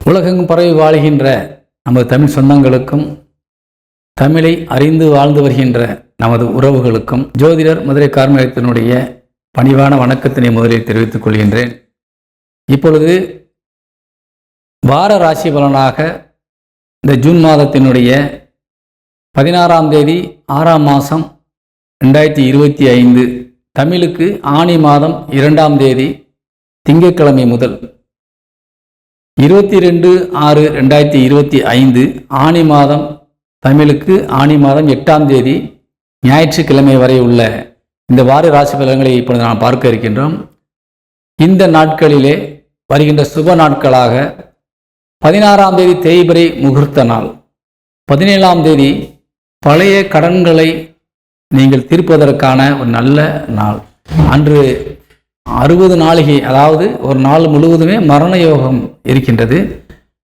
உலகெங்கும் பரவி வாழ்கின்ற நமது தமிழ் சொந்தங்களுக்கும், தமிழை அறிந்து வாழ்ந்து வருகின்ற நமது உறவுகளுக்கும் ஜோதிடர் மதுரை கார்மேகத்தினுடைய பணிவான வணக்கத்தினை முதலில் தெரிவித்துக் கொள்கின்றேன். இப்பொழுது வார ராசி பலனாக இந்த ஜூன் மாதத்தினுடைய 16ஆம் தேதி 6ஆம் மாதம் 2025 தமிழுக்கு ஆனி மாதம் 2ஆம் தேதி திங்கட்கிழமை முதல் 22/6/2025 ஆனி மாதம் தமிழுக்கு ஆனி மாதம் 8ஆம் தேதி ஞாயிற்றுக்கிழமை வரை உள்ள இந்த வார ராசி பலன்களை இப்பொழுது நாம் பார்க்க இருக்கின்றோம். இந்த நாட்களிலே வருகின்ற சுப நாட்களாக 16ஆம் தேதி தேய்பிறை முகூர்த்த நாள், 17ஆம் தேதி பழைய கடன்களை நீங்கள் தீர்ப்பதற்கான ஒரு நல்ல நாள். அன்று 60 நாளிகை, அதாவது ஒரு நாள் முழுவதுமே மரண யோகம் இருக்கின்றது.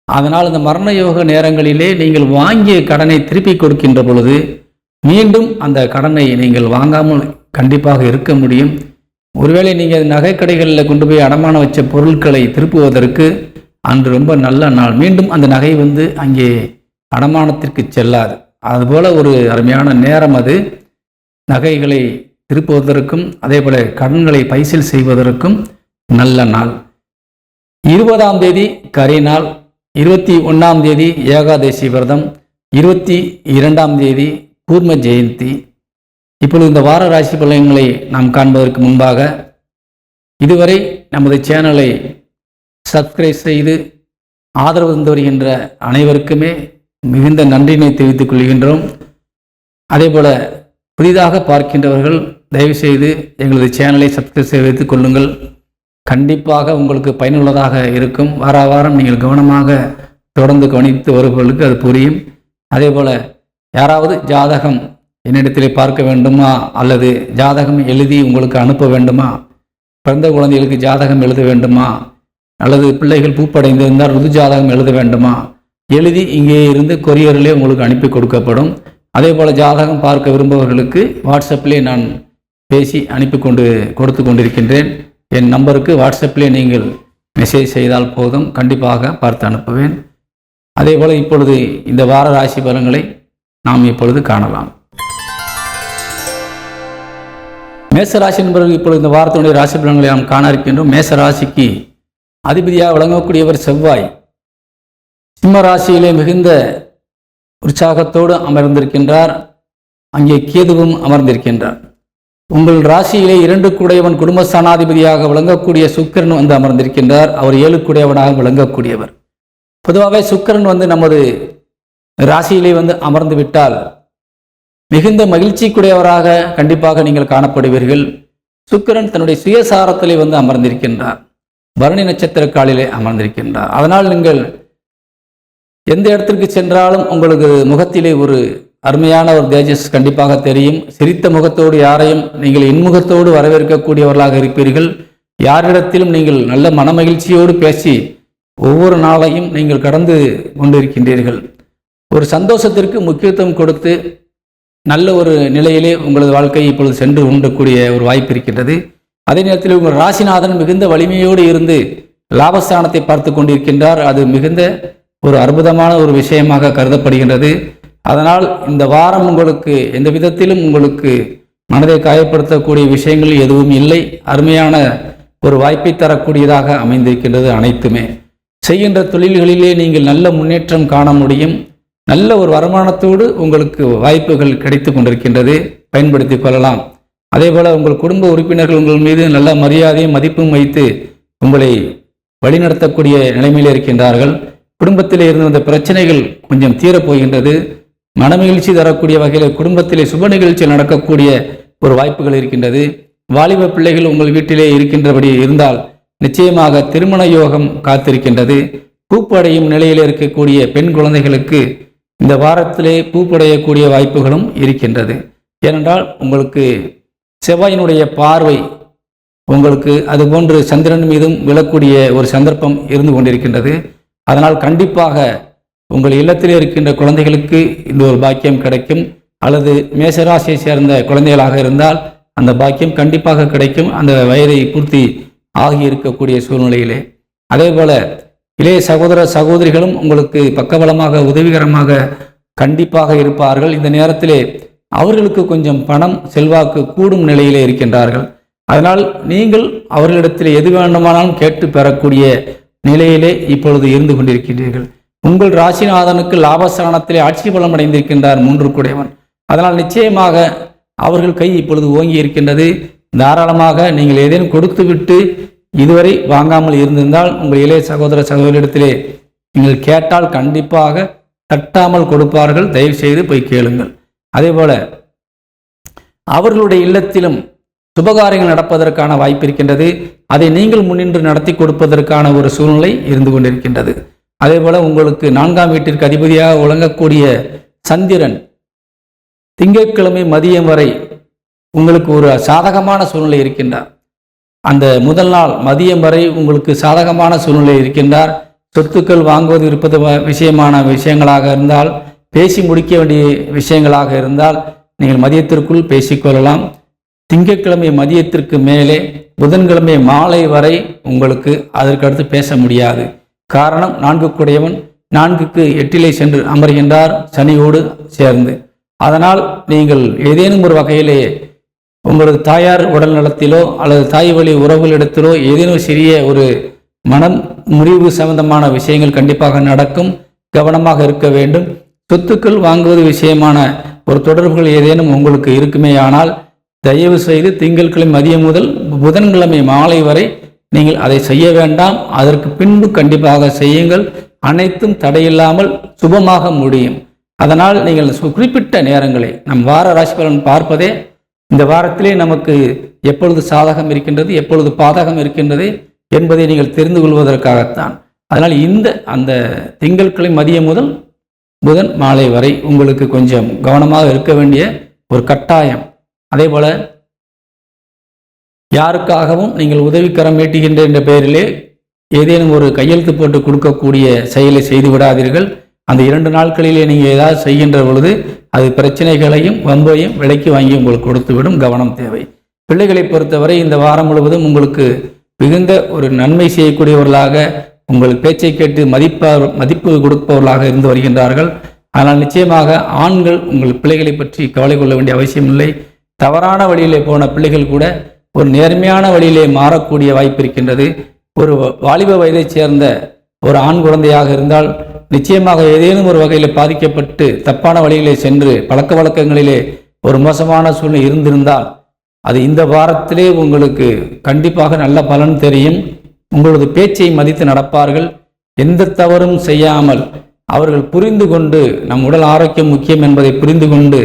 அதனால் இந்த மரண யோக நேரங்களிலே நீங்கள் வாங்கிய கடனை திருப்பி கொடுக்கின்ற பொழுது மீண்டும் அந்த கடனை நீங்கள் வாங்காமல் கண்டிப்பாக இருக்க முடியும். ஒருவேளை நீங்கள் நகைக்கடைகளில் கொண்டு போய் அடமானம் வச்ச பொருட்களை திருப்புவதற்கு அன்று ரொம்ப நல்ல நாள். மீண்டும் அந்த நகை அங்கே அடமானத்திற்கு செல்லாது. அதுபோல ஒரு அருமையான நேரம் அது. நகைகளை திருப்புவதற்கும் அதே போல கடன்களை பைசல் செய்வதற்கும் நல்ல நாள். 20ஆம் தேதி கரி நாள், 21ஆம் தேதி ஏகாதசி விரதம், 22ஆம் தேதி கூர்ம ஜெயந்தி. இப்பொழுது இந்த வார ராசி பலன்களை நாம் காண்பதற்கு முன்பாக இதுவரை நமது சேனலை சப்ஸ்கிரைப் செய்து ஆதரவு தந்து வருகின்ற அனைவருக்குமே மிகுந்த நன்றியினை தெரிவித்துக் கொள்கின்றோம். அதேபோல புதிதாக பார்க்கின்றவர்கள் தயவுசெய்து எங்களது சேனலை சப்ஸ்கிரைப் செய்து வைத்துக் கொள்ளுங்கள். கண்டிப்பாக உங்களுக்கு பயனுள்ளதாக இருக்கும். வார வாரம் நீங்கள் கவனமாக தொடர்ந்து கவனித்து வருபவர்களுக்கு அது புரியும். அதே போல் யாராவது ஜாதகம் என்னிடத்திலே பார்க்க வேண்டுமா, அல்லது ஜாதகம் எழுதி உங்களுக்கு அனுப்ப வேண்டுமா, பிறந்த குழந்தைகளுக்கு ஜாதகம் எழுத வேண்டுமா, அல்லது பிள்ளைகள் பூப்படைந்திருந்தால் ருது ஜாதகம் எழுத வேண்டுமா, எழுதி இங்கே இருந்து கொரியரிலே உங்களுக்கு அனுப்பி கொடுக்கப்படும். அதே போல் ஜாதகம் பார்க்க விரும்புபவர்களுக்கு வாட்ஸ்அப்பிலே நான் பேசி கொடுத்து கொண்டிருக்கின்றேன். என் நம்பருக்கு வாட்ஸ்அப்பிலே நீங்கள் மெசேஜ் செய்தால் போதும், கண்டிப்பாக பார்த்து அனுப்புவேன். அதே போல் இப்பொழுது இந்த வார ராசி பலன்களை நாம் இப்பொழுது காணலாம். மேசராசி என்பவர்கள் இப்பொழுது இந்த வாரத்தினுடைய ராசி பலன்களை நாம் காண இருக்கின்றோம். மேசராசிக்கு அதிபதியாக விளங்கக்கூடியவர் செவ்வாய் சிம்ம ராசியிலே மிகுந்த உற்சாகத்தோடு அமர்ந்திருக்கின்றார். அங்கே கேதுவும் அமர்ந்திருக்கின்றார். உங்கள் ராசியிலே 2 கூடையவன் குடும்பஸ்தானாதிபதியாக விளங்கக்கூடிய சுக்கிரன் அமர்ந்திருக்கின்றார். அவர் 7 கூடையவனாக விளங்கக்கூடியவர். பொதுவாகவே சுக்கிரன் நமது ராசியிலே அமர்ந்து விட்டால் மிகுந்த மகிழ்ச்சிக்குடையவராக கண்டிப்பாக நீங்கள் காணப்படுவீர்கள். சுக்கிரன் தன்னுடைய சுயசாரத்திலே அமர்ந்திருக்கின்றார். பரணி நட்சத்திர காலிலே அமர்ந்திருக்கின்றார். அதனால் நீங்கள் எந்த இடத்திற்கு சென்றாலும் உங்களுக்கு முகத்திலே ஒரு அருமையான ஒரு தேஜஸ் கண்டிப்பாக தெரியும். சிரித்த முகத்தோடு யாரையும் நீங்கள் இன்முகத்தோடு வரவேற்கக்கூடியவர்களாக இருப்பீர்கள். யாரிடத்திலும் நீங்கள் நல்ல மனமகிழ்ச்சியோடு பேசி ஒவ்வொரு நாளையும் நீங்கள் கடந்து கொண்டிருக்கின்றீர்கள். ஒரு சந்தோஷத்திற்கு முக்கியத்துவம் கொடுத்து நல்ல ஒரு நிலையிலே உங்களது வாழ்க்கை இப்பொழுது சென்று உண்டக்கூடிய ஒரு வாய்ப்பு இருக்கின்றது. அதே நேரத்தில் உங்கள் ராசிநாதன் மிகுந்த வலிமையோடு இருந்து லாபஸ்தானத்தை பார்த்து கொண்டிருக்கின்றார். அது மிகுந்த ஒரு அற்புதமான ஒரு விஷயமாக கருதப்படுகின்றது. அதனால் இந்த வாரம் உங்களுக்கு எந்த விதத்திலும் உங்களுக்கு மனதை காயப்படுத்தக்கூடிய விஷயங்கள் எதுவும் இல்லை. அருமையான ஒரு வாய்ப்பை தரக்கூடியதாக அமைந்திருக்கின்றது. அனைத்துமே செய்கின்ற தொழில்களிலே நீங்கள் நல்ல முன்னேற்றம் காண முடியும். நல்ல ஒரு வருமானத்தோடு உங்களுக்கு வாய்ப்புகள் கிடைத்து கொண்டிருக்கின்றது. பயன்படுத்தி கொள்ளலாம். அதே போல் உங்கள் குடும்ப உறுப்பினர்கள் உங்கள் மீது நல்ல மரியாதையும் மதிப்பும் வைத்து உங்களை வழிநடத்தக்கூடிய நிலைமையில் இருக்கின்றார்கள். குடும்பத்திலே இருந்த அந்த பிரச்சனைகள் கொஞ்சம் தீரப்போகின்றது. மனமகிழ்ச்சி தரக்கூடிய வகையில் குடும்பத்திலே சுப நிகழ்ச்சியில் நடக்கக்கூடிய ஒரு வாய்ப்புகள் இருக்கின்றது. வாலிப பிள்ளைகள் உங்கள் வீட்டிலே இருக்கின்றபடி இருந்தால் நிச்சயமாக திருமண யோகம் காத்திருக்கின்றது. பூப்படையும் நிலையில் இருக்கக்கூடிய பெண் குழந்தைகளுக்கு இந்த வாரத்திலே பூப்படையக்கூடிய வாய்ப்புகளும் இருக்கின்றது. ஏனென்றால் உங்களுக்கு செவ்வாயினுடைய பார்வை உங்களுக்கு அதுபோன்று சந்திரன் மீதும் விழக்கூடிய ஒரு சந்தர்ப்பம் இருந்து கொண்டிருக்கின்றது. அதனால் கண்டிப்பாக உங்கள் இல்லத்திலே இருக்கின்ற குழந்தைகளுக்கு இந்த ஒரு பாக்கியம் கிடைக்கும். அல்லது மேசராசியை சேர்ந்த குழந்தைகளாக இருந்தால் அந்த பாக்கியம் கண்டிப்பாக கிடைக்கும். அந்த வயதை பூர்த்தி ஆகி இருக்கக்கூடிய சூழ்நிலையிலே அதே போல இளைய சகோதர சகோதரிகளும் உங்களுக்கு பக்கபலமாக உதவிகரமாக கண்டிப்பாக இருப்பார்கள். இந்த நேரத்திலே அவர்களுக்கு கொஞ்சம் பணம் செல்வாக்கு கூடும் நிலையிலே இருக்கின்றார்கள். அதனால் நீங்கள் அவர்களிடத்தில் எது வேண்டுமானாலும் கேட்டு பெறக்கூடிய நிலையிலே இப்பொழுது இருந்து கொண்டிருக்கின்றீர்கள். உங்கள் ராசிநாதனுக்கு லாபஸ்தானத்திலே ஆட்சி பலம் அடைந்திருக்கின்றார் 3 கூடையவன். அதனால் நிச்சயமாக அவர்கள் கை இப்பொழுது ஓங்கி இருக்கின்றது. தாராளமாக நீங்கள் ஏதேனும் கொடுத்துவிட்டு இதுவரை வாங்காமல் இருந்திருந்தால் உங்கள் இளைய சகோதர சகோதரிடத்திலே நீங்கள் கேட்டால் கண்டிப்பாக தட்டாமல் கொடுப்பார்கள். தயவு செய்து போய் கேளுங்கள். அதே போல அவர்களுடைய இல்லத்திலும் சுபகாரியங்கள் நடப்பதற்கான வாய்ப்பு இருக்கின்றது. அதை நீங்கள் முன்னின்று நடத்தி கொடுப்பதற்கான ஒரு சூழ்நிலை இருந்து கொண்டிருக்கின்றது. அதே போல உங்களுக்கு 4ஆம் வீட்டிற்கு அதிபதியாக விளங்கக்கூடிய சந்திரன் திங்கட்கிழமை மதியம் வரை உங்களுக்கு ஒரு சாதகமான சூழ்நிலை இருக்கின்றார். அந்த முதல் நாள் மதியம் வரை உங்களுக்கு சாதகமான சூழ்நிலை இருக்கின்றார். சொத்துக்கள் வாங்குவது இருப்பது விஷயங்களாக இருந்தால், பேசி முடிக்க வேண்டிய விஷயங்களாக இருந்தால் நீங்கள் மதியத்திற்குள் பேசிக்கொள்ளலாம். திங்கட்கிழமை மதியத்திற்கு மேலே புதன்கிழமை மாலை வரை உங்களுக்கு அதற்கடுத்து பேச முடியாது. காரணம் 4 கூடையவன் 4க்கு 8 சென்று அமர்கின்றார் சனியோடு சேர்ந்து. அதனால் நீங்கள் ஏதேனும் ஒரு வகையிலே உங்களது தாயார் உடல் நலத்திலோ அல்லது தாய் வழி உறவுகளிடத்திலோ ஏதேனும் சிறிய ஒரு மனம் முறிவு சம்பந்தமான விஷயங்கள் கண்டிப்பாக நடக்கும். கவனமாக இருக்க வேண்டும். சொத்துக்கள் வாங்குவது விஷயமான ஒரு தொடர்புகள் ஏதேனும் உங்களுக்கு இருக்குமே ஆனால் தயவு செய்து திங்கட்கிழமை மதியம் முதல் புதன்கிழமை மாலை வரை நீங்கள் அதை செய்ய வேண்டாம். அதற்கு பின்பு கண்டிப்பாக செய்யுங்கள். அனைத்தும் தடையில்லாமல் சுபமாக முடியும். அதனால் நீங்கள் குறிப்பிட்ட நேரங்களை நம் வார ராசி பலன் பார்ப்பதே இந்த வாரத்திலே நமக்கு எப்பொழுது சாதகம் இருக்கின்றது, எப்பொழுது பாதகம் இருக்கின்றது என்பதை நீங்கள் தெரிந்து கொள்வதற்காகத்தான். அதனால் அந்த திங்கட்கிழமை மதியம் முதல் புதன் மாலை வரை உங்களுக்கு கொஞ்சம் கவனமாக இருக்க வேண்டிய ஒரு கட்டாயம். அதே போல யாருக்காகவும் நீங்கள் உதவிக்கரம் நீட்டுகின்ற என்ற பெயரிலே ஏதேனும் ஒரு கையெழுத்து போட்டு கொடுக்கக்கூடிய செயலை செய்து விடாதீர்கள். அந்த 2 நாட்களிலே நீங்கள் ஏதாவது செய்கின்ற பொழுது அது பிரச்சனைகளையும் வம்பையும் விலைக்கு வாங்கி உங்களுக்கு கொடுத்துவிடும். கவனம் தேவை. பிள்ளைகளை பொறுத்தவரை இந்த வாரம் முழுவதும் உங்களுக்கு மிகுந்த ஒரு நன்மை செய்யக்கூடியவர்களாக உங்கள் பேச்சை கேட்டு மதிப்பு கொடுப்பவர்களாக இருந்து வருகின்றார்கள். ஆனால் நிச்சயமாக ஆண்கள் உங்கள் பிள்ளைகளை பற்றி கவலை கொள்ள வேண்டிய அவசியம் இல்லை. தவறான வழியிலே போன பிள்ளைகள் கூட ஒரு நேர்மையான வழியிலே மாறக்கூடிய வாய்ப்பு இருக்கின்றது. ஒரு வாலிப வயதைச் சேர்ந்த ஒரு ஆண் குழந்தையாக இருந்தால் நிச்சயமாக ஏதேனும் ஒரு வகையில் பாதிக்கப்பட்டு தப்பான வழியிலே சென்று பழக்க வழக்கங்களிலே ஒரு மோசமான சூழ்நிலை இருந்திருந்தால் அது இந்த வாரத்திலே உங்களுக்கு கண்டிப்பாக நல்ல பலன் தெரியும். உங்களது பேச்சை மதித்து நடப்பார்கள். எந்த தவறும் செய்யாமல் அவர்கள் புரிந்து கொண்டு நம் உடல் ஆரோக்கியம் முக்கியம் என்பதை புரிந்து கொண்டு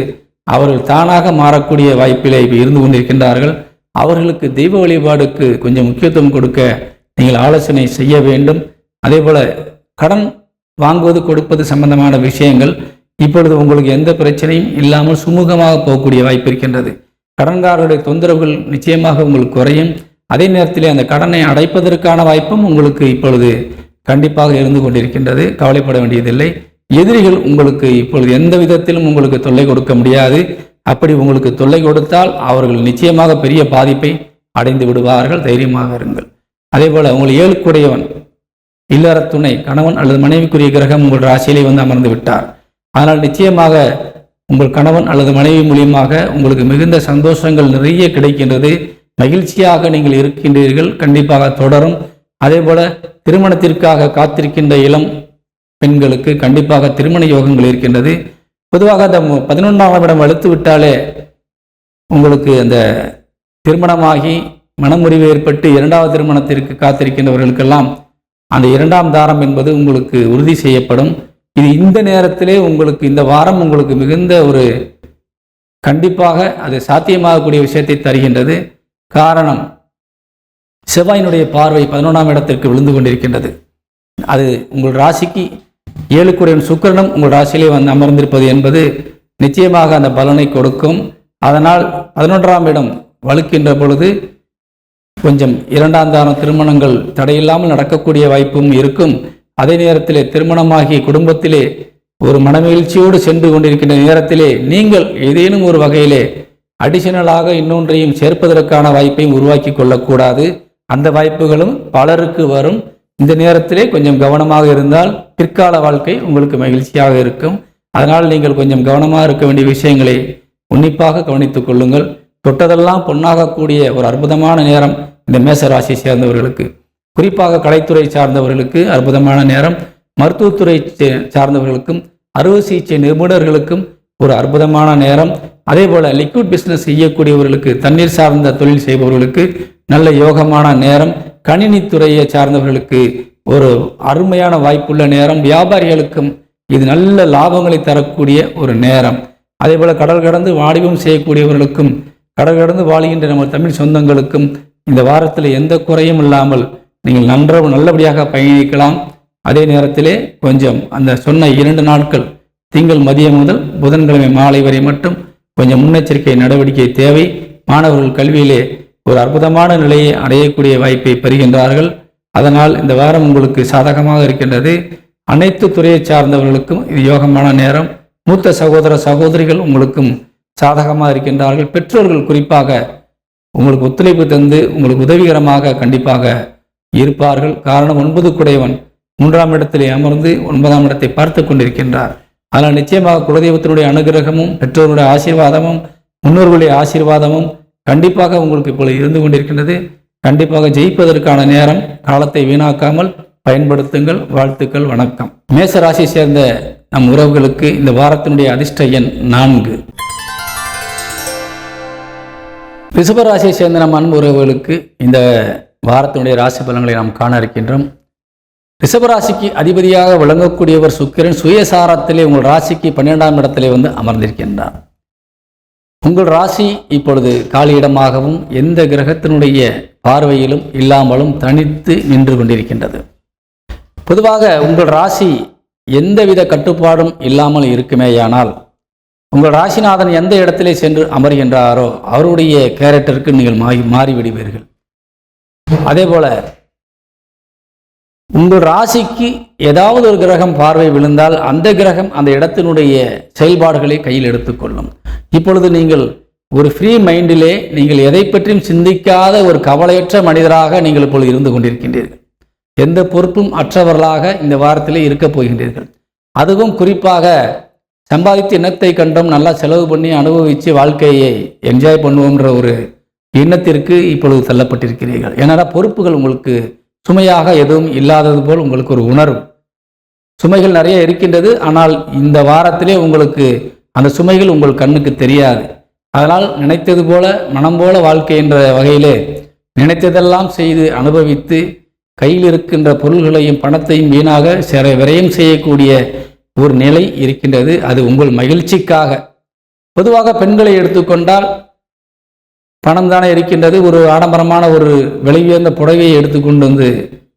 அவர்கள் தானாக மாறக்கூடிய வாய்ப்பிலே இருந்து கொண்டிருக்கின்றார்கள். அவர்களுக்கு தெய்வ வழிபாடுக்கு கொஞ்சம் முக்கியத்துவம் கொடுக்க நீங்கள் ஆலோசனை செய்ய வேண்டும். அதே போல கடன் வாங்குவது கொடுப்பது சம்பந்தமான விஷயங்கள் இப்பொழுது உங்களுக்கு எந்த பிரச்சனையும் இல்லாமல் சுமூகமாக போகக்கூடிய வாய்ப்பு இருக்கின்றது. கடன்காரருடைய தொந்தரவுகள் நிச்சயமாக உங்களுக்கு குறையும். அதே நேரத்தில் அந்த கடனை அடைப்பதற்கான வாய்ப்பும் உங்களுக்கு இப்பொழுது கண்டிப்பாக இருந்து கொண்டிருக்கின்றது. கவலைப்பட வேண்டியதில்லை. எதிரிகள் உங்களுக்கு இப்பொழுது எந்த விதத்திலும் உங்களுக்கு தொல்லை கொடுக்க முடியாது. அப்படி உங்களுக்கு தொல்லை கொடுத்தால் அவர்கள் நிச்சயமாக பெரிய பாதிப்பை அடைந்து விடுவார்கள். தைரியமாக இருங்கள். அதே போல உங்கள் 7 கூடையவன் இல்லற துணை கணவன் அல்லது மனைவிக்குரிய கிரகம் உங்கள் ராசியிலே அமர்ந்து விட்டார். அதனால் நிச்சயமாக உங்கள் கணவன் அல்லது மனைவி மூலியமாக உங்களுக்கு மிகுந்த சந்தோஷங்கள் நிறைய கிடைக்கின்றது. மகிழ்ச்சியாக நீங்கள் இருக்கின்றீர்கள். கண்டிப்பாக தொடரும். அதே போல திருமணத்திற்காக காத்திருக்கின்ற இளம் பெண்களுக்கு கண்டிப்பாக திருமண யோகங்கள் இருக்கின்றது. பொதுவாக அந்த 11ஆம் இடம் வலுத்து விட்டாலே உங்களுக்கு அந்த திருமணமாகி மனமுறிவு ஏற்பட்டு 2வது திருமணத்திற்கு காத்திருக்கின்றவர்களுக்கெல்லாம் அந்த 2ஆம் தாரம் என்பது உங்களுக்கு உறுதி செய்யப்படும். இது இந்த நேரத்திலே உங்களுக்கு இந்த வாரம் உங்களுக்கு மிகுந்த ஒரு கண்டிப்பாக அது சாத்தியமாகக்கூடிய விஷயத்தை தருகின்றது. காரணம் செவ்வாயினுடைய பார்வை 11ஆம் இடத்திற்கு விழுந்து கொண்டிருக்கின்றது. அது உங்கள் ராசிக்கு 7 கூடையவன் சுக்கிரனும் உங்கள் ராசியிலே அமர்ந்திருப்பது என்பது நிச்சயமாக அந்த பலனை கொடுக்கும். அதனால் 11ஆம் இடம் வலுக்கின்ற பொழுது கொஞ்சம் 2ஆம் தாரம் திருமணங்கள் தடையில்லாமல் நடக்கக்கூடிய வாய்ப்பும் இருக்கும். அதே நேரத்திலே திருமணமாகி குடும்பத்திலே ஒரு மனமகிழ்ச்சியோடு சென்று கொண்டிருக்கின்ற நேரத்திலே நீங்கள் ஏதேனும் ஒரு வகையிலே அடிஷனலாக இன்னொன்றையும் சேர்ப்பதற்கான வாய்ப்பையும் உருவாக்கி கொள்ளக்கூடாது. அந்த வாய்ப்புகளும் பலருக்கு வரும். இந்த நேரத்திலே கொஞ்சம் கவனமாக இருந்தால் பிற்கால வாழ்க்கை உங்களுக்கு மகிழ்ச்சியாக இருக்கும். அதனால் நீங்கள் கொஞ்சம் கவனமாக இருக்க வேண்டிய விஷயங்களை உன்னிப்பாக கவனித்துக் கொள்ளுங்கள். தொட்டதெல்லாம் பொன்னாகக்கூடிய ஒரு அற்புதமான நேரம் இந்த மேச ராசியை சேர்ந்தவர்களுக்கு. குறிப்பாக கலைத்துறை சார்ந்தவர்களுக்கு அற்புதமான நேரம், மருத்துவத்துறை சார்ந்தவர்களுக்கும் அறுவை சிகிச்சை நிபுணர்களுக்கும் ஒரு அற்புதமான நேரம். அதே போல லிக்விட் பிஸ்னஸ் செய்யக்கூடியவர்களுக்கு, தண்ணீர் சார்ந்த தொழில் செய்பவர்களுக்கு நல்ல யோகமான நேரம். கணினித்துறையை சார்ந்தவர்களுக்கு ஒரு அருமையான வாய்ப்புள்ள நேரம். வியாபாரிகளுக்கும் இது நல்ல லாபங்களை தரக்கூடிய ஒரு நேரம். அதே போல கடல் கடந்து வாணிபம் செய்யக்கூடியவர்களுக்கும், கடல் கடந்து வாழுகின்ற நம்ம தமிழ் சொந்தங்களுக்கும் இந்த வாரத்தில் எந்த குறையும் இல்லாமல் நீங்கள் நல்லபடியாக பயணிக்கலாம். அதே நேரத்திலே கொஞ்சம் அந்த சொன்ன 2 நாட்கள், திங்கள் மதியம் முதல் புதன்கிழமை மாலை வரை மட்டும் கொஞ்சம் முன்னெச்சரிக்கை நடவடிக்கை தேவை. மாணவர்கள் கல்வியிலே ஒரு அற்புதமான நிலையை அடையக்கூடிய வாய்ப்பை பெறுகின்றார்கள். அதனால் இந்த வாரம் உங்களுக்கு சாதகமாக இருக்கின்றது. அனைத்து துறையை சார்ந்தவர்களுக்கும் இது யோகமான நேரம். மூத்த சகோதர சகோதரிகள் உங்களுக்கும் சாதகமாக இருக்கின்றார்கள். பெற்றோர்கள் குறிப்பாக உங்களுக்கு ஒத்துழைப்பு தந்து உங்களுக்கு உதவிகரமாக கண்டிப்பாக இருப்பார்கள். காரணம் 9 குடையவன் 3ஆம் இடத்திலே அமர்ந்து 9ஆம் இடத்தை பார்த்து கொண்டிருக்கின்றார். அதனால் நிச்சயமாக குலதெய்வத்தினுடைய அனுகிரகமும் பெற்றோருடைய ஆசீர்வாதமும் முன்னோர்களுடைய ஆசீர்வாதமும் கண்டிப்பாக உங்களுக்கு இப்பொழுது இருந்து கொண்டிருக்கின்றது. கண்டிப்பாக ஜெயிப்பதற்கான நேரம். காலத்தை வீணாக்காமல் பயன்படுத்துங்கள். வாழ்த்துக்கள், வணக்கம். மேச ராசியை சேர்ந்த நம் உறவுகளுக்கு இந்த வாரத்தினுடைய அதிர்ஷ்ட எண் 4. ரிஷப ராசியை சேர்ந்த நம் அன்பு உறவுகளுக்கு இந்த வாரத்தினுடைய ராசி பலன்களை நாம் காண இருக்கின்றோம். ரிஷபராசிக்கு அதிபதியாக விளங்கக்கூடியவர் சுக்கிரன் சுயசாரத்திலே உங்கள் ராசிக்கு 12ஆம் இடத்திலே அமர்ந்திருக்கின்றார். உங்கள் ராசி இப்பொழுது காலியிடமாகவும் எந்த கிரகத்தினுடைய பார்வையிலும் இல்லாமலும் தனித்து நின்று கொண்டிருக்கின்றது. பொதுவாக உங்கள் ராசி எந்தவித கட்டுப்பாடும் இல்லாமல் இருக்குமேயானால் உங்கள் ராசிநாதன் எந்த இடத்திலே சென்று அமர்கின்றாரோ அவருடைய கேரக்டருக்கு நீங்கள் மாறிவிடுவீர்கள். அதே போல உங்கள் ராசிக்கு ஏதாவது ஒரு கிரகம் பார்வை விழுந்தால் அந்த கிரகம் அந்த இடத்தினுடைய செயல்பாடுகளை கையில் எடுத்துக்கொள்ளும். இப்பொழுது நீங்கள் ஒரு ஃப்ரீ மைண்டிலே நீங்கள் எதை பற்றியும் சிந்திக்காத ஒரு கவலையற்ற மனிதராக நீங்கள் இப்பொழுது இருந்து கொண்டிருக்கின்றீர்கள். எந்த பொறுப்பும் அற்றவர்களாக இந்த வாரத்திலே இருக்கப் போகின்றீர்கள். அதுவும் குறிப்பாக சம்பாதித்த எண்ணத்தை கண்டும் நல்லா செலவு பண்ணி அனுபவித்து வாழ்க்கையை என்ஜாய் பண்ணுவோன்ற ஒரு எண்ணத்திற்கு இப்பொழுது தள்ளப்பட்டிருக்கிறீர்கள். ஏன்னா பொறுப்புகள் உங்களுக்கு சுமையாக எதுவும் இல்லாதது போல் உங்களுக்கு ஒரு உணர்வு. சுமைகள் நிறைய இருக்கின்றது. ஆனால் இந்த வாரத்திலே உங்களுக்கு அந்த சுமைகள் உங்கள் கண்ணுக்கு தெரியாது. அதனால் நினைத்தது போல மனம் போல வாழ்க்கை என்ற வகையிலே நினைத்ததெல்லாம் செய்து அனுபவித்து கையில் இருக்கின்ற பொருள்களையும் பணத்தையும் வீணாக விரயம் செய்யக்கூடிய ஒரு நிலை இருக்கின்றது. அது உங்கள் மகிழ்ச்சிக்காக. பொதுவாக பெண்களை எடுத்துக்கொண்டால் பணம் தானே இருக்கின்றது. ஒரு ஆடம்பரமான ஒரு விலை உயர்ந்த புடவையை எடுத்துக்கொண்டு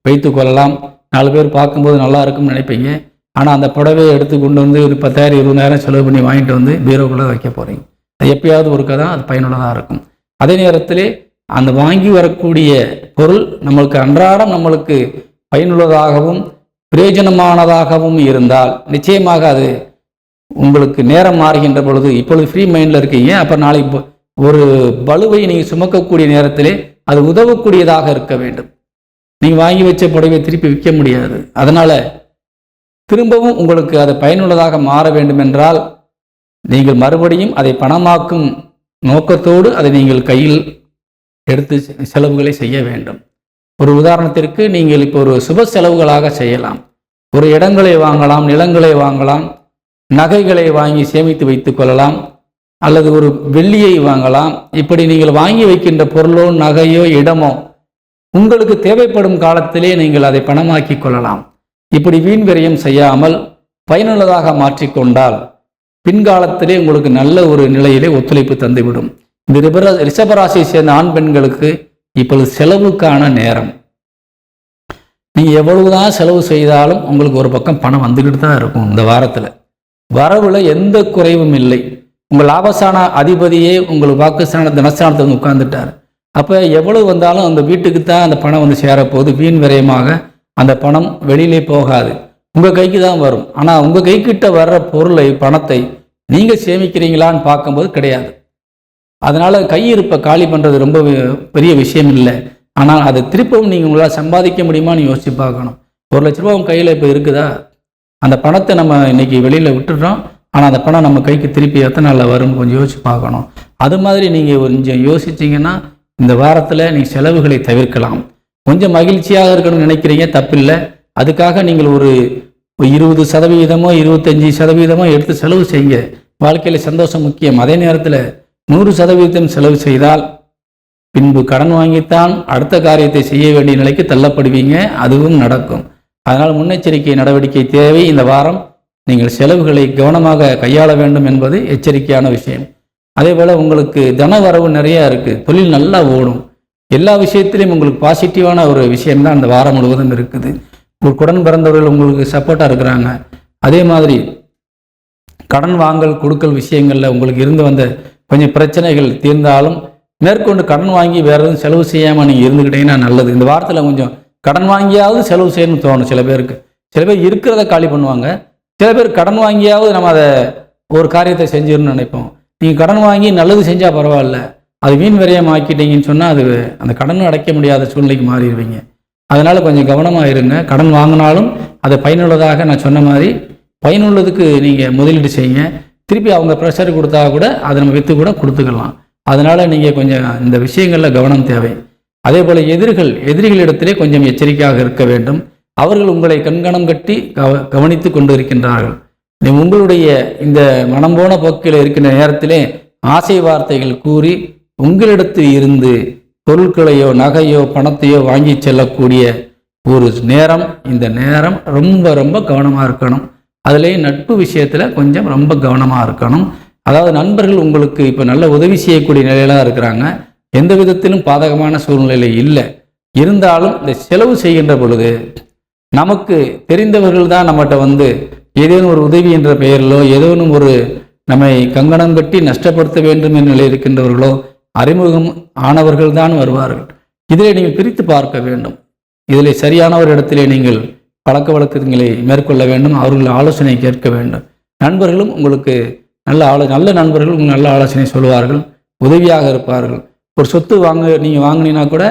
வைத்து கொள்ளலாம். 4 பேர் பார்க்கும்போது நல்லா இருக்கும்னு நினைப்பீங்க. ஆனால் அந்த புடவையை எடுத்துக்கொண்டு ஒரு 10,000 20,000 செலவு பண்ணி வாங்கிட்டு பீரோக்குள்ளே வைக்க போகிறீங்க. அது எப்பயாவது ஒருக்க தான் அது பயனுள்ளதாக இருக்கும். அதே நேரத்திலே அந்த வாங்கி வரக்கூடிய பொருள் நம்மளுக்கு அன்றாடம் நம்மளுக்கு பயனுள்ளதாகவும் பிரயோஜனமானதாகவும் இருந்தால் நிச்சயமாக அது உங்களுக்கு நேரம் மாறுகின்ற பொழுது இப்பொழுது ஃப்ரீ மைண்டில் இருக்கீங்க. அப்போ நாளைக்கு ஒரு பலுவை நீங்கள் சுமக்கக்கூடிய நேரத்திலே அது உதவக்கூடியதாக இருக்க வேண்டும். நீங்கள் வாங்கி வச்ச புடவை திருப்பி விற்க முடியாது. அதனால் திரும்பவும் உங்களுக்கு அது பயனுள்ளதாக மாற வேண்டும் என்றால் நீங்கள் மறுபடியும் அதை பணமாக்கும் நோக்கத்தோடு அதை நீங்கள் கையில் எடுத்து செலவுகளை செய்ய வேண்டும். ஒரு உதாரணத்திற்கு நீங்கள் இப்போ ஒரு சுப செலவுகளாக செய்யலாம். ஒரு இடங்களை வாங்கலாம், நிலங்களை வாங்கலாம், நகைகளை வாங்கி சேமித்து வைத்துக் கொள்ளலாம், அல்லது ஒரு வெள்ளியை வாங்கலாம். இப்படி நீங்கள் வாங்கி வைக்கின்ற பொருளோ நகையோ இடமோ உங்களுக்கு தேவைப்படும் காலத்திலே நீங்கள் அதை பணமாக்கி கொள்ளலாம். இப்படி வீண் விரயம் செய்யாமல் பயனுள்ளதாக மாற்றிக்கொண்டால் பின்காலத்திலே உங்களுக்கு நல்ல ஒரு நிலையிலே ஒத்துழைப்பு தந்துவிடும். இந்த ரிஷபராசியை சேர்ந்த ஆண் பெண்களுக்கு இப்பொழுது செலவுக்கான நேரம். நீங்கள் எவ்வளவுதான் செலவு செய்தாலும் உங்களுக்கு ஒரு பக்கம் பணம் வந்துக்கிட்டு தான் இருக்கும். இந்த வாரத்தில் வரவுல எந்த குறைவும் இல்லை. உங்கள் லாபஸ்தான அதிபதியே உங்கள் வாக்குஸ்தான தனஸ்தானத்தை உட்கார்ந்துட்டார். அப்போ எவ்வளவு வந்தாலும் அந்த வீட்டுக்கு தான் அந்த பணம் சேரப்போகுது. வீண் விரயமாக அந்த பணம் வெளியிலே போகாது, உங்கள் கைக்கு தான் வரும். ஆனால் உங்கள் கைக்கிட்ட வர்ற பொருளை பணத்தை நீங்கள் சேமிக்கிறீங்களான்னு பார்க்கும்போது கிடையாது. அதனால் கையிருப்பை காலி பண்ணுறது ரொம்ப பெரிய விஷயம் இல்லை. ஆனால் அதை திருப்பவும் நீங்கள் உங்களால் சம்பாதிக்க முடியுமான்னு யோசிச்சு பார்க்கணும். 1 லட்ச ரூபா உங்கள் கையில் இப்போ இருக்குதா? அந்த பணத்தை நம்ம இன்னைக்கு வெளியில் விட்டுடுறோம். ஆனால் அந்த பணம் நம்ம கைக்கு திருப்பி எத்தனை நாளில் வரும்னு கொஞ்சம் யோசிச்சு பார்க்கணும். அது மாதிரி நீங்கள் கொஞ்சம் யோசிச்சிங்கன்னா இந்த வாரத்தில் நீங்கள் செலவுகளை தவிர்க்கலாம். கொஞ்சம் மகிழ்ச்சியாக இருக்கணும்னு நினைக்கிறீங்க, தப்பில்லை. அதுக்காக நீங்கள் ஒரு 20% 25% எடுத்து செலவு செய்யுங்க. வாழ்க்கையில் சந்தோஷம் முக்கியம். அதே நேரத்தில் 100% செலவு செய்தால் பின்பு கடன் வாங்கித்தான் அடுத்த காரியத்தை செய்ய வேண்டிய நிலைக்கு தள்ளப்படுவீங்க. அதுவும் நடக்கும். அதனால் முன்னெச்சரிக்கை நடவடிக்கை தேவை. இந்த வாரம் நீங்கள் செலவுகளை கவனமாக கையாள வேண்டும் என்பது எச்சரிக்கையான விஷயம். அதே போல் உங்களுக்கு தன வரவு நிறையா இருக்குது, தொழில் நல்லா ஓடும், எல்லா விஷயத்திலையும் உங்களுக்கு பாசிட்டிவான ஒரு விஷயம்தான் அந்த வாரம் முழுவதும் இருக்குது. உடன் பிறந்தவர்கள் உங்களுக்கு சப்போர்ட்டாக இருக்கிறாங்க. அதே மாதிரி கடன் வாங்கல் கொடுக்கல் விஷயங்களில் உங்களுக்கு இருந்து வந்த கொஞ்சம் பிரச்சனைகள் தீர்ந்தாலும் மேற்கொண்டு கடன் வாங்கி வேறு எதுவும் செலவு செய்யாமல் நீங்கள் இருந்துக்கிட்டீங்கன்னா நல்லது. இந்த வாரத்தில் கொஞ்சம் கடன் வாங்கியாவது செலவு செய்யணும்னு தோணும் சில பேருக்கு. சில பேர் இருக்கிறத காலி பண்ணுவாங்க, சில பேர் கடன் வாங்கியாவது நம்ம அதை ஒரு காரியத்தை செஞ்சிடணும்னு நினைப்போம். நீங்கள் கடன் வாங்கி நல்லது செஞ்சால் பரவாயில்ல, அது வீண் விரயம் ஆக்கிட்டீங்கன்னு சொன்னால் அது அந்த கடன் அடைக்க முடியாத சூழ்நிலைக்கு மாறிடுவீங்க. அதனால் கொஞ்சம் கவனமாக இருங்க. கடன் வாங்கினாலும் அதை பயனுள்ளதாக, நான் சொன்ன மாதிரி பயனுள்ளதுக்கு நீங்கள் முதலீடு செய்யுங்க. திருப்பி அவங்க ப்ரெஷர் கொடுத்தா கூட அதை நம்ம விற்று கூட கொடுத்துக்கலாம். அதனால் நீங்கள் கொஞ்சம் இந்த விஷயங்களில் கவனம் தேவை. அதே போல் எதிரிகளிடத்திலே கொஞ்சம் எச்சரிக்கையாக இருக்க வேண்டும். அவர்கள் உங்களை கண்கணம் கட்டி கவனித்து கொண்டு இருக்கின்றார்கள். உங்களுடைய இந்த மனம் போன போக்கில் இருக்கின்ற நேரத்திலே ஆசை வார்த்தைகள் கூறி உங்களிடத்தில் இருந்து பொருட்களையோ நகையோ பணத்தையோ வாங்கி செல்லக்கூடிய ஒரு நேரம். இந்த நேரம் ரொம்ப ரொம்ப கவனமாக இருக்கணும். அதுலேயும் நட்பு விஷயத்தில் கொஞ்சம் ரொம்ப கவனமாக இருக்கணும். அதாவது நண்பர்கள் உங்களுக்கு இப்போ நல்ல உதவி செய்யக்கூடிய நிலையில இருக்கிறாங்க, எந்த விதத்திலும் பாதகமான சூழ்நிலையில் இல்லை. இருந்தாலும் இந்த செலவு செய்கின்ற பொழுது நமக்கு தெரிந்தவர்கள் தான் நம்மகிட்ட ஏதேனும் ஒரு உதவி என்ற பெயரிலோ ஏதேனும் ஒரு நம்மை கங்கணம் கட்டி நஷ்டப்படுத்த வேண்டும் என்ற நிலையில் இருக்கின்றவர்களோ அறிமுகம் ஆனவர்கள் தான் வருவார்கள். இதிலே நீங்கள் பிரித்து பார்க்க வேண்டும். இதில் சரியான ஒரு இடத்திலே நீங்கள் பழக்க வழக்கங்களை மேற்கொள்ள வேண்டும். அவர்கள் ஆலோசனை கேட்க வேண்டும். நண்பர்களும் உங்களுக்கு நல்ல நண்பர்கள் உங்களுக்கு நல்ல ஆலோசனை சொல்லுவார்கள், உதவியாக இருப்பார்கள். ஒரு சொத்து நீங்கள் வாங்கினீங்கன்னா கூட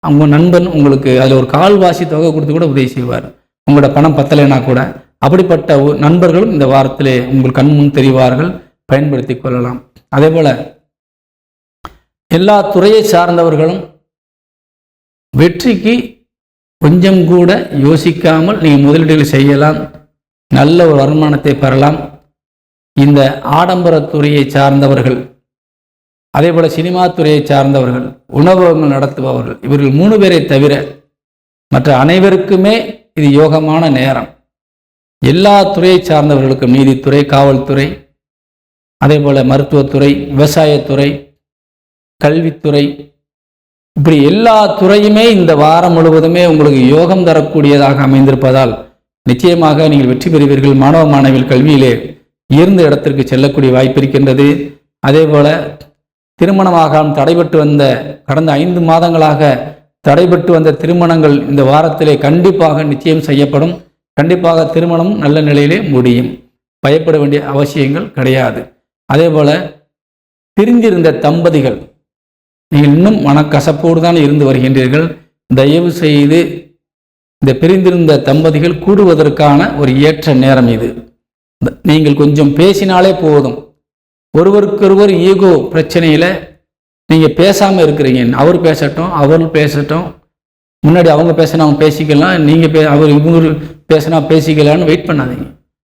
அவங்க நண்பன் உங்களுக்கு அதில் ஒரு கால்வாசி தொகை கொடுத்து கூட உதவி செய்வார். உங்களோட பணம் பத்தலைன்னா கூட அப்படிப்பட்ட நண்பர்களும் இந்த வாரத்திலே உங்கள் கண்முன் தெரிவார்கள், பயன்படுத்தி கொள்ளலாம். அதே போல் எல்லா துறையை சார்ந்தவர்களும் வெற்றிக்கு கொஞ்சம் கூட யோசிக்காமல் நீங்கள் முதலீடுகள் செய்யலாம், நல்ல ஒரு வருமானத்தை பெறலாம். இந்த ஆடம்பரத்துறையை சார்ந்தவர்கள், அதே போல் சினிமா துறையை சார்ந்தவர்கள், உணவகங்கள் நடத்துபவர்கள், இவர்கள் 3 பேரை தவிர மற்ற அனைவருக்குமே இது யோகமான நேரம். எல்லா துறையை சார்ந்தவர்களுக்கும், நீதித்துறை, காவல்துறை, அதே போல் மருத்துவத்துறை, விவசாயத்துறை, கல்வித்துறை, இப்படி எல்லா துறையுமே இந்த வாரம் முழுவதுமே உங்களுக்கு யோகம் தரக்கூடியதாக அமைந்திருப்பதால் நிச்சயமாக நீங்கள் வெற்றி பெறுவீர்கள். மாணவ மாணவிகள் கல்வியிலே உயர்ந்த இடத்திற்கு செல்லக்கூடிய வாய்ப்பு இருக்கின்றது. அதே போல திருமணமாக தடைபட்டு வந்த கடந்த 5 மாதங்களாக தடைபட்டு வந்த திருமணங்கள் இந்த வாரத்திலே கண்டிப்பாக நிச்சயம் செய்யப்படும். கண்டிப்பாக திருமணம் நல்ல நிலையிலே முடியும். பயப்பட வேண்டிய அவசியங்கள் கிடையாது. அதே போல பிரிந்திருந்த தம்பதிகள், நீங்கள் இன்னும் மனக்கசப்போடு தான் இருந்து வருகின்றீர்கள். தயவு செய்து இந்த பிரிந்திருந்த தம்பதிகள் கூடுவதற்கான ஒரு ஏற்ற நேரம் இது. நீங்கள் கொஞ்சம் பேசினாலே போதும். ஒருவருக்கொருவர் ஈகோ பிரச்சனையில் நீங்கள் பேசாமல் இருக்கிறீங்க. அவர் பேசட்டும், அவர் பேசட்டும், முன்னாடி அவங்க பேசினா அவங்க பேசிக்கலாம், நீங்கள் அவர் இவங்க பேசினா பேசிக்கலான்னு வெயிட் பண்ணாதீங்க.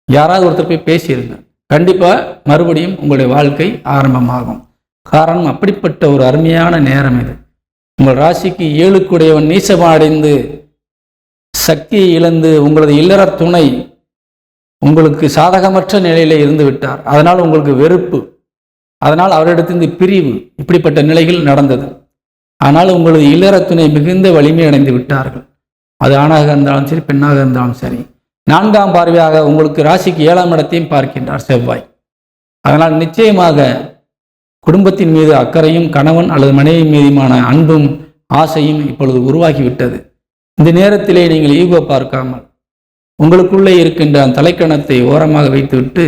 யாராவது ஒருத்தர் போய் பேசிடுங்க. கண்டிப்பாக மறுபடியும் உங்களுடைய வாழ்க்கை ஆரம்பமாகும். காரணம், அப்படிப்பட்ட ஒரு அருமையான நேரம் இது. உங்கள் ராசிக்கு 7க்குடையவன் நீசமடைந்து சக்தியை இழந்து உங்களது இல்லற துணை உங்களுக்கு சாதகமற்ற நிலையில இருந்து விட்டார். அதனால் உங்களுக்கு வெறுப்பு, அதனால் அவரிடத்திலிருந்து பிரிவு, இப்படிப்பட்ட நிலைகள் நடந்தது. ஆனால் உங்களது இல்லற துணை மிகுந்த வலிமை அடைந்து விட்டார்கள். அது ஆணாக இருந்தாலும் சரி, பெண்ணாக இருந்தாலும் சரி. 4ஆம் பார்வையாக உங்களுக்கு ராசிக்கு 7ஆம் இடத்தையும் பார்க்கின்றார் செவ்வாய். அதனால் நிச்சயமாக குடும்பத்தின் மீது அக்கறையும் கணவன் அல்லது மனைவி மீதுமான அன்பும் ஆசையும் இப்பொழுது உருவாகிவிட்டது. இந்த நேரத்திலே நீங்கள் ஈகோ பார்க்காமல் உங்களுக்குள்ளே இருக்கின்ற அந்த தலைக்கணத்தை ஓரமாக வைத்துவிட்டு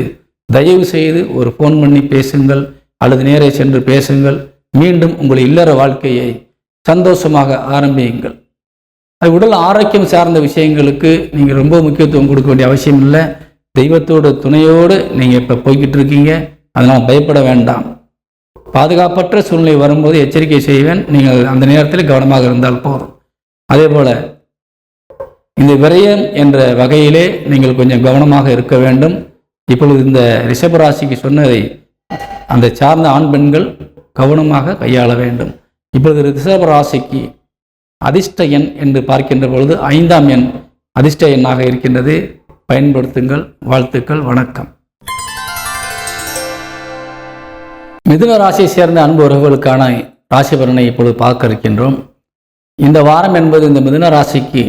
தயவு செய்து ஒரு ஃபோன் பண்ணி பேசுங்கள் அல்லது நேரே சென்று பேசுங்கள். மீண்டும் உங்கள் இல்லற வாழ்க்கையை சந்தோஷமாக ஆரம்பியுங்கள். அது உடல் ஆரோக்கியம் சார்ந்த விஷயங்களுக்கு நீங்கள் ரொம்ப முக்கியத்துவம் கொடுக்க வேண்டிய அவசியம் இல்லை. தெய்வத்தோட துணையோடு நீங்கள் இப்போ போய்கிட்டு இருக்கீங்க. அதனால் பயப்பட வேண்டாம். பாதுகாப்பற்ற சூழ்நிலை வரும்போது எச்சரிக்கை செய்வேன். நீங்கள் அந்த நேரத்தில் கவனமாக இருந்தால் போதும். அதே போல் இந்த விரயம் என்ற வகையிலே நீங்கள் கொஞ்சம் கவனமாக இருக்க வேண்டும். இப்பொழுது இந்த ரிஷபராசிக்கு சொன்னதை அந்த சார்ந்த ஆண் பெண்கள் கவனமாக கையாள வேண்டும். இப்பொழுது ரிஷபராசிக்கு அதிர்ஷ்ட எண் என்று பார்க்கின்ற பொழுது 5ஆம் எண் அதிர்ஷ்ட எண்ணாக இருக்கின்றது. பயன்படுத்துங்கள். வாழ்த்துக்கள். வணக்கம். மிதுன ராசியை சேர்ந்த அன்பு உறவுகளுக்கான ராசி பலனை இப்பொழுது பார்க்க இருக்கின்றோம். இந்த வாரம் என்பது இந்த மிதுன ராசிக்கு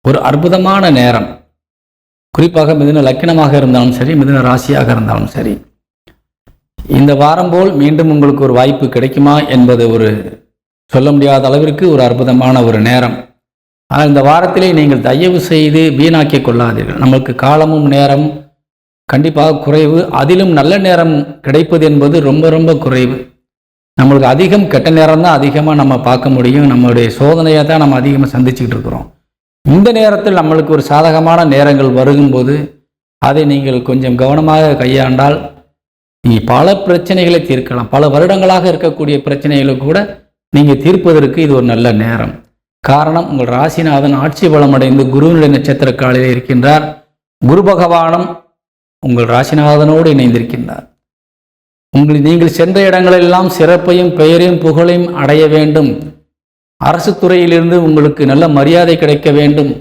ஒரு அற்புதமான நேரம். குறிப்பாக மிதுன லக்கினமாக இருந்தாலும் சரி, மிதுன ராசியாக இருந்தாலும் சரி, இந்த வாரம் போல் மீண்டும் உங்களுக்கு ஒரு வாய்ப்பு கிடைக்குமா என்பது ஒரு சொல்ல முடியாத அளவிற்கு ஒரு அற்புதமான ஒரு நேரம். ஆனால் இந்த வாரத்திலே நீங்கள் தயவு செய்து வீணாக்கிக் கொள்ளாதீர்கள். நமக்கு காலமும் நேரம் கண்டிப்பாக குறைவு. அதிலும் நல்ல நேரம் கிடைப்பது என்பது ரொம்ப ரொம்ப குறைவு. நம்மளுக்கு அதிகம் கெட்ட நேரம் தான் அதிகமாக நம்ம பார்க்க முடியும். நம்மளுடைய சோதனையை தான் நம்ம அதிகமாக சந்திச்சுக்கிட்டு இருக்கிறோம். இந்த நேரத்தில் நம்மளுக்கு ஒரு சாதகமான நேரங்கள் வருகும்போது அதை நீங்கள் கொஞ்சம் கவனமாக கையாண்டால் நீங்கள் பல பிரச்சனைகளை தீர்க்கலாம். பல வருடங்களாக இருக்கக்கூடிய பிரச்சனைகளை கூட நீங்கள் தீர்ப்பதற்கு இது ஒரு நல்ல நேரம். காரணம், உங்கள் ராசிநாதன் ஆட்சி பலமடைந்து குருவினுடைய நட்சத்திர காலிலே இருக்கின்றார். குரு பகவானும் உங்கள் ராசிநாதனோடு இணைந்திருக்கின்றார். நீங்கள் சென்ற இடங்களெல்லாம் சிறப்பையும் பெயரையும் புகழையும் அடைய வேண்டும். அரசு துறையிலிருந்து உங்களுக்கு நல்ல மரியாதை கிடைக்க வேண்டும்.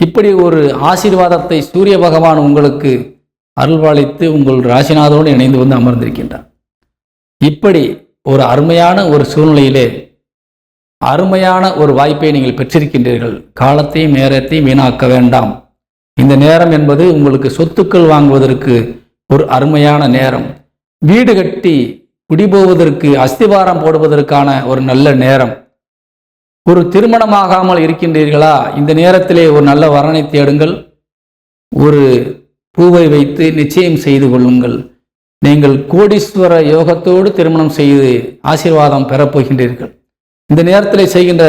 இப்படி ஒரு ஆசீர்வாதத்தை சூரிய பகவான் உங்களுக்கு அருள்வாளித்து உங்கள் ராசிநாதனோடு இணைந்து வந்து அமர்ந்திருக்கின்றார். இப்படி ஒரு அருமையான ஒரு சூழ்நிலையிலே அருமையான ஒரு வாய்ப்பை நீங்கள் பெற்றிருக்கின்றீர்கள். காலத்தையும் நேரத்தையும் வீணாக்க வேண்டாம். இந்த நேரம் என்பது உங்களுக்கு சொத்துக்கள் வாங்குவதற்கு ஒரு அருமையான நேரம். வீடு கட்டி குடிபோவதற்கு அஸ்திவாரம் போடுவதற்கான ஒரு நல்ல நேரம். ஒரு திருமணமாகாமல் இருக்கின்றீர்களா? இந்த நேரத்திலே ஒரு நல்ல வரனை தேடுங்கள். ஒரு பூவை வைத்து நிச்சயம் செய்து கொள்ளுங்கள். நீங்கள் கோடீஸ்வர யோகத்தோடு திருமணம் செய்து ஆசீர்வாதம் பெறப்போகின்றீர்கள். இந்த நேரத்தில் செய்கின்ற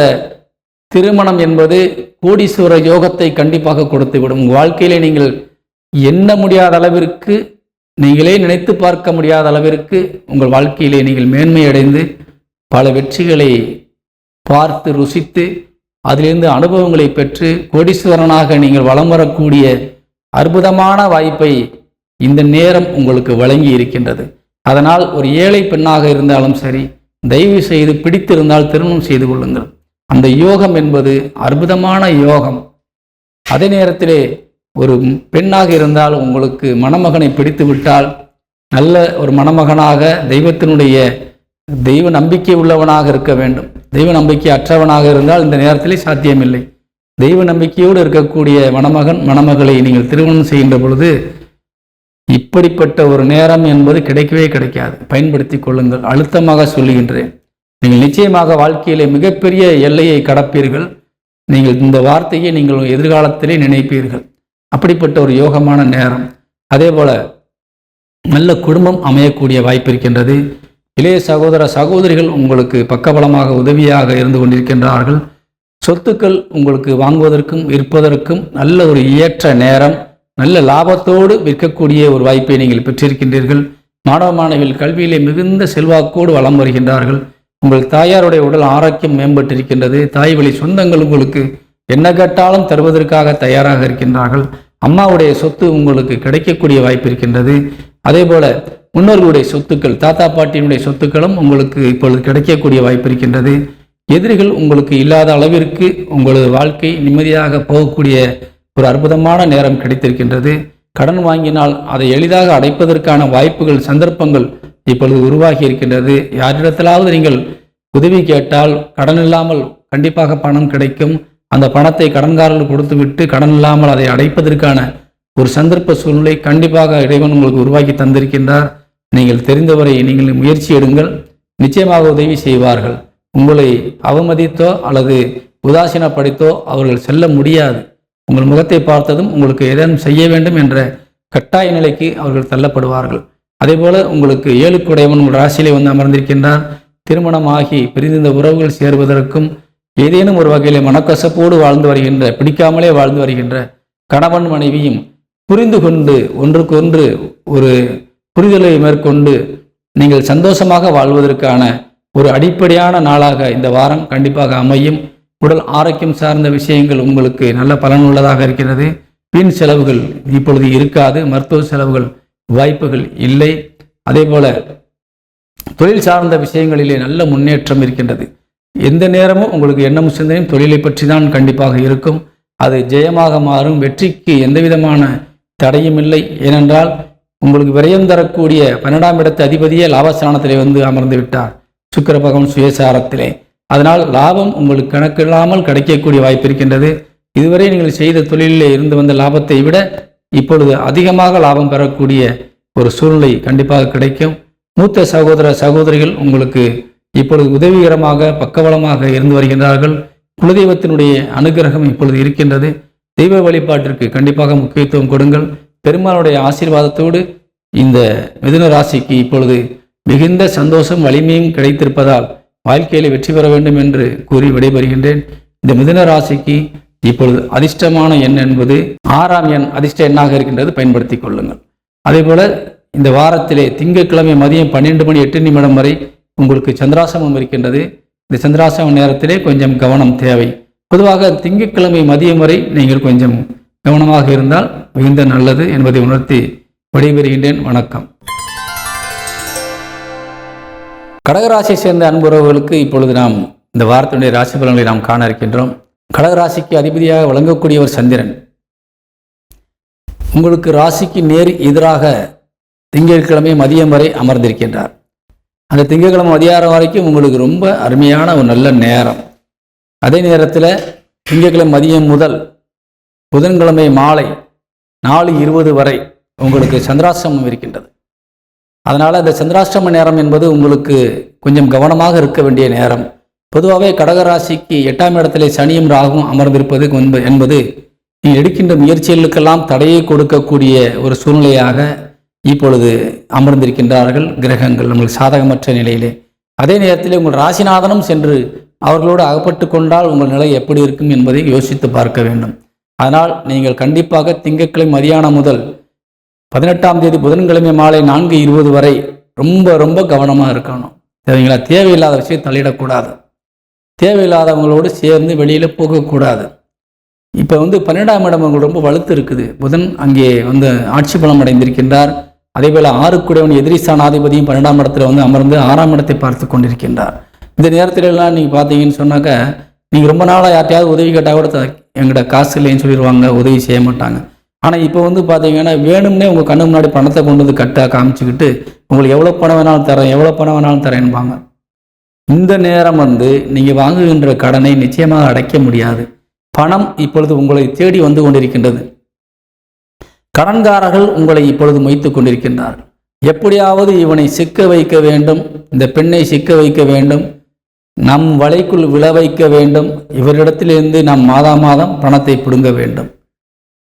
திருமணம் என்பது கோடீஸ்வர யோகத்தை கண்டிப்பாக கொடுத்துவிடும். உங்கள் வாழ்க்கையிலே நீங்கள் எண்ண முடியாத அளவிற்கு, நீங்களே நினைத்து பார்க்க முடியாத அளவிற்கு உங்கள் வாழ்க்கையிலே நீங்கள் மேன்மையடைந்து பல வெற்றிகளை பார்த்து ருசித்து அதிலிருந்து அனுபவங்களை பெற்று கோடீஸ்வரனாக நீங்கள் வலம் வரக்கூடிய அற்புதமான வாய்ப்பை இந்த நேரம் உங்களுக்கு வழங்கி இருக்கின்றது. அதனால் ஒரு ஏழை பெண்ணாக இருந்தாலும் சரி, தயவு செய்து பிடித்திருந்தால் திருமணம் செய்து கொள்ளுங்கள். அந்த யோகம் என்பது அற்புதமான யோகம். அதே நேரத்திலே ஒரு பெண்ணாக இருந்தால் உங்களுக்கு மணமகனை பிடித்து விட்டால் நல்ல ஒரு மணமகனாக தெய்வ நம்பிக்கை உள்ளவனாக இருக்க வேண்டும். தெய்வ நம்பிக்கை அற்றவனாக இருந்தால் இந்த நேரத்திலே சாத்தியமில்லை. தெய்வ நம்பிக்கையோடு இருக்கக்கூடிய மணமகளை நீங்கள் திருமணம் செய்கின்ற பொழுது இப்படிப்பட்ட ஒரு நேரம் என்பது கிடைக்கவே கிடைக்காது. பயன்படுத்தி கொள்ளுங்கள். அழுத்தமாக சொல்லுகின்றேன். நீங்கள் நிச்சயமாக வாழ்க்கையிலே மிகப்பெரிய எல்லையை கடப்பீர்கள். நீங்கள் இந்த வார்த்தையை நீங்கள் எதிர்காலத்திலே நினைப்பீர்கள். அப்படிப்பட்ட ஒரு யோகமான நேரம். அதே போல நல்ல குடும்பம் அமையக்கூடிய வாய்ப்பு இருக்கின்றது. இளைய சகோதர சகோதரிகள் உங்களுக்கு பக்கபலமாக உதவியாக இருந்து கொண்டிருக்கின்றார்கள். சொத்துக்கள் உங்களுக்கு வாங்குவதற்கும் விற்பதற்கும் நல்ல ஒரு ஏற்ற நேரம். நல்ல லாபத்தோடு விற்கக்கூடிய ஒரு வாய்ப்பை நீங்கள் பெற்றிருக்கின்றீர்கள். மாணவ மாணவிகள் கல்வியிலே மிகுந்த செல்வாக்கோடு வலம் வருகின்றார்கள். உங்கள் தாயாருடைய உடல் ஆரோக்கியம் மேம்பட்டிருக்கின்றது. தாய் வழி சொந்தங்கள் உங்களுக்கு என்ன கேட்டாலும் தருவதற்காக தயாராக இருக்கின்றார்கள். அம்மாவுடைய சொத்து உங்களுக்கு கிடைக்கக்கூடிய வாய்ப்பு இருக்கின்றது. அதே போல முன்னோர்களுடைய சொத்துக்கள், தாத்தா பாட்டியினுடைய சொத்துக்களும் உங்களுக்கு இப்பொழுது கிடைக்கக்கூடிய வாய்ப்பு இருக்கின்றது. எதிரிகள் உங்களுக்கு இல்லாத அளவிற்கு உங்களது வாழ்க்கை நிம்மதியாக போகக்கூடிய ஒரு அற்புதமான நேரம் கிடைத்திருக்கின்றது. கடன் வாங்கினால் அதை எளிதாக அடைப்பதற்கான வாய்ப்புகள், சந்தர்ப்பங்கள் இப்பொழுது உருவாகி இருக்கின்றது. யாரிடத்திலாவது நீங்கள் உதவி கேட்டால் கடன் இல்லாமல் கண்டிப்பாக பணம் கிடைக்கும். அந்த பணத்தை கடன்காரர்கள் கொடுத்துவிட்டு கடன் இல்லாமல் அதை அடைப்பதற்கான ஒரு சந்தர்ப்ப சூழ்நிலை கண்டிப்பாக இறைவன் உங்களுக்கு உருவாக்கி தந்திருக்கின்றார். நீங்கள் தெரிந்தவரை நீங்கள் முயற்சி எடுங்கள். நிச்சயமாக உதவி செய்வார்கள். உங்களை அவமதித்தோ அல்லது உதாசீனப்படுத்தோ அவர்கள் செல்ல முடியாது. உங்கள் முகத்தை பார்த்ததும் உங்களுக்கு ஏதேனும் செய்ய வேண்டும் என்ற கட்டாய நிலைக்கு அவர்கள் தள்ளப்படுவார்கள். அதே போல உங்களுக்கு 7 குடையவன் உங்கள் ராசியிலே வந்து அமர்ந்திருக்கின்றார். திருமணமாகி பிரிந்த இந்த உறவுகள் சேர்வதற்கும் ஏதேனும் ஒரு வகையில் மனக்கசப்போடு வாழ்ந்து வருகின்ற, பிடிக்காமலே வாழ்ந்து வருகின்ற கணவன் மனைவியும் புரிந்து கொண்டு ஒன்றுக்கொன்று ஒரு புரிதலை மேற்கொண்டு நீங்கள் சந்தோஷமாக வாழ்வதற்கான ஒரு அடிப்படையான நாளாக இந்த வாரம் கண்டிப்பாக அமையும். உடல் ஆரோக்கியம் சார்ந்த விஷயங்கள் உங்களுக்கு நல்ல பலனுள்ளதாக இருக்கிறது. வீண் செலவுகள் இப்பொழுது இருக்காது. மருத்துவ செலவுகள் வாய்ப்புகள் இல்லை. அதே போல தொழில் சார்ந்த விஷயங்களிலே நல்ல முன்னேற்றம் இருக்கின்றது. எந்த நேரமும் உங்களுக்கு எண்ணமும் சிந்தனையும் தொழிலை பற்றி தான் கண்டிப்பாக இருக்கும். அது ஜெயமாக மாறும். வெற்றிக்கு எந்த விதமான தடையும் இல்லை. ஏனென்றால் உங்களுக்கு விரயம் தரக்கூடிய 12ஆம் இடத்து அதிபதியே லாபஸ்தானத்திலே வந்து அமர்ந்து விட்டார், சுக்கிர பகவான் சுயசாரத்திலே. அதனால் லாபம் உங்களுக்கு கணக்கில்லாமல் கிடைக்கக்கூடிய வாய்ப்பு இருக்கின்றது. இதுவரை நீங்கள் செய்த தொழிலிலே இருந்து வந்த லாபத்தை விட இப்பொழுது அதிகமாக லாபம் பெறக்கூடிய ஒரு சூழ்நிலை கண்டிப்பாக கிடைக்கும். மூத்த சகோதர சகோதரிகள் உங்களுக்கு இப்பொழுது உதவிகரமாக பக்கபலமாக இருந்து வருகின்றார்கள். குலதெய்வத்தினுடைய அனுகிரகம் இப்பொழுது இருக்கின்றது. தெய்வ வழிபாட்டிற்கு கண்டிப்பாக முக்கியத்துவம் கொடுங்கள். பெருமாளுடைய ஆசீர்வாதத்தோடு இந்த மிதுன ராசிக்கு இப்பொழுது மிகுந்த சந்தோஷம் வலிமையும் கிடைத்திருப்பதால் வாழ்க்கையில் வெற்றி பெற வேண்டும் என்று கூறி விடைபெறுகின்றேன். இந்த மிதுன ராசிக்கு இப்பொழுது அதிர்ஷ்டமான எண் என்பது 6ஆம் எண் அதிர்ஷ்ட எண்ணாக இருக்கின்றது, பயன்படுத்திக் கொள்ளுங்கள். அதே போல இந்த வாரத்திலே திங்கட்கிழமை மதியம் 12:08 வரை உங்களுக்கு சந்திராசிரமம் இருக்கின்றது. இந்த சந்திராசிரம நேரத்திலே கொஞ்சம் கவனம் தேவை. பொதுவாக திங்கட்கிழமை மதியம் வரை நீங்கள் கொஞ்சம் கவனமாக இருந்தால் மிகுந்த நல்லது என்பதை உணர்த்தி விடைபெறுகின்றேன். வணக்கம். கடகராசியை சேர்ந்த அன்புறவுகளுக்கு இப்பொழுது நாம் இந்த வாரத்தினுடைய ராசி பலன்களை நாம் காண இருக்கின்றோம். கடகராசிக்கு அதிபதியாக வழங்கக்கூடியவர் சந்திரன் உங்களுக்கு ராசிக்கு நேர் எதிராக திங்கட்கிழமை மதியம் வரை அமர்ந்திருக்கின்றார். அந்த திங்கட்கிழமை மதியாரம் வரைக்கும் உங்களுக்கு ரொம்ப அருமையான ஒரு நல்ல நேரம். அதே நேரத்தில் திங்கட்கிழமை மதியம் முதல் புதன்கிழமை மாலை 4:20 வரை உங்களுக்கு சந்திராஷ்டமம் இருக்கின்றது. அதனால் அந்த சந்திராஷ்டம நேரம் என்பது உங்களுக்கு கொஞ்சம் கவனமாக இருக்க வேண்டிய நேரம். பொதுவாகவே கடகராசிக்கு 8ஆம் இடத்திலே சனியும் ராகும் அமர்ந்திருப்பது என்பது நீங்கள் எடுக்கின்ற முயற்சிகளுக்கெல்லாம் தடையை கொடுக்கக்கூடிய ஒரு சூழ்நிலையாக இப்பொழுது அமர்ந்திருக்கின்றார்கள் கிரகங்கள் நம்மளுக்கு சாதகமற்ற நிலையிலே. அதே நேரத்தில் உங்கள் ராசிநாதனும் சென்று அவர்களோடு அகப்பட்டு கொண்டால் உங்கள் நிலை எப்படி இருக்கும் என்பதை யோசித்து பார்க்க வேண்டும். அதனால் நீங்கள் கண்டிப்பாக திங்கட்கிழமை மதியானம் முதல் 18ஆம் தேதி புதன்கிழமை மாலை 4:20 வரை ரொம்ப கவனமாக இருக்கணும். சரிங்களா? தேவையில்லாத விஷயம் தலையிடக்கூடாது. தேவையில்லாதவங்களோடு சேர்ந்து வெளியில் போகக்கூடாது. இப்போ 12ஆம் இடம் உங்களுக்கு ரொம்ப வலுத்து இருக்குது. புதன் அங்கே ஆட்சி பலம் அடைந்திருக்கின்றார். அதே போல் 6 எதிரி ஸ்தானாதிபதியும் 12ஆம் இடத்துல அமர்ந்து 6ஆம் இடத்தை பார்த்து கொண்டிருக்கின்றார். இந்த நேரத்திலெல்லாம் நீங்கள் பார்த்தீங்கன்னு சொன்னாக்க நீங்கள் ரொம்ப நாளாக யார்ட்டையாவது உதவி கேட்டால் கூட எங்கள்கிட்ட காசு இல்லைன்னு சொல்லிடுவாங்க, உதவி செய்ய மாட்டாங்க. ஆனால் இப்போ பார்த்தீங்கன்னா வேணும்னே உங்கள் கண்ணு முன்னாடி பணத்தை கொண்டு கட்ட காமிச்சுக்கிட்டு உங்களுக்கு எவ்வளோ பணம் வேணாலும் தரேன்பாங்க. இந்த நேரம் நீங்கள் வாங்குகின்ற கடனை நிச்சயமாக அடைக்க முடியாது. பணம் இப்பொழுது உங்களை தேடி வந்து கொண்டிருக்கின்றது. கடன்காரர்கள் உங்களை இப்பொழுது மொய்த்து கொண்டிருக்கின்றார்கள். எப்படியாவது இவனை சிக்க வைக்க வேண்டும், இந்த பெண்ணை சிக்க வைக்க வேண்டும், நம் வலைக்குள் விழ வைக்க வேண்டும், இவரிடத்திலிருந்து நாம் மாதம் பணத்தை பிடுங்க வேண்டும்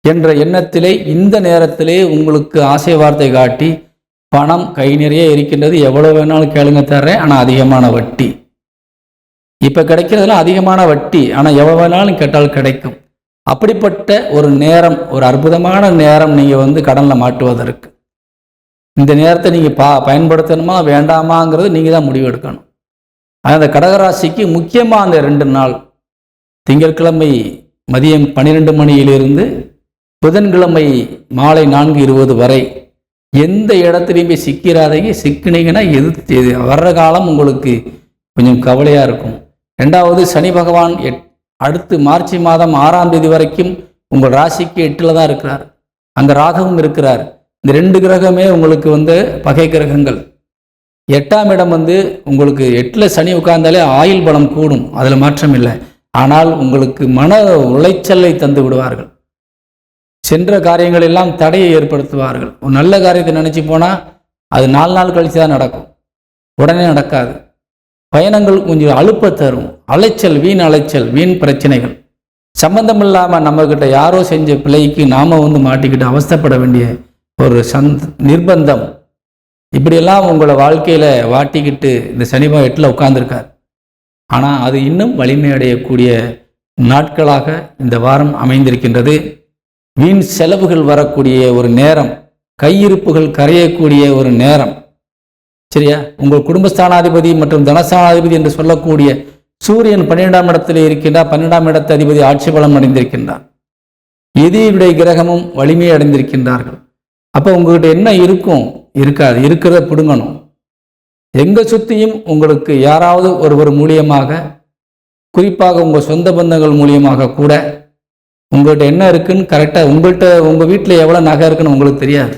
என்ற எண்ணத்திலே இந்த நேரத்திலே உங்களுக்கு ஆசை வார்த்தை காட்டி பணம் கை நிறைய இருக்கின்றது, எவ்வளோ வேணாலும் கேளுங்க தர்றேன், ஆனால் அதிகமான வட்டி. இப்போ கிடைக்கிறதுலாம் அதிகமான வட்டி, ஆனால் எவ்வளோ வேணாலும் கேட்டால் கிடைக்கும். அப்படிப்பட்ட ஒரு நேரம், ஒரு அற்புதமான நேரம் நீங்கள் கடனில் மாட்டுவதற்கு. இந்த நேரத்தை நீங்கள் பயன்படுத்தணுமா வேண்டாமாங்கிறது நீங்கள் தான் முடிவு எடுக்கணும். அந்த கடகராசிக்கு முக்கியமாக அந்த 2 நாள் திங்கட்கிழமை மதியம் 12 மணியிலிருந்து புதன்கிழமை மாலை 4:20 வரை எந்த இடத்துலையுமே சிக்கிறாதீங்க. சிக்கினீங்கன்னா எது வர்ற காலம் உங்களுக்கு கொஞ்சம் கவலையாக இருக்கும். 2வது சனி பகவான் அடுத்து மார்ச் மாதம் 6ஆம் தேதி வரைக்கும் உங்கள் ராசிக்கு 8ல் தான் இருக்கிறார். அங்கே ராகவும் இருக்கிறார். இந்த 2 கிரகமே உங்களுக்கு பகை கிரகங்கள். 8ஆம் இடம் உங்களுக்கு 8ல் சனி உட்கார்ந்தாலே ஆயுள் பலம் கூடும், அதில் மாற்றம் இல்லை. ஆனால் உங்களுக்கு மன உளைச்சலை தந்து விடுவார்கள். சென்ற காரியங்கள் எல்லாம் தடையை ஏற்படுத்துவார்கள். ஒரு நல்ல காரியத்தை நினச்சி போனால் அது 4 நாள் கழித்து தான் நடக்கும், உடனே நடக்காது. பயணங்கள் கொஞ்சம் அலுப்பை தரும். அலைச்சல், வீண் அலைச்சல், வீண் பிரச்சனைகள். சம்பந்தம் இல்லாமல் நம்மக்கிட்ட யாரோ செஞ்ச பிள்ளைக்கு நாம் மாட்டிக்கிட்டு அவஸ்தைப்பட வேண்டிய ஒரு நிர்பந்தம் இப்படியெல்லாம் உங்களை வாழ்க்கையில் வாட்டிக்கிட்டு இந்த சனிபாவ 8ல் உட்கார்ந்துருக்கார். ஆனால் அது இன்னும் வலிமையடையக்கூடிய நாட்களாக இந்த வாரம் அமைந்திருக்கின்றது. வீண் செலவுகள் வரக்கூடிய ஒரு நேரம், கையிருப்புகள் கரையக்கூடிய ஒரு நேரம். சரியா? உங்கள் குடும்பஸ்தானாதிபதி மற்றும் தனஸ்தானாதிபதி என்று சொல்லக்கூடிய சூரியன் 12ஆம் இடத்தில் இருக்கின்றார். 12ஆம் இடத்து அதிபதி ஆட்சி பலம் அடைந்திருக்கின்றார். எதிரியுடைய கிரகமும் வலிமையை அடைந்திருக்கின்றார்கள். அப்போ உங்கள்கிட்ட என்ன இருக்கும்? இருக்காது. இருக்கிறத பிடுங்கணும். எங்கே சுற்றியும் உங்களுக்கு யாராவது ஒருவர் மூலியமாக, குறிப்பாக உங்கள் சொந்த பந்தங்கள் மூலியமாக கூட உங்கள்கிட்ட என்ன இருக்குன்னு கரெக்டாக உங்கள் வீட்டில் எவ்வளோ நகை இருக்குன்னு உங்களுக்கு தெரியாது.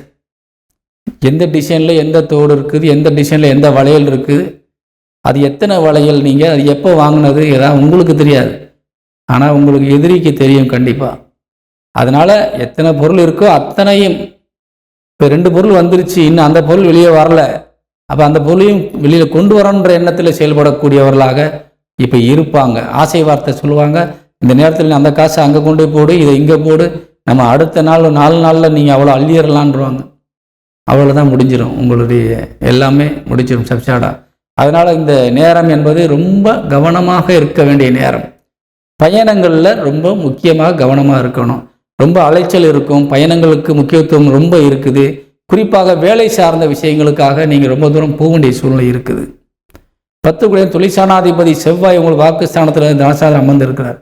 எந்த டிசைனில் எந்த தோடு இருக்குது, எந்த டிசைனில் எந்த வளையல் இருக்குது, அது எத்தனை வளையல், நீங்கள் அது எப்போ வாங்கினது, ஏதாவது உங்களுக்கு தெரியாது. ஆனால் உங்களுக்கு எதிரிக்கு தெரியும் கண்டிப்பாக. அதனால் எத்தனை பொருள் இருக்கோ அத்தனையும், இப்போ 2 பொருள் வந்துருச்சு, இன்னும் அந்த பொருள் வெளியே வரல, அப்போ அந்த பொருளையும் வெளியில் கொண்டு வரணுன்ற எண்ணத்தில் செயல்படக்கூடியவர்களாக இப்போ இருப்பாங்க. ஆசை வார்த்தை சொல்லுவாங்க, இந்த நேரத்தில் அந்த காசை அங்கே கொண்டு போடு, இதை இங்கே போடு, நம்ம அடுத்த நாள் 4 நாளில் நீங்கள் அவ்வளோ அள்ளிடலான்றாங்க. அவ்வளோதான், முடிஞ்சிடும். உங்களுடைய எல்லாமே முடிஞ்சிடும் சப்சாடா. அதனால் இந்த நேரம் என்பது ரொம்ப கவனமாக இருக்க வேண்டிய நேரம். பயணங்களில் ரொம்ப முக்கியமாக கவனமாக இருக்கணும். ரொம்ப அலைச்சல் இருக்கும். பயணங்களுக்கு முக்கியத்துவம் ரொம்ப இருக்குது. குறிப்பாக வேலை சார்ந்த விஷயங்களுக்காக நீங்கள் ரொம்ப தூரம் போக வேண்டிய சூழ்நிலை இருக்குது. 10 குடையன் தொழிற்சானாதிபதி செவ்வாய் உங்களுக்கு வாக்குஸ்தானத்தில் தனசாரம் அமர்ந்திருக்கிறார்.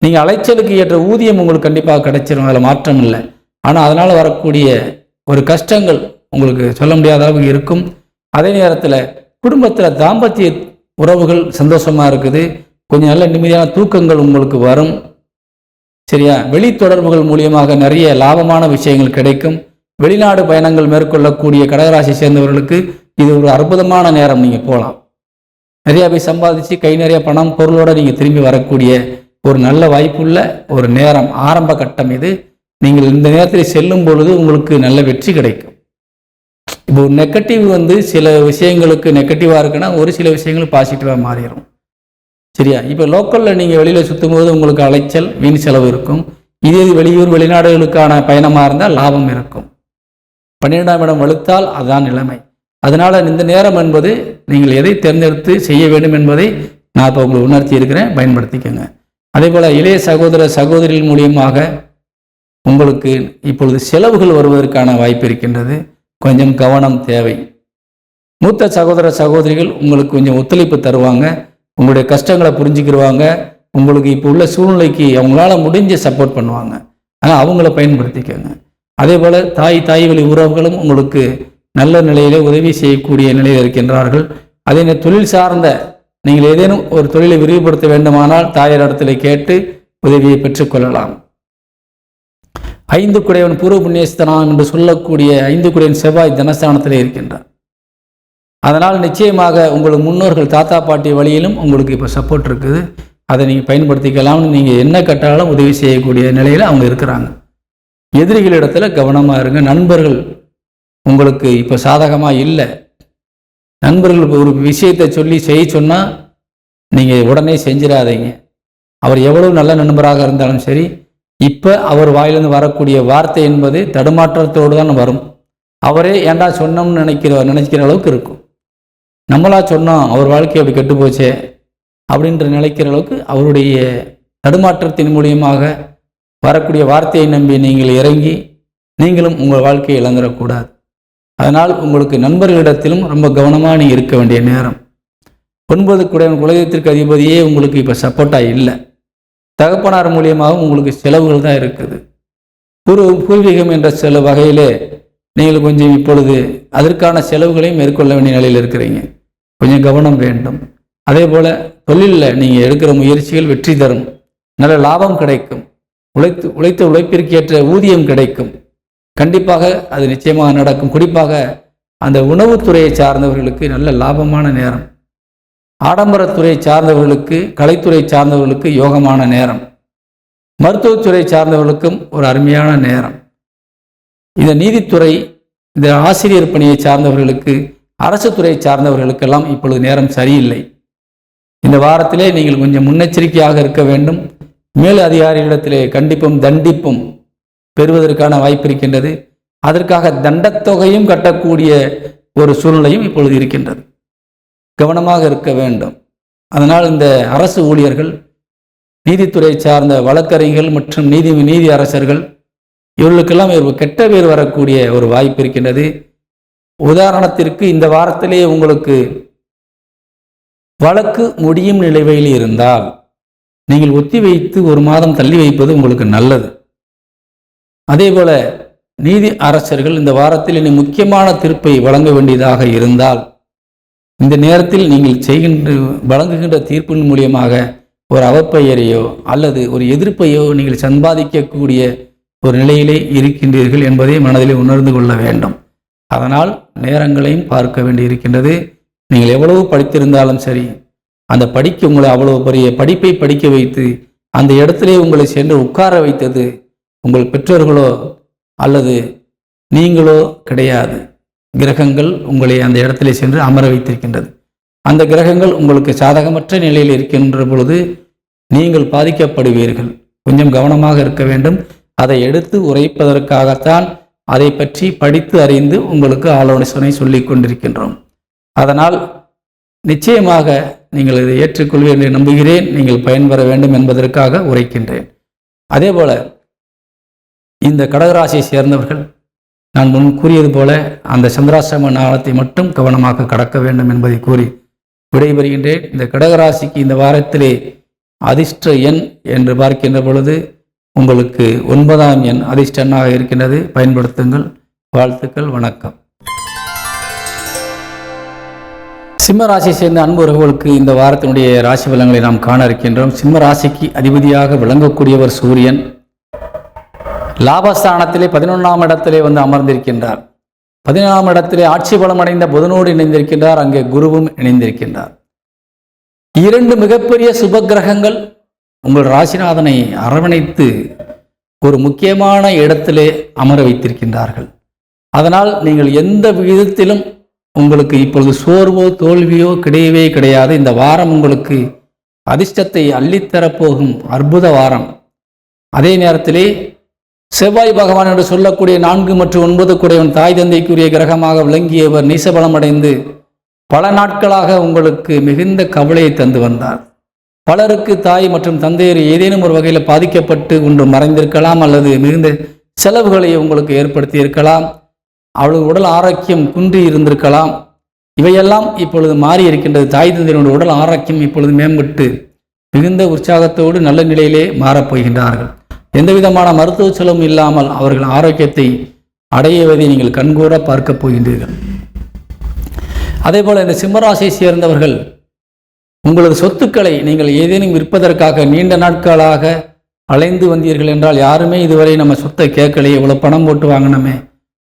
நீங்கள் அலைச்சலுக்கு ஏற்ற ஊதியம் உங்களுக்கு கண்டிப்பாக கிடைச்சிடும், அதில் மாற்றம் இல்லை. ஆனால் அதனால் வரக்கூடிய ஒரு கஷ்டங்கள் உங்களுக்கு சொல்ல முடியாத அளவுக்கு இருக்கும். அதே நேரத்தில் குடும்பத்தில் தாம்பத்திய உறவுகள் சந்தோஷமாக இருக்குது. கொஞ்சம் நல்ல நிம்மதியான தூக்கங்கள் உங்களுக்கு வரும். சரியா? வெளி தொடர்புகள் மூலியமாக நிறைய லாபமான விஷயங்கள் கிடைக்கும். வெளிநாடு பயணங்கள் மேற்கொள்ளக்கூடிய கடகராசி சேர்ந்தவர்களுக்கு இது ஒரு அற்புதமான நேரம். நீங்கள் போகலாம், நிறையா போய் சம்பாதிச்சு கை நிறைய பணம் பொருளோடு நீங்கள் திரும்பி வரக்கூடிய ஒரு நல்ல வாய்ப்புள்ள ஒரு நேரம், ஆரம்ப கட்டம் இது. நீங்கள் இந்த நேரத்தில் செல்லும் பொழுது உங்களுக்கு நல்ல வெற்றி கிடைக்கும். இப்போ நெகட்டிவ் சில விஷயங்களுக்கு நெகட்டிவாக இருக்குன்னா ஒரு சில விஷயங்கள் பாசிட்டிவாக மாறிடும். சரியா? இப்போ லோக்கலில் நீங்கள் வெளியில் சுற்றும் போது உங்களுக்கு அலைச்சல், வீண் செலவு இருக்கும். இதே வெளியூர் வெளிநாடுகளுக்கான பயணமாக இருந்தால் லாபம் இருக்கும். 12ஆம் இடம் வலுத்தால் அதுதான் நிலைமை. அதனால் இந்த நேரம் என்பது நீங்கள் எதை தேர்ந்தெடுத்து செய்ய வேண்டும் என்பதை நான் இப்போ உங்களுக்கு உணர்த்தி இருக்கிறேன், பயன்படுத்திக்கோங்க. அதே போல் இளைய சகோதர சகோதரிகள் மூலியமாக உங்களுக்கு இப்பொழுது செலவுகள் வருவதற்கான வாய்ப்பு இருக்கின்றது. கொஞ்சம் கவனம் தேவை. மூத்த சகோதர சகோதரிகள் உங்களுக்கு கொஞ்சம் ஒத்துழைப்பு தருவாங்க, உங்களுடைய கஷ்டங்களை புரிஞ்சுக்கிடுவாங்க, உங்களுக்கு இப்போ உள்ள சூழ்நிலைக்கு அவங்களால முடிஞ்ச சப்போர்ட் பண்ணுவாங்க. ஆனால் அவங்கள பயன்படுத்திக்கோங்க. அதே போல் தாய் வழி உறவுகளும் உங்களுக்கு நல்ல நிலையிலே உதவி செய்யக்கூடிய நிலையில் இருக்கின்றார்கள். அதே நேரம் தொழில் சார்ந்த நீங்கள் ஏதேனும் ஒரு தொழிலை விரிவுபடுத்த வேண்டுமானால் தாயார் இடத்துல கேட்டு உதவியை பெற்றுக்கொள்ளலாம். 5 குடையவன் பூர்வ புண்ணியஸ்தானம் என்று சொல்லக்கூடிய 5 குடையன் செவ்வாய் தனஸ்தானத்தில் இருக்கின்றார். அதனால் நிச்சயமாக உங்களுக்கு முன்னோர்கள் தாத்தா பாட்டி வழியிலும் உங்களுக்கு இப்போ சப்போர்ட் இருக்குது. அதை நீங்கள் பயன்படுத்திக்கலாம்னு நீங்கள் என்ன கட்டாலும் உதவி செய்யக்கூடிய நிலையில் அவங்க இருக்கிறாங்க. எதிரிகளிடத்தில் கவனமாக இருங்க. நண்பர்கள் உங்களுக்கு இப்போ சாதகமாக இல்லை. நண்பர்கள் ஒரு விஷயத்தை செய்ய சொன்னால் நீங்கள் உடனே செஞ்சிடாதீங்க. அவர் எவ்வளவு நல்ல நண்பராக இருந்தாலும் சரி, இப்போ அவர் வாயிலிருந்து வரக்கூடிய வார்த்தை என்பது தடுமாற்றத்தோடு தான் வரும். அவரே ஏண்டா சொன்னோம்னு நினைக்கிற அளவுக்கு இருக்கும். நம்மளா சொன்னோம் அவர் வாழ்க்கை அப்படி கெட்டு போச்சே அப்படின்ற நினைக்கிற அளவுக்கு அவருடைய தடுமாற்றத்தின் மூலியமாக வரக்கூடிய வார்த்தையை நம்பி நீங்கள் இறங்கி நீங்களும் உங்கள் வாழ்க்கையை இழந்துடக்கூடாது. அதனால் உங்களுக்கு நண்பர்களிடத்திலும் ரொம்ப கவனமாக நீங்கள் இருக்க வேண்டிய நேரம். 9 குடையவன் குலதெய்வத்திற்கு அதிபதியே உங்களுக்கு இப்போ சப்போர்ட்டாக இல்லை. தகப்பனார் மூலியமாக உங்களுக்கு செலவுகள் தான் இருக்குது. பூர்வீகம் என்ற சில வகையிலே நீங்கள் கொஞ்சம் இப்பொழுது அதற்கான செலவுகளையும் மேற்கொள்ள வேண்டிய நிலையில் இருக்கிறீங்க. கொஞ்சம் கவனம் வேண்டும். அதே போல் தொழிலில் நீங்கள் எடுக்கிற முயற்சிகள் வெற்றி தரும், நல்ல லாபம் கிடைக்கும், உழைத்த உழைப்பிற்கு ஏற்ற ஊதியம் கிடைக்கும். கண்டிப்பாக அது நிச்சயமாக நடக்கும். குறிப்பாக அந்த உணவுத்துறையை சார்ந்தவர்களுக்கு நல்ல லாபமான நேரம். ஆடம்பரத்துறை சார்ந்தவர்களுக்கு, கலைத்துறை சார்ந்தவர்களுக்கு யோகமான நேரம். மருத்துவத்துறை சார்ந்தவர்களுக்கும் ஒரு அருமையான நேரம். இந்த நீதித்துறை, இந்த ஆசிரியர் பணியை சார்ந்தவர்களுக்கு, அரசு துறை சார்ந்தவர்களுக்கெல்லாம் இப்பொழுது நேரம் சரியில்லை. இந்த வாரத்திலே நீங்கள் கொஞ்சம் முன்னெச்சரிக்கையாக இருக்க வேண்டும். மேல் அதிகாரிகளிடத்திலே கண்டிப்பும் தண்டிப்பும் பெறுவதற்கான வாய்ப்பு இருக்கின்றது. அதற்காக தண்டத்தொகையும் கட்டக்கூடிய ஒரு சூழ்நிலையும் இப்பொழுது இருக்கின்றது. கவனமாக இருக்க வேண்டும். அதனால் இந்த அரசு ஊழியர்கள், நீதித்துறை சார்ந்த வழக்கறிஞர்கள் மற்றும் நீதி அரசர்கள் இவர்களுக்கெல்லாம் கெட்ட பேர் வரக்கூடிய ஒரு வாய்ப்பு இருக்கின்றது. உதாரணத்திற்கு இந்த வாரத்திலே உங்களுக்கு வழக்கு முடியும் நிலையில் இருந்தால் நீங்கள் ஒத்தி வைத்து ஒரு மாதம் தள்ளி வைப்பது உங்களுக்கு நல்லது. அதே போல நீதி அரசர்கள் இந்த வாரத்தில் இனி முக்கியமான தீர்ப்பை வழங்க வேண்டியதாக இருந்தால் இந்த நேரத்தில் நீங்கள் வழங்குகின்ற தீர்ப்பின் மூலியமாக ஒரு அவப்பெயரையோ அல்லது ஒரு எதிர்ப்பையோ நீங்கள் சம்பாதிக்கக்கூடிய ஒரு நிலையிலே இருக்கின்றீர்கள் என்பதை மனதிலே உணர்ந்து கொள்ள வேண்டும். அதனால் நேரங்களையும் பார்க்க வேண்டி இருக்கின்றது. நீங்கள் எவ்வளவு படித்திருந்தாலும் சரி, அந்த படிக்க உங்களை அவ்வளவு பெரிய படிப்பை படிக்க வைத்து அந்த இடத்திலே உங்களை சென்று உட்கார வைத்தது உங்கள் பெற்றோர்களோ அல்லது நீங்களோ கிடையாது. கிரகங்கள் உங்களை அந்த இடத்திலே சென்று அமர வைத்திருக்கின்றது. அந்த கிரகங்கள் உங்களுக்கு சாதகமற்ற நிலையில் இருக்கின்ற பொழுது நீங்கள் பாதிக்கப்படுவீர்கள். கொஞ்சம் கவனமாக இருக்க வேண்டும். அதை எடுத்து உரைப்பதற்காகத்தான் அதை பற்றி படித்து அறிந்து உங்களுக்கு ஆலோசனை சொல்லிக் கொண்டிருக்கின்றோம். அதனால் நிச்சயமாக நீங்கள் இதை ஏற்றுக்கொள்வீர்கள் என்று நம்புகிறேன். நீங்கள் பயன்பெற வேண்டும் என்பதற்காக உரைக்கின்றேன். அதே போல இந்த கடகராசியை சேர்ந்தவர்கள் நான் முன் கூறியது போல அந்த சந்திராசிரம நாளத்தை மட்டும் கவனமாக கடக்க வேண்டும் என்பதை கூறி விடைபெறுகின்றேன். இந்த கடகராசிக்கு இந்த வாரத்திலே அதிர்ஷ்ட எண் என்று பார்க்கின்ற பொழுது உங்களுக்கு 9ஆம் எண் அதிர்ஷ்ட எண்ணாக இருக்கின்றது. பயன்படுத்துங்கள். வாழ்த்துக்கள். வணக்கம். சிம்ம ராசியை சேர்ந்த அன்புறவுகளுக்கு இந்த வாரத்தினுடைய ராசி பலன்களை நாம் காண இருக்கின்றோம். சிம்ம ராசிக்கு அதிபதியாக விளங்கக்கூடியவர் சூரியன் லாபஸ்தானத்திலே 11ஆம் இடத்திலே வந்து அமர்ந்திருக்கின்றார். 11ஆம் இடத்திலே ஆட்சி பலம் அடைந்த புதனோடு இணைந்திருக்கின்றார். அங்கே குருவும் இணைந்திருக்கின்றார். 2 மிகப்பெரிய சுப கிரகங்கள் உங்கள் ராசிநாதனை அரவணைத்து ஒரு முக்கியமான இடத்திலே அமர வைத்திருக்கின்றார்கள். அதனால் நீங்கள் எந்த விதத்திலும் உங்களுக்கு இப்பொழுது சோர்வோ தோல்வியோ கிடையவே கிடையாது. இந்த வாரம் உங்களுக்கு அதிர்ஷ்டத்தை அள்ளித்தரப்போகும் அற்புத வாரம். அதே நேரத்திலே செவ்வாய் பகவான் என்று சொல்லக்கூடிய 4 மற்றும் 9 கூடையவன் தாய் தந்தைக்குரிய கிரகமாக விளங்கியவர் நீசபலம் அடைந்து பல நாட்களாக உங்களுக்கு மிகுந்த கவலையை தந்து வந்தார். பலருக்கு தாய் மற்றும் தந்தையர் ஏதேனும் ஒரு வகையில் பாதிக்கப்பட்டு ஒன்று மறைந்திருக்கலாம் அல்லது மிகுந்த செலவுகளை உங்களுக்கு ஏற்படுத்தி இருக்கலாம். அவளது உடல் ஆரோக்கியம் குன்றி இருந்திருக்கலாம். இவையெல்லாம் இப்பொழுது மாறி இருக்கின்றது. தாய் தந்தையருடைய உடல் ஆரோக்கியம் இப்பொழுது மேம்பட்டு மிகுந்த உற்சாகத்தோடு நல்ல நிலையிலே மாறப்போகின்றார்கள். எந்த விதமான மருத்துவ செலவும் இல்லாமல் அவர்கள் ஆரோக்கியத்தை அடையவதை நீங்கள் கண்கூட பார்க்க போகின்றீர்கள். அதே போல இந்த சிம்மராசியை சேர்ந்தவர்கள் உங்களது சொத்துக்களை நீங்கள் ஏதேனும் விற்பதற்காக நீண்ட நாட்களாக அலைந்து வந்தீர்கள் என்றால், யாருமே இதுவரை நம்ம சொத்தை கேட்கலையே, இவ்வளோ பணம் போட்டு வாங்கினோமே,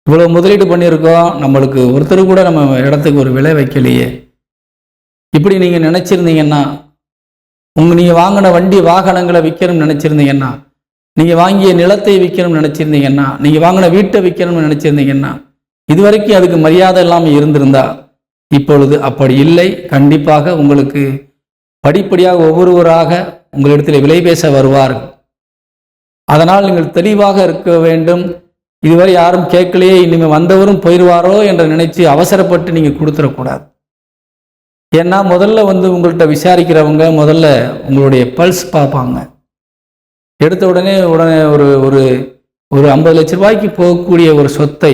இவ்வளோ முதலீடு பண்ணியிருக்கோம், நம்மளுக்கு ஒருத்தர் கூட நம்ம இடத்துக்கு ஒரு விலை வைக்கலையே, இப்படி நீங்கள் நினச்சிருந்தீங்கன்னா, நீங்கள் வாங்கின வண்டி வாகனங்களை விற்கணும்னு நினச்சிருந்தீங்கன்னா, நீங்கள் வாங்கிய நிலத்தை விற்கணும்னு நினச்சிருந்தீங்கன்னா, நீங்கள் வாங்கின வீட்டை விற்கணும்னு நினச்சிருந்தீங்கன்னா, இதுவரைக்கும் அதுக்கு மரியாதை இல்லாமல் இருந்திருந்தா இப்பொழுது அப்படி இல்லை. கண்டிப்பாக உங்களுக்கு படிப்படியாக ஒவ்வொருவராக உங்களிடத்தில் விலை பேச வருவார்கள். அதனால் நீங்கள் தெளிவாக இருக்க வேண்டும். இதுவரை யாரும் கேட்கலையே, இனிமேல் வந்தவரும் போயிடுவாரோ என்று நினைச்சு அவசரப்பட்டு நீங்கள் கொடுத்துடக்கூடாது. ஏன்னா முதல்ல உங்கள்கிட்ட விசாரிக்கிறவங்க முதல்ல உங்களுடைய பல்ஸ் பார்ப்பாங்க. எடுத்த உடனே ஒரு ஒரு ஒரு 50 லட்ச ரூபாய்க்கு போகக்கூடிய ஒரு சொத்தை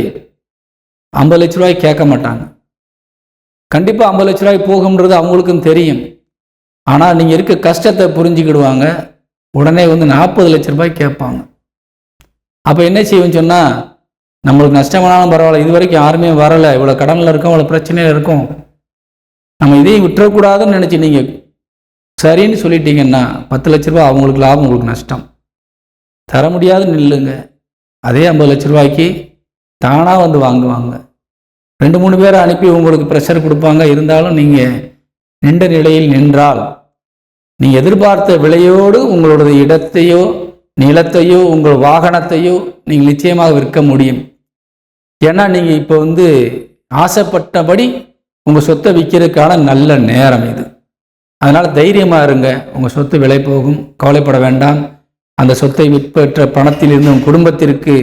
50 லட்ச ரூபாய்க்கு கேட்க மாட்டாங்க. கண்டிப்பாக 50 லட்ச ரூபாய்க்கு போகும்ன்றது அவங்களுக்கும் தெரியும். ஆனால் நீங்கள் இருக்க கஷ்டத்தை புரிஞ்சுக்கிடுவாங்க. உடனே 40 லட்ச ரூபாய்க்கு கேட்பாங்க. அப்போ என்ன செய்வோன்னு சொன்னால், நம்மளுக்கு நஷ்டமானாலும் பரவாயில்ல, இது வரைக்கும் யாருமே வரலை, இவ்வளோ கடனில் இருக்கோம், இவ்வளோ பிரச்சனையில் இருக்கும், நம்ம இதையும் விட்டுறக்கூடாதுன்னு நினச்சி நீங்கள் சரின்னு சொல்லிட்டீங்கன்னா 10 லட்ச ரூபா அவங்களுக்கு லாபம், உங்களுக்கு நஷ்டம். தர முடியாதுன்னு நில்லுங்க. அதே 50 லட்ச ரூபாய்க்கு தானாக வாங்குவாங்க. 2-3 பேரை அனுப்பி உங்களுக்கு ப்ரெஷர் கொடுப்பாங்க. இருந்தாலும் நீங்கள் நின்ற நிலையில் நின்றால் நீங்கள் எதிர்பார்த்த விலையோடு உங்களோட இடத்தையோ நிலத்தையோ உங்கள் வாகனத்தையோ நீங்கள் நிச்சயமாக விற்க முடியும். ஏன்னா நீங்கள் இப்போ ஆசைப்பட்டபடி உங்கள் சொத்தை விற்கிறதுக்கான நல்ல நேரம் இது. அதனால் தைரியமாக இருங்க. உங்கள் சொத்து விலை போகும், கவலைப்பட வேண்டாம். அந்த சொத்தை விற்பற்ற பணத்திலிருந்து உங்கள் குடும்பத்திற்கு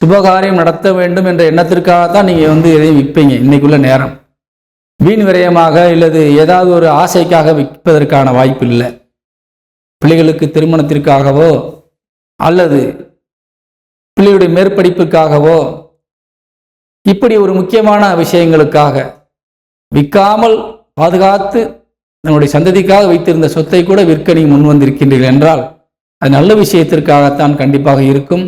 சுபகாரியம் நடத்த வேண்டும் என்ற எண்ணத்திற்காகத்தான் நீங்கள் எதையும் விற்பீங்க. இன்னைக்குள்ள நேரம் வீண் விரயமாக இல்லது ஏதாவது ஒரு ஆசைக்காக விற்பதற்கான வாய்ப்பு இல்லை. பிள்ளைகளுக்கு திருமணத்திற்காகவோ அல்லது பிள்ளையுடைய மேற்படிப்புக்காகவோ இப்படி ஒரு முக்கியமான விஷயங்களுக்காக விற்காமல் பாதுகாத்து நம்முடைய சந்ததிக்காக வைத்திருந்த சொத்தை கூட விற்க நீங்கள் முன் வந்திருக்கின்றீர்கள் என்றால் அது நல்ல விஷயத்திற்காகத்தான் கண்டிப்பாக இருக்கும்.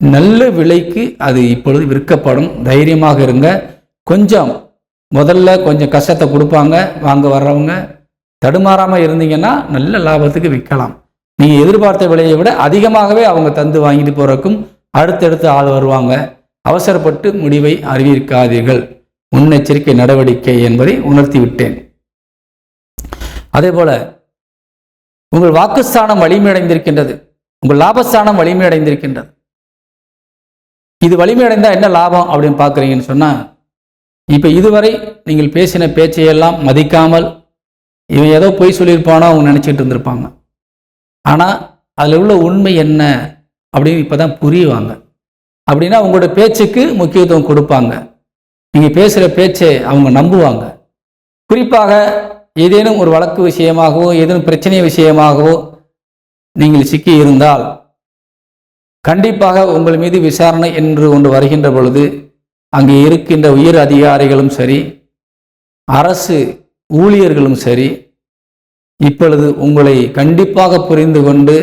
நல்ல விலைக்கு அது இப்பொழுது விற்கப்படும். தைரியமாக இருங்க. முதல்ல கொஞ்சம் கஷ்டத்தை கொடுப்பாங்க வாங்க வர்றவங்க. தடுமாறாமல் இருந்தீங்கன்னா நல்ல லாபத்துக்கு விற்கலாம். நீங்கள் எதிர்பார்த்த விலையை விட அதிகமாகவே அவங்க தந்து வாங்கிட்டு போகிறக்கும் அடுத்தடுத்து ஆள் வருவாங்க. அவசரப்பட்டு முடிவை அறிவிக்காதீர்கள். முன்னெச்சரிக்கை நடவடிக்கை என்பதை உணர்த்தி விட்டேன். அதே போல உங்கள் வாக்குஸ்தானம் வலிமையடைந்திருக்கின்றது. உங்கள் லாபஸ்தானம் வலிமையடைந்திருக்கின்றது. இது வலிமையடைந்தால் என்ன லாபம் அப்படின்னு பார்க்குறீங்கன்னு சொன்னால், இப்போ இதுவரை நீங்கள் பேசின பேச்சையெல்லாம் மதிக்காமல் இவன் ஏதோ பொய் சொல்லியிருப்பானோ அவங்க நினச்சிட்டு இருந்திருப்பாங்க. ஆனால் அதில் உள்ள உண்மை என்ன அப்படின்னு இப்போ தான் புரியுவாங்க. அப்படின்னா உங்களோட பேச்சுக்கு முக்கியத்துவம் கொடுப்பாங்க. நீங்கள் பேசுகிற பேச்சை அவங்க நம்புவாங்க. குறிப்பாக ஏதேனும் ஒரு வழக்கு விஷயமாகவோ ஏதேனும் பிரச்சனை விஷயமாகவோ நீங்கள் சிக்கி இருந்தால் கண்டிப்பாக உங்கள் மீது விசாரணை என்று ஒன்று வருகின்ற பொழுது அங்கே இருக்கின்ற உயர் அதிகாரிகளும் சரி, அரசு ஊழியர்களும் சரி, இப்பொழுது உங்களை கண்டிப்பாக புரிந்து கொண்டு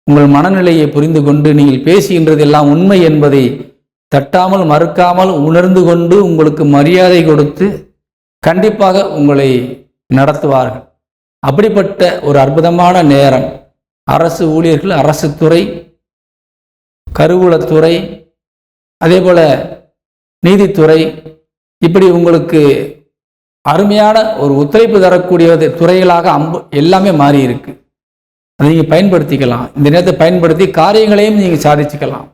உங்கள் மனநிலையை புரிந்து கொண்டு நீங்கள் பேசுகின்றதெல்லாம் உண்மை என்பதை தட்டாமல் மறுக்காமல் உணர்ந்து கொண்டு உங்களுக்கு மரியாதை கொடுத்து கண்டிப்பாக உங்களை நடத்துவார்கள். அப்படிப்பட்ட ஒரு அற்புதமான நேரம். அரசு ஊழியர்கள், அரசு துறை, கருவூலத்துறை, அதே போல நீதித்துறை, இப்படி உங்களுக்கு அருமையான ஒரு ஒத்துழைப்பு தரக்கூடிய துறைகளாக எல்லாமே மாறி இருக்கு. அதை நீங்கள் பயன்படுத்திக்கலாம். இந்த நேரத்தை பயன்படுத்தி காரியங்களையும் நீங்கள் சாதிச்சுக்கலாம்.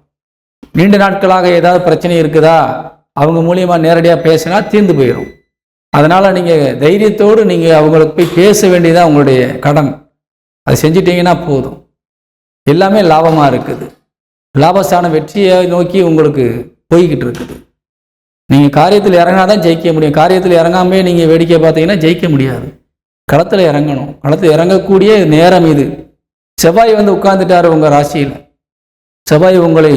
நீண்ட நாட்களாக ஏதாவது பிரச்சனை இருக்குதா, அவங்க மூலியமாக நேரடியாக பேசினா தீர்ந்து போயிடும். அதனால் நீங்கள் தைரியத்தோடு நீங்கள் அவங்களுக்கு போய் பேச வேண்டியதான் உங்களுடைய கடன். அதை செஞ்சிட்டிங்கன்னா போதும். எல்லாமே லாபமாக இருக்குது. லாபஸ்தான வெற்றியை நோக்கி உங்களுக்கு போய்கிட்டு இருக்குது. நீங்கள் காரியத்தில் இறங்கினாதான் ஜெயிக்க முடியும். காரியத்தில் இறங்காமே நீங்கள் வேடிக்கை பார்த்தீங்கன்னா ஜெயிக்க முடியாது. களத்தில் இறங்கணும். களத்தில் இறங்கக்கூடிய நேரம் இது. செவ்வாய் உட்கார்ந்துட்டார் உங்கள் ராசியில். செவ்வாய் உங்களை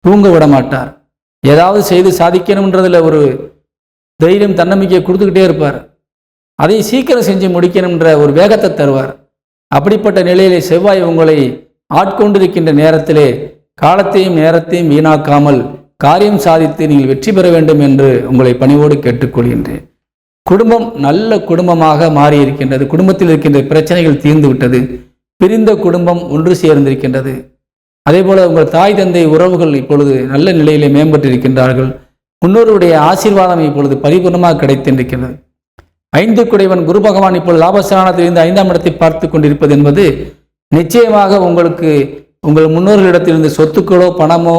தூங்க விட மாட்டார். ஏதாவது செய்து சாதிக்கணுன்றதில் ஒரு தைரியம் தன்னம்பிக்கையை கொடுத்துக்கிட்டே இருப்பார். அதை சீக்கிரம் செஞ்சு முடிக்கணுன்ற ஒரு வேகத்தை தருவார். அப்படிப்பட்ட நிலையிலே செவ்வாய் உங்களை ஆட்கொண்டிருக்கின்ற நேரத்திலே காலத்தையும் நேரத்தையும் வீணாக்காமல் காரியம் சாதித்து நீங்கள் வெற்றி பெற வேண்டும் என்று உங்களை பணிவோடு கேட்டுக்கொள்கின்றேன். குடும்பம் நல்ல குடும்பமாக மாறி இருக்கின்றது. குடும்பத்தில் இருக்கின்ற பிரச்சனைகள் தீர்ந்து விட்டது. பிரிந்த குடும்பம் ஒன்று சேர்ந்திருக்கின்றது. அதே போல உங்கள் தாய் தந்தை உறவுகள் இப்பொழுது நல்ல நிலையிலே மேம்பட்டிருக்கின்றார்கள். முன்னோருடைய ஆசீர்வாதம் இப்பொழுது பரிபூர்ணமாக கிடைத்திருக்கின்றது. 5 குடைவன் குரு பகவான் இப்பொழுது லாபஸ்தானத்திலிருந்து 5ஆம் இடத்தை பார்த்து கொண்டிருப்பது என்பது நிச்சயமாக உங்களுக்கு உங்கள் முன்னோர்களிடத்திலிருந்து சொத்துக்களோ பணமோ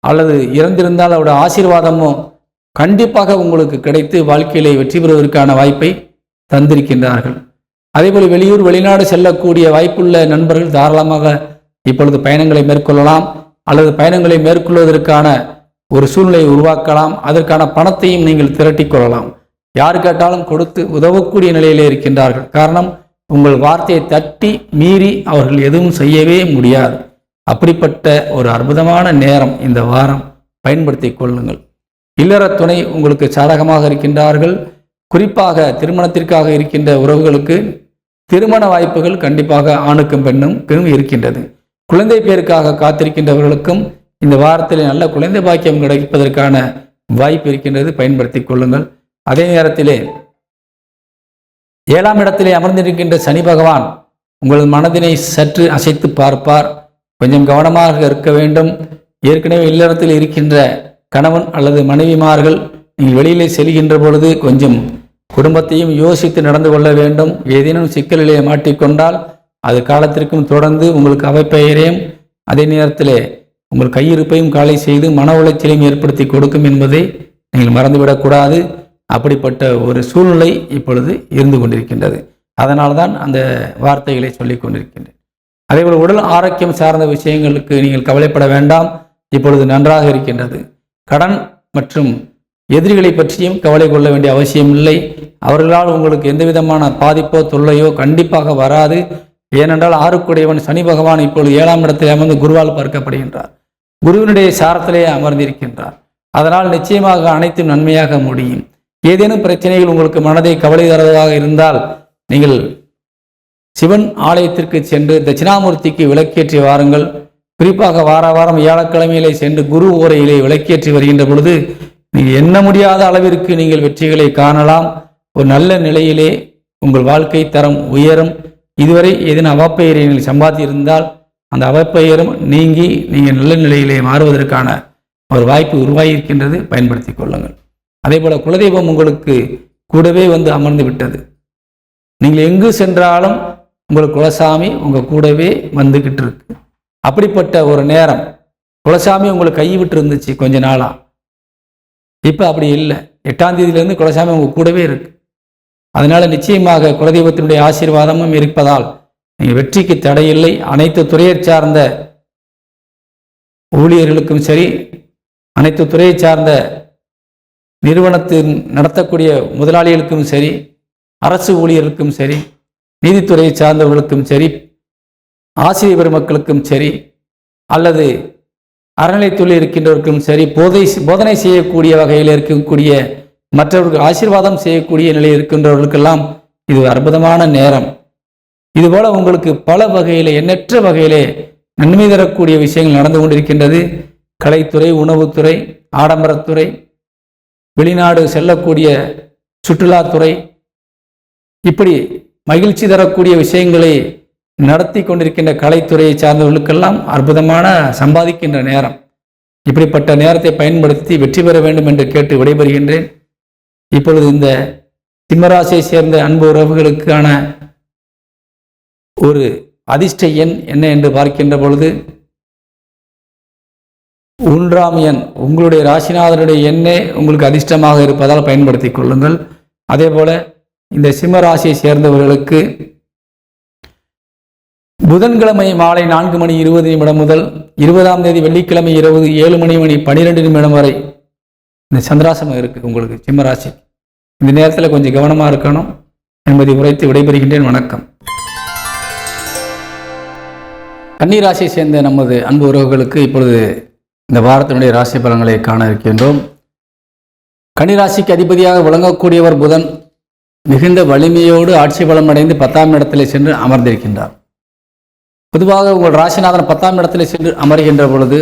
அல்லது இறந்திருந்தால் அவருடைய ஆசீர்வாதமோ கண்டிப்பாக உங்களுக்கு கிடைத்து வாழ்க்கையிலே வெற்றி பெறுவதற்கான வாய்ப்பை தந்திருக்கின்றார்கள். அதேபோல் வெளியூர் வெளிநாடு செல்லக்கூடிய வாய்ப்புள்ள நண்பர்கள் தாராளமாக இப்பொழுது பயணங்களை மேற்கொள்ளலாம் அல்லது பயணங்களை மேற்கொள்வதற்கான ஒரு சூழ்நிலையை உருவாக்கலாம். அதற்கான பணத்தையும் நீங்கள் திரட்டி கொள்ளலாம். யார் கேட்டாலும் கொடுத்து உதவக்கூடிய நிலையிலே இருக்கின்றார்கள். காரணம், உங்கள் வார்த்தையை தட்டி மீறி அவர்கள் எதுவும் செய்யவே முடியாது. அப்படிப்பட்ட ஒரு அற்புதமான நேரம் இந்த வாரம். பயன்படுத்தி கொள்ளுங்கள். இல்லற துணை உங்களுக்கு சாதகமாக இருக்கின்றார்கள். குறிப்பாக திருமணத்திற்காக இருக்கின்ற உறவுகளுக்கு திருமண வாய்ப்புகள் கண்டிப்பாக ஆணுக்கும் பெண்ணுக்கும் இருக்கின்றது. குழந்தை பேருக்காக காத்திருக்கின்றவர்களுக்கும் இந்த வாரத்தில் நல்ல குழந்தை பாக்கியம் கிடைப்பதற்கான வாய்ப்பு இருக்கின்றது. பயன்படுத்தி கொள்ளுங்கள். அதே நேரத்திலே 7ஆம் இடத்திலே அமர்ந்திருக்கின்ற சனி பகவான் உங்களது மனதினை சற்று அசைத்து பார்ப்பார். கொஞ்சம் கவனமாக இருக்க வேண்டும். ஏற்கனவே இல்லறத்தில் இருக்கின்ற கணவன் அல்லது மனைவிமார்கள் நீங்கள் வெளியிலே செல்கின்ற பொழுது கொஞ்சம் குடும்பத்தையும் யோசித்து நடந்து கொள்ள வேண்டும். ஏதேனும் சிக்கலிலே மாட்டிக்கொண்டால் அது காலத்திற்கும் தொடர்ந்து உங்களுக்கு அவப்பெயரையும் அதே நேரத்தில் உங்கள் கையிருப்பையும் காலை செய்து மன உளைச்சலையும் ஏற்படுத்தி கொடுக்கும் என்பதை நீங்கள் மறந்துவிடக்கூடாது. அப்படிப்பட்ட ஒரு சூழ்நிலை இப்பொழுது இருந்து கொண்டிருக்கின்றது. அதனால்தான் அந்த வார்த்தைகளை சொல்லிக் கொண்டிருக்கின்றேன். அதேபோல் உடல் ஆரோக்கியம் சார்ந்த விஷயங்களுக்கு நீங்கள் கவலைப்பட வேண்டாம். இப்பொழுது நன்றாக இருக்கின்றது. கடன் மற்றும் எதிரிகளை பற்றியும் கவலை கொள்ள வேண்டிய அவசியம் இல்லை. அவர்களால் உங்களுக்கு எந்த விதமான பாதிப்போ தொல்லையோ கண்டிப்பாக வராது. ஏனென்றால் ஆறுக்குடையவன் சனி பகவான் இப்பொழுது 7ஆம் இடத்தில் அமர்ந்து குருவால் பார்க்கப்படுகின்றார். குருவினுடைய சாரத்திலே அமர்ந்திருக்கின்றார். அதனால் நிச்சயமாக அனைத்தும் நன்மையாக முடியும். ஏதேனும் பிரச்சனைகள் உங்களுக்கு மனதை கவலை தருவதாக இருந்தால் நீங்கள் சிவன் ஆலயத்திற்கு சென்று தட்சிணாமூர்த்திக்கு விளக்கேற்றி வாருங்கள். குறிப்பாக வார வாரம் வியாழக்கிழமையிலே சென்று குரு ஓரையிலே விளக்கேற்றி வருகின்ற பொழுது நீங்கள் எண்ண முடியாத அளவிற்கு நீங்கள் வெற்றிகளை காணலாம். ஒரு நல்ல நிலையிலே உங்கள் வாழ்க்கை தரம் உயரும். இதுவரை ஏதேனும் அவப்பெயரை நீங்கள் சம்பாதித்திருந்தால் அந்த அவப்பெயரும் நீங்கி நீங்கள் நல்ல நிலையிலே மாறுவதற்கான ஒரு வாய்ப்பு உருவாகியிருக்கின்றது. பயன்படுத்தி கொள்ளுங்கள். அதே போல குலதெய்வம் உங்களுக்கு கூடவே வந்து அமர்ந்து விட்டது. நீங்கள் எங்கு சென்றாலும் உங்கள் குலசாமி உங்கள் கூடவே வந்துக்கிட்டு இருக்கு. அப்படிப்பட்ட ஒரு நேரம். குலசாமி உங்களுக்கு கைவிட்டு இருந்துச்சு கொஞ்ச நாளா. இப்போ அப்படி இல்லை. 8ஆம் தேதியிலிருந்து குலசாமி உங்கள் கூடவே இருக்கு. அதனால நிச்சயமாக குலதெய்வத்தினுடைய ஆசீர்வாதமும் இருப்பதால் நீங்கள் வெற்றிக்கு தடையில்லை. அனைத்து துறையை சார்ந்த ஊழியர்களுக்கும் சரி, அனைத்து துறையை சார்ந்த நிறுவனத்தின் நடத்தக்கூடிய முதலாளிகளுக்கும் சரி, அரசு ஊழியர்களுக்கும் சரி, நீதித்துறையை சார்ந்தவர்களுக்கும் சரி, ஆசிரியர் பெருமக்களுக்கும் சரி, அல்லது அறநிலைத்துறையில் இருக்கின்றவர்களுக்கும் சரி, போதனை செய்யக்கூடிய வகையில் இருக்கக்கூடிய மற்றவர்கள் ஆசீர்வாதம் செய்யக்கூடிய நிலையில் இருக்கின்றவர்களுக்கெல்லாம் இது அற்புதமான நேரம். இதுபோல உங்களுக்கு பல வகையிலே எண்ணற்ற வகையிலே நன்மை தரக்கூடிய விஷயங்கள் நடந்து கொண்டிருக்கின்றது. கலைத்துறை, உணவுத்துறை, ஆடம்பரத்துறை, வெளிநாடு செல்லக்கூடிய சுற்றுலாத்துறை, இப்படி மகிழ்ச்சி தரக்கூடிய விஷயங்களை நடத்தி கொண்டிருக்கின்ற கலைத்துறையை சார்ந்தவர்களுக்கெல்லாம் அற்புதமான சம்பாதிக்கின்ற நேரம். இப்படிப்பட்ட நேரத்தை பயன்படுத்தி வெற்றி பெற வேண்டும் என்று கேட்டு விடைபெறுகின்றேன். இப்பொழுது இந்த சிம்மராசியை சேர்ந்த அன்பு உறவுகளுக்கான ஒரு அதிர்ஷ்ட எண் என்ன என்று பார்க்கின்ற பொழுது 1ஆம் எண் உங்களுடைய ராசிநாதனுடைய எண்ணே உங்களுக்கு அதிர்ஷ்டமாக இருப்பதால் பயன்படுத்தி கொள்ளுங்கள். அதே போல இந்த சிம்ம ராசியை சேர்ந்தவர்களுக்கு புதன்கிழமை மாலை 4:20 முதல் 20ஆம் தேதி வெள்ளிக்கிழமை இரவு 7:12 வரை இந்த சந்திராசமம் இருக்கு உங்களுக்கு சிம்மராசி. இந்த நேரத்தில் கொஞ்சம் கவனமாக இருக்கணும் என்பதை உரைத்து விடைபெறுகின்றேன். வணக்கம். கன்னிராசியை சேர்ந்த நமது அன்பு உறவுகளுக்கு இப்பொழுது இந்த வாரத்தினுடைய ராசி பலன்களை காண இருக்கின்றோம். கன்னிராசிக்கு அதிபதியாக விளங்கக்கூடியவர் புதன் மிகுந்த வலிமையோடு ஆட்சி பலம் அடைந்து 10ஆம் இடத்திலே சென்று அமர்ந்திருக்கின்றார். பொதுவாக உங்கள் ராசிநாதன் 10ஆம் இடத்திலே சென்று அமர்கின்ற பொழுது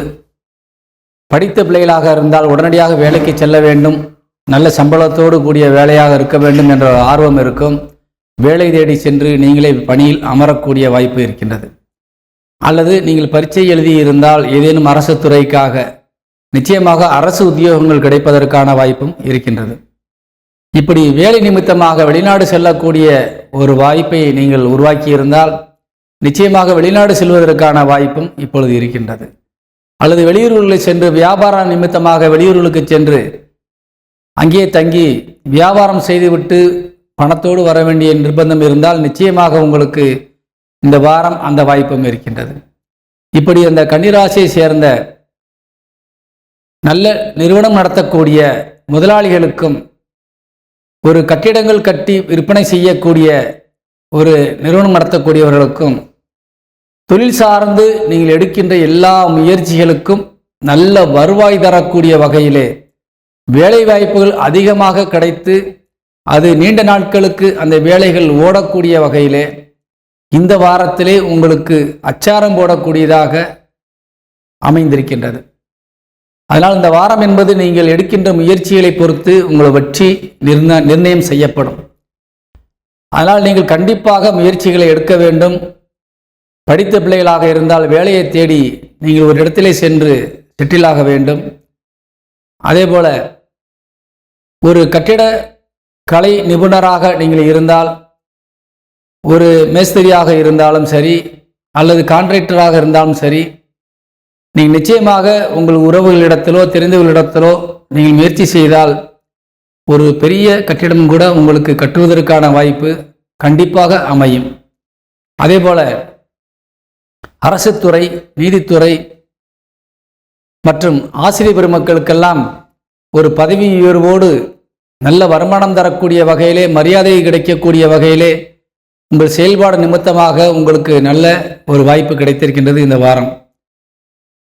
படித்த பிள்ளைகளாக இருந்தால் உடனடியாக வேலைக்கு செல்ல வேண்டும், நல்ல சம்பளத்தோடு கூடிய வேலையாக இருக்க வேண்டும் என்ற ஆர்வம் இருக்கும். வேலை தேடி சென்று நீங்களே பணியில் அமரக்கூடிய வாய்ப்பு இருக்கின்றது. அல்லது நீங்கள் பரீட்சை எழுதியிருந்தால் ஏதேனும் அரசு துறைக்காக நிச்சயமாக அரசு உத்தியோகங்கள் கிடைப்பதற்கான வாய்ப்பும் இருக்கின்றது. இப்படி வேலை நிமித்தமாக வெளிநாடு செல்லக்கூடிய ஒரு வாய்ப்பை நீங்கள் உருவாக்கியிருந்தால் நிச்சயமாக வெளிநாடு செல்வதற்கான வாய்ப்பும் இப்பொழுது இருக்கின்றது. அல்லது வெளியூர்களில் சென்று வியாபார நிமித்தமாக வெளியூர்களுக்கு சென்று அங்கே தங்கி வியாபாரம் செய்துவிட்டு பணத்தோடு வர வேண்டிய நிர்பந்தம் இருந்தால் நிச்சயமாக உங்களுக்கு இந்த வாரம் அந்த வாய்ப்பும் இருக்கின்றது. இப்படி அந்த கன்னிராசியை சேர்ந்த நல்ல நிறுவனம் நடத்தக்கூடிய முதலாளிகளுக்கும் ஒரு கட்டிடங்கள் கட்டி விற்பனை செய்யக்கூடிய ஒரு நிறுவனம் நடத்தக்கூடியவர்களுக்கும் தொழில் சார்ந்து நீங்கள் எடுக்கின்ற எல்லா முயற்சிகளுக்கும் நல்ல வருவாய் தரக்கூடிய வகையிலே வேலை வாய்ப்புகள் அதிகமாக கிடைத்து அது நீண்ட நாட்களுக்கு அந்த வேலைகள் ஓடக்கூடிய வகையிலே இந்த வாரத்திலே உங்களுக்கு அச்சாரம் போடக்கூடியதாக அமைந்திருக்கின்றது. அதனால் இந்த வாரம் என்பது நீங்கள் எடுக்கின்ற முயற்சிகளை பொறுத்து உங்களை வெற்றி நிர்ணயம் செய்யப்படும். அதனால் நீங்கள் கண்டிப்பாக முயற்சிகளை எடுக்க வேண்டும். படித்த பிள்ளைகளாக இருந்தால் வேலையை தேடி நீங்கள் ஒரு இடத்திலே சென்று செட்டிலாக வேண்டும். அதே போல ஒரு கட்டிட கலை நிபுணராக நீங்கள் இருந்தால், ஒரு மேஸ்திரியாக இருந்தாலும் சரி அல்லது கான்ட்ராக்டராக இருந்தாலும் சரி, நீங்கள் நிச்சயமாக உங்கள் உறவுகளிடத்திலோ தெரிந்தவர்களிடத்திலோ நீங்கள் முயற்சி செய்தால் ஒரு பெரிய கட்டிடம் கூட உங்களுக்கு கட்டுவதற்கான வாய்ப்பு கண்டிப்பாக அமையும். அதே போல அரசுத்துறை, நீதித்துறை, மற்றும் ஆசிரியர் பெருமக்களுக்கெல்லாம் ஒரு பதவி உயர்வோடு நல்ல வருமானம் தரக்கூடிய வகையிலே, மரியாதை கிடைக்கக்கூடிய வகையிலே உங்கள் செயல்பாடு நிமித்தமாக உங்களுக்கு நல்ல ஒரு வாய்ப்பு கிடைத்திருக்கின்றது இந்த வாரம்.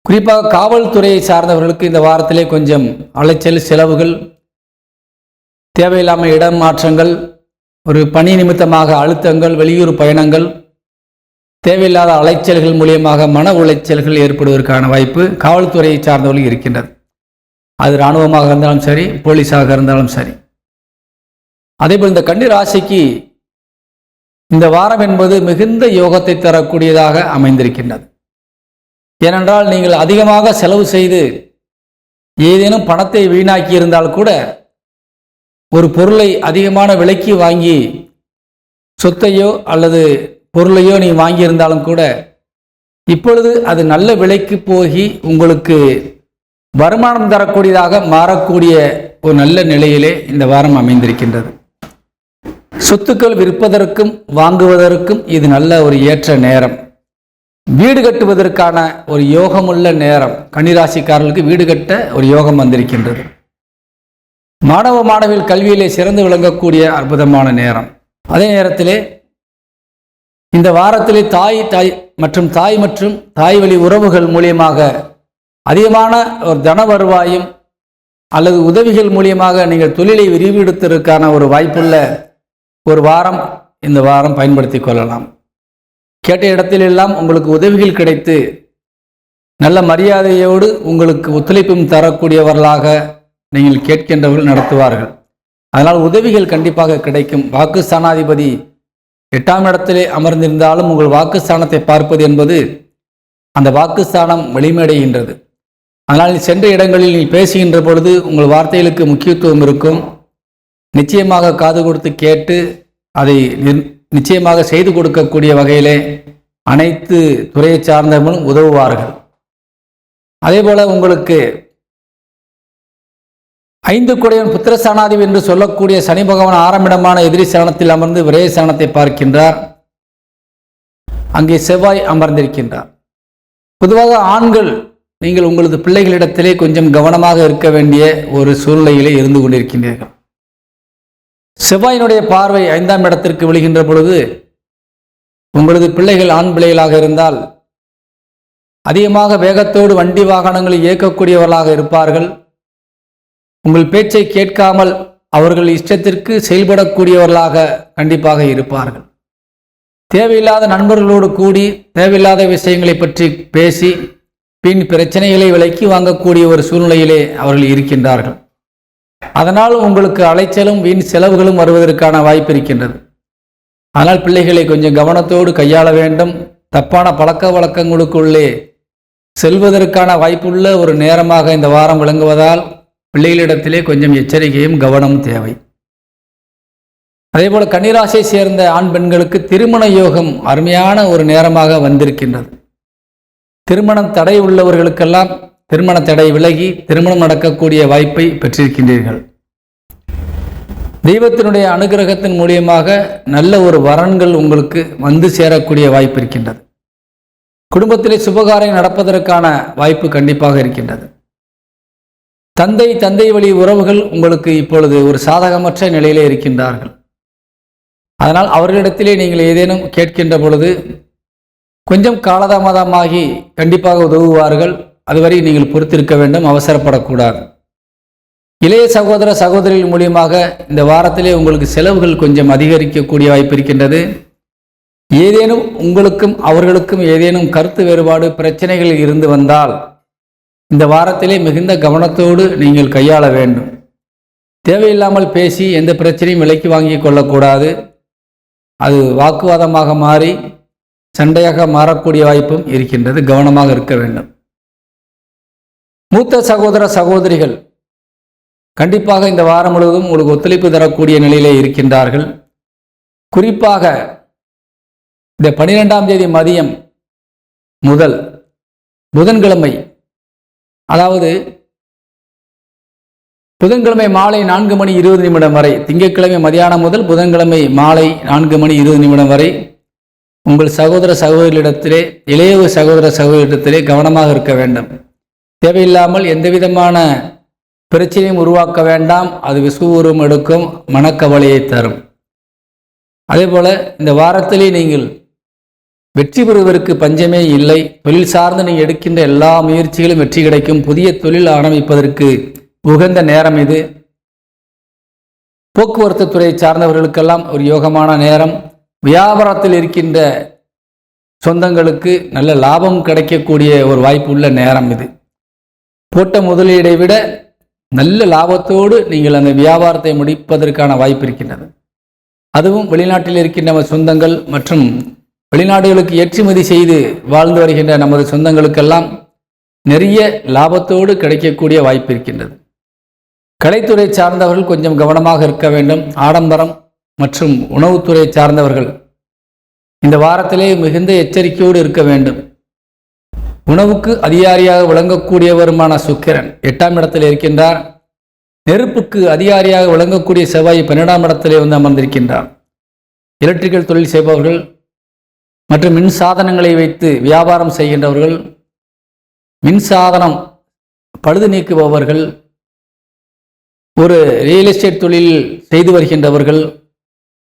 குறிப்பாக காவல்துறையை சார்ந்தவர்களுக்கு இந்த வாரத்திலே கொஞ்சம் அலைச்சல், செலவுகள், தேவையில்லாமல் இடம் மாற்றங்கள், ஒரு பணி நிமித்தமாக அழுத்தங்கள், வெளியூர் பயணங்கள், தேவையில்லாத அலைச்சல்கள் மூலியமாக மன உளைச்சல்கள் ஏற்படுவதற்கான வாய்ப்பு காவல்துறையை சார்ந்தவர்கள் இருக்கின்றது. அது இராணுவமாக இருந்தாலும் சரி, போலீஸாக இருந்தாலும் சரி. அதேபோல் இந்த கன்னி ராசிக்கு இந்த வாரம் என்பது மிகுந்த யோகத்தை தரக்கூடியதாக அமைந்திருக்கின்றது. ஏனென்றால் நீங்கள் அதிகமாக செலவு செய்து ஏதேனும் பணத்தை வீணாக்கி இருந்தால் கூட, ஒரு பொருளை அதிகமான விலைக்கு வாங்கி சொத்தையோ அல்லது பொருளையோ நீ வாங்கியிருந்தாலும் கூட இப்பொழுது அது நல்ல விலைக்கு போகி உங்களுக்கு வருமானம் தரக்கூடியதாக மாறக்கூடிய ஒரு நல்ல நிலையிலே இந்த வாரம் அமைந்திருக்கின்றது. சொத்துக்கள் விற்பதற்கும் வாங்குவதற்கும் இது நல்ல ஒரு ஏற்ற நேரம். வீடு கட்டுவதற்கான ஒரு யோகமுள்ள நேரம். கன்னிராசிக்காரர்களுக்கு வீடு கட்ட ஒரு யோகம் வந்திருக்கின்றது. மாணவ மாணவிகள் கல்வியிலே சிறந்து விளங்கக்கூடிய அற்புதமான நேரம். அதே நேரத்திலே இந்த வாரத்திலே தாய் மற்றும் தாய் வழி உறவுகள் மூலியமாக அதிகமான ஒரு தன வருவாயும் அல்லது உதவிகள் மூலியமாக நீங்கள் தொழிலை விரிவெடுத்ததற்கான ஒரு வாய்ப்புள்ள ஒரு வாரம் இந்த வாரம் பயன்படுத்தி கொள்ளலாம். கேட்ட இடத்திலெல்லாம் உங்களுக்கு உதவிகள் கிடைத்து நல்ல மரியாதையோடு உங்களுக்கு ஒத்துழைப்பும் தரக்கூடியவர்களாக நீங்கள் கேட்கின்றவர்கள் நடத்துவார்கள். அதனால் உதவிகள் கண்டிப்பாக கிடைக்கும். வாக்குஸ்தானாதிபதி 8ஆம் இடத்திலே அமர்ந்திருந்தாலும் உங்கள் வாக்குஸ்தானத்தை பார்ப்பது என்பது அந்த வாக்குஸ்தானம் வலிமையடைகின்றது. அதனால் சென்ற இடங்களில் நீ பேசுகின்ற பொழுது உங்கள் வார்த்தைகளுக்கு முக்கியத்துவம் இருக்கும். நிச்சயமாக காது கொடுத்து கேட்டு அதை நிச்சயமாக செய்து கொடுக்கக்கூடிய வகையிலே அனைத்து துறையை சார்ந்தவர்களும் உதவுவார்கள். அதேபோல உங்களுக்கு 5 குடையன் புத்திரஸ்தானாதிபதி என்று சொல்லக்கூடிய சனி பகவான் 6ஆம் இடமான எதிரி ஸ்தானத்தில் அமர்ந்து விரய ஸ்தானத்தை பார்க்கின்றார். அங்கே செவ்வாய் அமர்ந்திருக்கின்றார். பொதுவாக ஆண்கள் நீங்கள் உங்களது பிள்ளைகளிடத்திலே கொஞ்சம் கவனமாக இருக்க வேண்டிய ஒரு சூழ்நிலையிலே இருந்து கொண்டிருக்கின்றீர்கள். செவ்வாயினுடைய பார்வை 5ஆம் இடத்திற்கு விழுகின்ற பொழுது உங்களது பிள்ளைகள் ஆண் பிள்ளைகளாக இருந்தால் அதிகமாக வேகத்தோடு வண்டி வாகனங்களை இயக்கக்கூடியவர்களாக இருப்பார்கள். உங்கள் பேச்சை கேட்காமல் அவர்கள் இஷ்டத்திற்கு செயல்படக்கூடியவர்களாக கண்டிப்பாக இருப்பார்கள். தேவையில்லாத நண்பர்களோடு கூடி தேவையில்லாத விஷயங்களை பற்றி பேசி பின் பிரச்சனைகளை விலைக்கு வாங்கக்கூடிய ஒரு சூழ்நிலையிலே அவர்கள் இருக்கின்றார்கள். அதனால் உங்களுக்கு அலைச்சலும் வீண் செலவுகளும் வருவதற்கான வாய்ப்பு இருக்கின்றது. ஆனால் பிள்ளைகளை கொஞ்சம் கவனத்தோடு கையாள வேண்டும். தப்பான பழக்க வழக்கங்களுக்குள்ளே செல்வதற்கான வாய்ப்புள்ள ஒரு நேரமாக இந்த வாரம் விளங்குவதால் பிள்ளைகளிடத்திலே கொஞ்சம் எச்சரிக்கையும் கவனமும் தேவை. அதேபோல கன்னிராசியை சேர்ந்த ஆண் பெண்களுக்கு திருமண யோகம் அருமையான ஒரு நேரமாக வந்திருக்கின்றது. திருமணம் தடை உள்ளவர்களுக்கெல்லாம் திருமண தடை விலகி திருமணம் நடக்கக்கூடிய வாய்ப்பை பெற்றிருக்கின்றீர்கள். தெய்வத்தினுடைய அனுகிரகத்தின் மூலியமாக நல்ல ஒரு வரன்கள் உங்களுக்கு வந்து சேரக்கூடிய வாய்ப்பு இருக்கின்றது. குடும்பத்திலே சுபகாரியம் நடப்பதற்கான வாய்ப்பு கண்டிப்பாக இருக்கின்றது. தந்தை வழி உறவுகள் உங்களுக்கு இப்பொழுது ஒரு சாதகமற்ற நிலையிலே இருக்கின்றார்கள். அதனால் அவர்களிடத்திலே நீங்கள் ஏதேனும் கேட்கின்ற பொழுது கொஞ்சம் காலதாமதமாகி கண்டிப்பாக உதவுவார்கள். அதுவரை நீங்கள் பொறுத்திருக்க வேண்டும், அவசரப்படக்கூடாது. இளைய சகோதர சகோதரிகள் மூலியமாக இந்த வாரத்திலே உங்களுக்கு செலவுகள் கொஞ்சம் அதிகரிக்கக்கூடிய வாய்ப்பு இருக்கின்றது. ஏதேனும் உங்களுக்கும் அவர்களுக்கும் ஏதேனும் கருத்து வேறுபாடு பிரச்சனைகள் இருந்து வந்தால் இந்த வாரத்திலே மிகுந்த கவனத்தோடு நீங்கள் கையாள வேண்டும். தேவையில்லாமல் பேசி எந்த பிரச்சனையும் விலைக்கு வாங்கி கொள்ளக்கூடாது. அது வாக்குவாதமாக மாறி சண்டையாக மாறக்கூடிய வாய்ப்பும் இருக்கின்றது. கவனமாக இருக்க வேண்டும். மூத்த சகோதர சகோதரிகள் கண்டிப்பாக இந்த வாரம் முழுவதும் உங்களுக்கு ஒத்துழைப்பு தரக்கூடிய நிலையிலே இருக்கின்றார்கள். குறிப்பாக இந்த 12ஆம் தேதி மதியம் முதல் புதன்கிழமை, அதாவது புதன்கிழமை மாலை 4:20 வரை, திங்கட்கிழமை மதியானம் முதல் புதன்கிழமை மாலை 4:20 வரை உங்கள் சகோதர சகோதரிகளிடத்திலே, இளைய சகோதர சகோதரிடத்திலே கவனமாக இருக்க வேண்டும். தேவையில்லாமல் எந்த விதமான பிரச்சனையும் உருவாக்க வேண்டாம். அது விசுவூரம் எடுக்கும், மனக்கவலையை தரும். அதே போல இந்த வாரத்திலே நீங்கள் வெற்றி பெறுவதற்கு பஞ்சமே இல்லை. தொழில் சார்ந்து நீங்கள் எடுக்கின்ற எல்லா முயற்சிகளும் வெற்றி கிடைக்கும். புதிய தொழில் ஆரம்பிப்பதற்கு உகந்த நேரம் இது. போக்குவரத்து துறை சார்ந்தவர்களுக்கெல்லாம் ஒரு யோகமான நேரம். வியாபாரத்தில் இருக்கின்ற சொந்தங்களுக்கு நல்ல லாபம் கிடைக்கக்கூடிய ஒரு வாய்ப்பு உள்ள நேரம் இது. போட்ட முதலீடை விட நல்ல லாபத்தோடு நீங்கள் அந்த வியாபாரத்தை முடிப்பதற்கான வாய்ப்பு இருக்கின்றது. அதுவும் வெளிநாட்டில் இருக்கின்ற நம்ம சொந்தங்கள் மற்றும் வெளிநாடுகளுக்கு ஏற்றுமதி செய்து வாழ்ந்து வருகின்ற நமது சொந்தங்களுக்கெல்லாம் நிறைய லாபத்தோடு கிடைக்கக்கூடிய வாய்ப்பு இருக்கின்றது. கலைத்துறை சார்ந்தவர்கள் கொஞ்சம் கவனமாக இருக்க வேண்டும். ஆடம்பரம் மற்றும் உணவுத்துறை சார்ந்தவர்கள் இந்த வாரத்திலே மிகுந்த எச்சரிக்கையோடு இருக்க வேண்டும். உணவுக்கு அதிகாரியாக விளங்கக்கூடியவருமான சுக்கிரன் 8ஆம் இடத்தில் இருக்கின்றார். நெருப்புக்கு அதிகாரியாக விளங்கக்கூடிய செவ்வாய் 12ஆம் இடத்திலே வந்து அமர்ந்திருக்கின்றார். எலக்ட்ரிக்கல் தொழில் செய்பவர்கள் மற்றும் மின் சாதனங்களை வைத்து வியாபாரம் செய்கின்றவர்கள், மின்சாதனம் பழுது நீக்குபவர்கள், ஒரு ரியல் எஸ்டேட் தொழில் செய்து வருகின்றவர்கள்,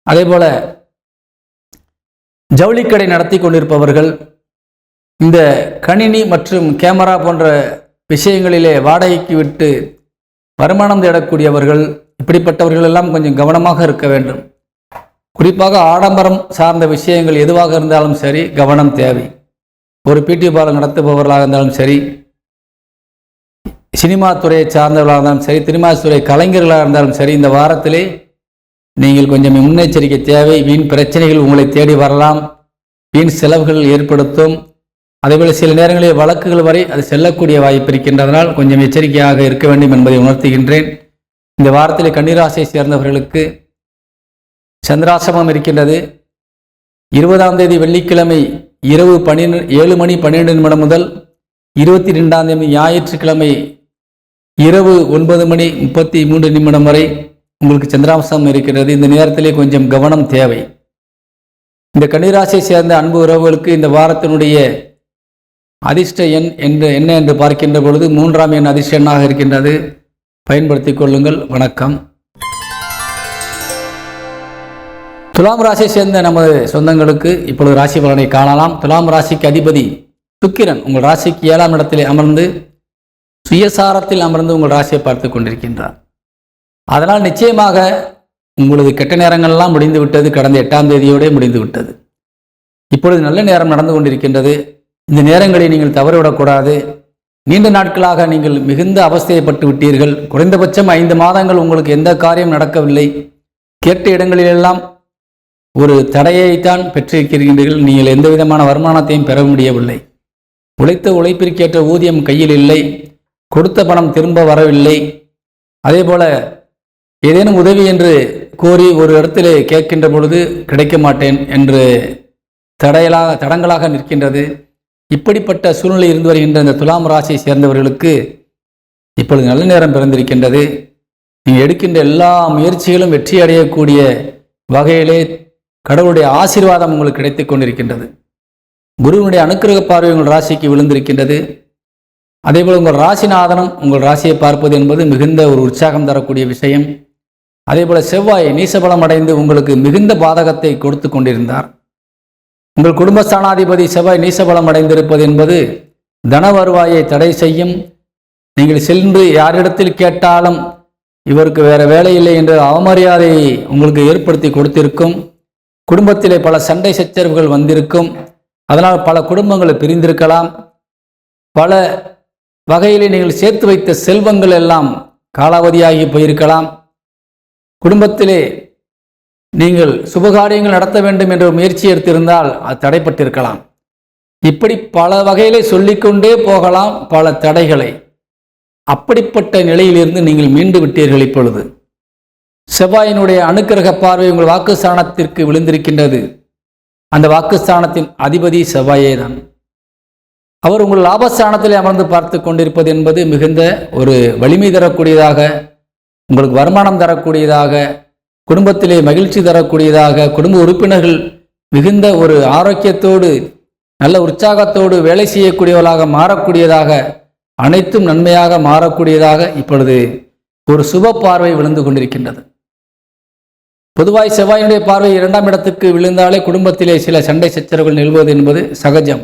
அதே போல ஜவுளிக்கடை நடத்தி கொண்டிருப்பவர்கள், இந்த கணினி மற்றும் கேமரா போன்ற விஷயங்களிலே வாடகைக்கு விட்டு வருமானம் தேடக்கூடியவர்கள், இப்படிப்பட்டவர்கள் எல்லாம் கொஞ்சம் கவனமாக இருக்க வேண்டும். குறிப்பாக ஆடம்பரம் சார்ந்த விஷயங்கள் எதுவாக இருந்தாலும் சரி கவனம் தேவை. ஒரு பியூட்டி பார்லர் நடத்துபவர்களாக இருந்தாலும் சரி, சினிமா துறையை சார்ந்தவர்களாக இருந்தாலும் சரி, திருமாத்துறை கலைஞர்களாக இருந்தாலும் சரி, இந்த வாரத்திலே நீங்கள் கொஞ்சம் முன்னெச்சரிக்கை தேவை. வீண் பிரச்சனைகள் உங்களை தேடி வரலாம், வீண் செலவுகள் ஏற்படுத்தும். அதேபோல் சில நேரங்களில் வழக்குகள் வரை அது செல்லக்கூடிய வாய்ப்பு இருக்கின்றதனால் கொஞ்சம் எச்சரிக்கையாக இருக்க வேண்டும் என்பதை உணர்த்துகின்றேன். இந்த வாரத்தில் கன்னிராசியை சேர்ந்தவர்களுக்கு சந்திராசிரமம் இருக்கின்றது. 20ஆம் தேதி வெள்ளிக்கிழமை இரவு 7:12 முதல் 22ஆம் தேதி ஞாயிற்றுக்கிழமை இரவு 9:33 வரை உங்களுக்கு சந்திராசிரமம் இருக்கிறது. இந்த நேரத்திலே கொஞ்சம் கவனம் தேவை. இந்த கன்னிராசியை சேர்ந்த அன்பு உறவுகளுக்கு இந்த வாரத்தினுடைய அதிர்ஷ்ட எண் என்ன என்று பார்க்கின்ற பொழுது 3ஆம் எண் அதிர்ஷ்ட எண்ணாக இருக்கின்றது. பயன்படுத்திக் கொள்ளுங்கள். வணக்கம். துலாம் ராசியை சேர்ந்த நமது சொந்தங்களுக்கு இப்பொழுது ராசி பலனை காணலாம். துலாம் ராசிக்கு அதிபதி சுக்கிரன் உங்கள் ராசிக்கு 7ஆம் இடத்திலே அமர்ந்து சுயசாரத்தில் அமர்ந்து உங்கள் ராசியை பார்த்து கொண்டிருக்கின்றார். அதனால் நிச்சயமாக உங்களது கெட்ட நேரங்கள்லாம் முடிந்து விட்டது. கடந்த 8ஆம் தேதியோடே முடிந்து விட்டது. இப்பொழுது நல்ல நேரம் நடந்து கொண்டிருக்கின்றது. இந்த நேரங்களை நீங்கள் தவறிவிடக்கூடாது. நீண்ட நாட்களாக நீங்கள் மிகுந்த அவஸ்தையப்பட்டு விட்டீர்கள். குறைந்தபட்சம் 5 மாதங்கள் உங்களுக்கு எந்த காரியம் நடக்கவில்லை. கேட்ட இடங்களிலெல்லாம் ஒரு தடையைத்தான் பெற்றிருக்கிறீர்கள். நீங்கள் எந்த விதமான வருமானத்தையும் பெற முடியவில்லை. உழைத்த உழைப்பிற்கேற்ற ஊதியம் கையில் இல்லை. கொடுத்த பணம் திரும்ப வரவில்லை. அதே போல ஏதேனும் உதவி என்று கோரி ஒரு இடத்திலே கேட்கின்ற பொழுது கிடைக்க மாட்டேன் என்று தடங்களாக நிற்கின்றது. இப்படிப்பட்ட சூழ்நிலை இருந்து வருகின்ற இந்த துலாம் ராசியை சேர்ந்தவர்களுக்கு இப்பொழுது நல்ல நேரம் பிறந்திருக்கின்றது. நீங்கள் எடுக்கின்ற எல்லா முயற்சிகளும் வெற்றி அடையக்கூடிய வகையிலே கடவுளுடைய ஆசீர்வாதம் உங்களுக்கு கிடைத்துக் கொண்டிருக்கின்றது. குருவினுடைய அனுக்கிரக பார்வை உங்கள் ராசிக்கு விழுந்திருக்கின்றது. அதேபோல் உங்கள் ராசிநாதனம் உங்கள் ராசியை பார்ப்பது என்பது மிகுந்த ஒரு உற்சாகம் தரக்கூடிய விஷயம். அதேபோல செவ்வாய் நீசபலம் அடைந்து உங்களுக்கு மிகுந்த பாதகத்தை கொடுத்து கொண்டிருந்தார். உங்கள் குடும்பஸ்தானாதிபதி செவ்வாய் நீசபலம் அடைந்திருப்பது என்பது தன வருவாயை தடை செய்யும். நீங்கள் சென்று யாரிடத்தில் கேட்டாலும் இவருக்கு வேற வேலை இல்லை என்ற அவமரியாதையை உங்களுக்கு ஏற்படுத்தி கொடுத்திருக்கும். குடும்பத்திலே பல சண்டை சச்சரவுகள் வந்திருக்கும். அதனால் பல குடும்பங்கள் பிரிந்திருக்கலாம். பல வகையிலே நீங்கள் சேர்த்து வைத்த செல்வங்கள் எல்லாம் காலாவதியாகி போயிருக்கலாம். குடும்பத்திலே நீங்கள் சுபகாரியங்கள் நடத்த வேண்டும் என்ற முயற்சி எடுத்திருந்தால் அது தடைப்பட்டிருக்கலாம். இப்படி பல வகையிலே சொல்லிக்கொண்டே போகலாம் பல தடைகளை. அப்படிப்பட்ட நிலையிலிருந்து நீங்கள் மீண்டு விட்டீர்கள். இப்பொழுது செவ்வாயினுடைய அனுக்கிரக பார்வை உங்கள் வாக்குஸ்தானத்திற்கு விழுந்திருக்கின்றது. அந்த வாக்குஸ்தானத்தின் அதிபதி செவ்வாயே தான். அவர் உங்கள் லாபஸ்தானத்திலே அமர்ந்து பார்த்து கொண்டிருப்பது என்பது மிகுந்த ஒரு வலிமை தரக்கூடியதாக, உங்களுக்கு வருமானம் தரக்கூடியதாக, குடும்பத்திலே மகிழ்ச்சி தரக்கூடியதாக, குடும்ப உறுப்பினர்கள் மிகுந்த ஒரு ஆரோக்கியத்தோடு நல்ல உற்சாகத்தோடு வேலை செய்யக்கூடியவர்களாக மாறக்கூடியதாக அனைத்தும் நன்மையாக மாறக்கூடியதாக இப்பொழுது ஒரு சுப பார்வை விழுந்து கொண்டிருக்கின்றது. பொதுவாய் செவ்வாயினுடைய பார்வை 2ஆம் இடத்துக்கு விழுந்தாலே குடும்பத்திலே சில சண்டை சச்சரவுகள் நிகழ்வது என்பது சகஜம்.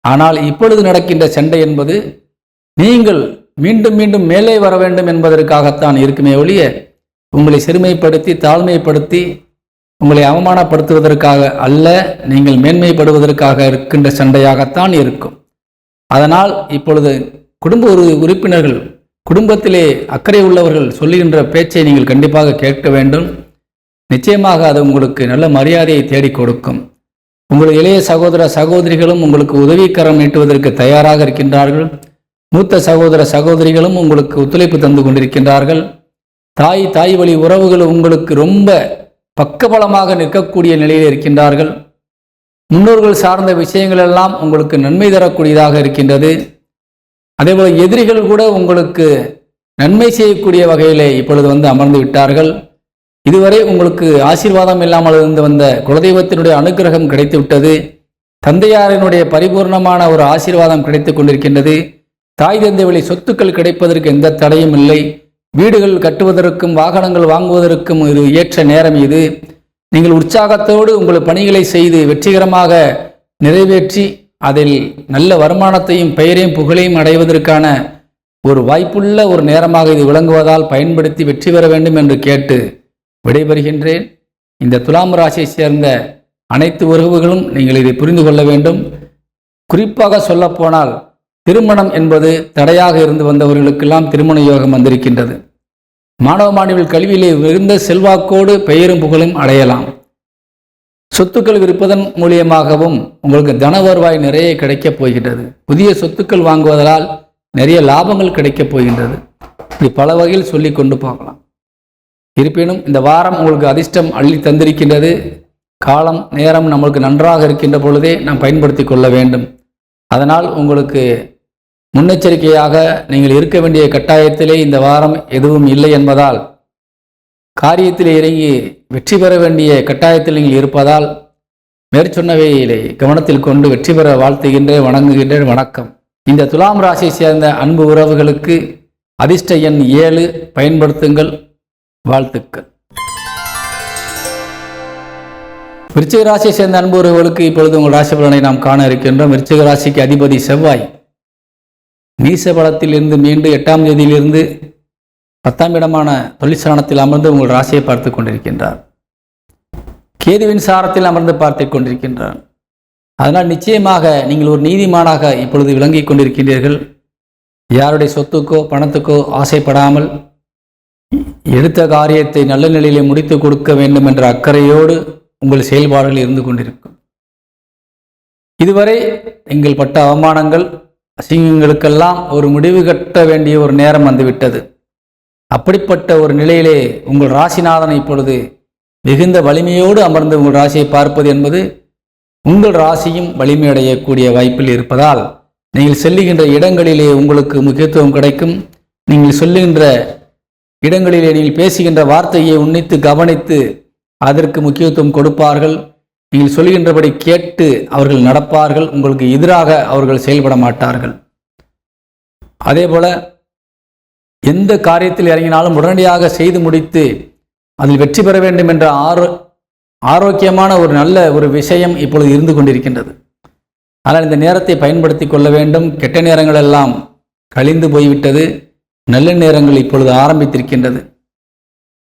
ஆனால் இப்பொழுது நடக்கின்ற சண்டை என்பது நீங்கள் மீண்டும் மீண்டும் மேலே வர வேண்டும் என்பதற்காகத்தான் இருக்குமே ஒழிய உங்களை சிறுமைப்படுத்தி தாழ்மைப்படுத்தி உங்களை அவமானப்படுத்துவதற்காக அல்ல, நீங்கள் மேன்மைப்படுவதற்காக இருக்கின்ற சண்டையாகத்தான் இருக்கும். அதனால் இப்பொழுது குடும்ப உறுப்பினர்கள், குடும்பத்திலே அக்கறை உள்ளவர்கள் சொல்லுகின்ற பேச்சை நீங்கள் கண்டிப்பாக கேட்க வேண்டும். நிச்சயமாக அது உங்களுக்கு நல்ல மரியாதையை தேடி கொடுக்கும். உங்கள் இளைய சகோதர சகோதரிகளும் உங்களுக்கு உதவிக்கரம் நீட்டுவதற்கு தயாராக இருக்கின்றார்கள். மூத்த சகோதர சகோதரிகளும் உங்களுக்கு ஒத்துழைப்பு தந்து கொண்டிருக்கின்றார்கள். தாய் வழி உறவுகள் உங்களுக்கு ரொம்ப பக்கபலமாக நிற்கக்கூடிய நிலையில் இருக்கின்றார்கள். முன்னோர்கள் சார்ந்த விஷயங்கள் எல்லாம் உங்களுக்கு நன்மை தரக்கூடியதாக இருக்கின்றது. அதேபோல் எதிரிகள் கூட உங்களுக்கு நன்மை செய்யக்கூடிய வகையிலே இப்பொழுது அமர்ந்து விட்டார்கள். இதுவரை உங்களுக்கு ஆசீர்வாதம் இல்லாமல் இருந்து வந்த குலதெய்வத்தினுடைய அனுகிரகம் கிடைத்து விட்டது. தந்தையாரினுடைய பரிபூர்ணமான ஒரு ஆசீர்வாதம் கிடைத்து கொண்டிருக்கின்றது. தாய் தந்தை வழி சொத்துக்கள் கிடைப்பதற்கு எந்த தடையும் இல்லை. வீடுகள் கட்டுவதற்கும் வாகனங்கள் வாங்குவதற்கும் ஒரு ஏற்ற நேரம் இது. நீங்கள் உற்சாகத்தோடு உங்கள் பணிகளை செய்து வெற்றிகரமாக நிறைவேற்றி அதில் நல்ல வருமானத்தையும் பெயரையும் புகழையும் அடைவதற்கான ஒரு வாய்ப்புள்ள ஒரு நேரமாக இது விளங்குவதால் பயன்படுத்தி வெற்றி பெற வேண்டும் என்று கேட்டு விடைபெறுகின்றேன். இந்த துலாம் ராசியை சேர்ந்த அனைத்து உறவுகளும் நீங்கள் இதை புரிந்து கொள்ள வேண்டும். குறிப்பாக சொல்லப்போனால் திருமணம் என்பது தடையாக இருந்து வந்தவர்களுக்கெல்லாம் திருமண யோகம் வந்திருக்கின்றது. மாணவ மாணவிகள் கல்வியிலே மிகுந்த செல்வாக்கோடு பெயரும் புகழும் அடையலாம். சொத்துக்கள் விற்பதன் மூலியமாகவும் உங்களுக்கு தன வருவாய் நிறைய கிடைக்கப் போகின்றது. புதிய சொத்துக்கள் வாங்குவதால் நிறைய லாபங்கள் கிடைக்கப் போகின்றது. இப்படி பல வகையில் சொல்லி கொண்டு போகலாம். இருப்பினும் இந்த வாரம் உங்களுக்கு அதிர்ஷ்டம் அள்ளி தந்திருக்கின்றது. காலம் நேரம் நம்மளுக்கு நன்றாக இருக்கின்ற பொழுதே நாம் பயன்படுத்தி கொள்ள வேண்டும். அதனால் உங்களுக்கு முன்னெச்சரிக்கையாக நீங்கள் இருக்க வேண்டிய கட்டாயத்திலே இந்த வாரம் எதுவும் இல்லை என்பதால் காரியத்தில் இறங்கி வெற்றி பெற வேண்டிய கட்டாயத்தில் நீங்கள் இருப்பதால் மேற்சொன்னவையிலே கவனத்தில் கொண்டு வெற்றி பெற வாழ்த்துகின்றேன், வணங்குகின்றேன். வணக்கம். இந்த துலாம் ராசியை சேர்ந்த அன்பு உறவுகளுக்கு அதிர்ஷ்ட எண் 7 பயன்படுத்துங்கள். வாழ்த்துக்கள். விருச்சிக ராசியை சேர்ந்த அன்பு உறவுகளுக்கு இப்பொழுது உங்கள் ராசி பலனை நாம் காண இருக்கின்றோம். விருச்சிக ராசிக்கு அதிபதி செவ்வாய் நீச பலத்திலிருந்து மீண்டு 8ஆம் தேதியிலிருந்து 10ஆம் இடமான தொழிற்சாணத்தில் அமர்ந்து உங்கள் ராசியை பார்த்து கொண்டிருக்கின்றார். கேதுவின் சாரத்தில் அமர்ந்து பார்த்து கொண்டிருக்கின்றார். அதனால் நிச்சயமாக நீங்கள் ஒரு நீதிமானாக இப்பொழுது விளங்கி கொண்டிருக்கின்றீர்கள். யாருடைய சொத்துக்கோ பணத்துக்கோ ஆசைப்படாமல் எடுத்த காரியத்தை நல்ல நிலையிலே முடித்து கொடுக்க வேண்டும் என்ற அக்கறையோடு உங்கள் செயல்பாடுகள் இருந்து கொண்டிருக்கும். இதுவரை நீங்கள் பட்ட அவமானங்கள் அசிங்கங்களுக்கெல்லாம் ஒரு முடிவு கட்ட வேண்டிய ஒரு நேரம் வந்துவிட்டது. அப்படிப்பட்ட ஒரு நிலையிலே உங்கள் ராசிநாதன் இப்பொழுது மிகுந்த வலிமையோடு அமர்ந்து உங்கள் ராசியை பார்ப்பது என்பது உங்கள் ராசியும் வலிமையடையக்கூடிய வாய்ப்பில் இருப்பதால் நீங்கள் செல்லுகின்ற இடங்களிலே உங்களுக்கு முக்கியத்துவம் கிடைக்கும். நீங்கள் சொல்லுகின்ற இடங்களிலே நீங்கள் பேசுகின்ற வார்த்தையை உன்னித்து கவனித்து அதற்கு முக்கியத்துவம் கொடுப்பார்கள். நீங்கள் சொல்கின்றபடி கேட்டு அவர்கள் நடப்பார்கள். உங்களுக்கு எதிராக அவர்கள் செயல்பட மாட்டார்கள். அதேபோல எந்த காரியத்தில் இறங்கினாலும் உடனடியாக செய்து முடித்து அதில் வெற்றி பெற வேண்டும் என்ற ஆரோக்கியமான ஒரு நல்ல ஒரு விஷயம் இப்பொழுது இருந்து கொண்டிருக்கின்றது. ஆனால் இந்த நேரத்தை பயன்படுத்தி கொள்ள வேண்டும். கெட்ட நேரங்கள் எல்லாம் கழிந்து போய்விட்டது. நல்ல நேரங்கள் இப்பொழுது ஆரம்பித்திருக்கின்றது.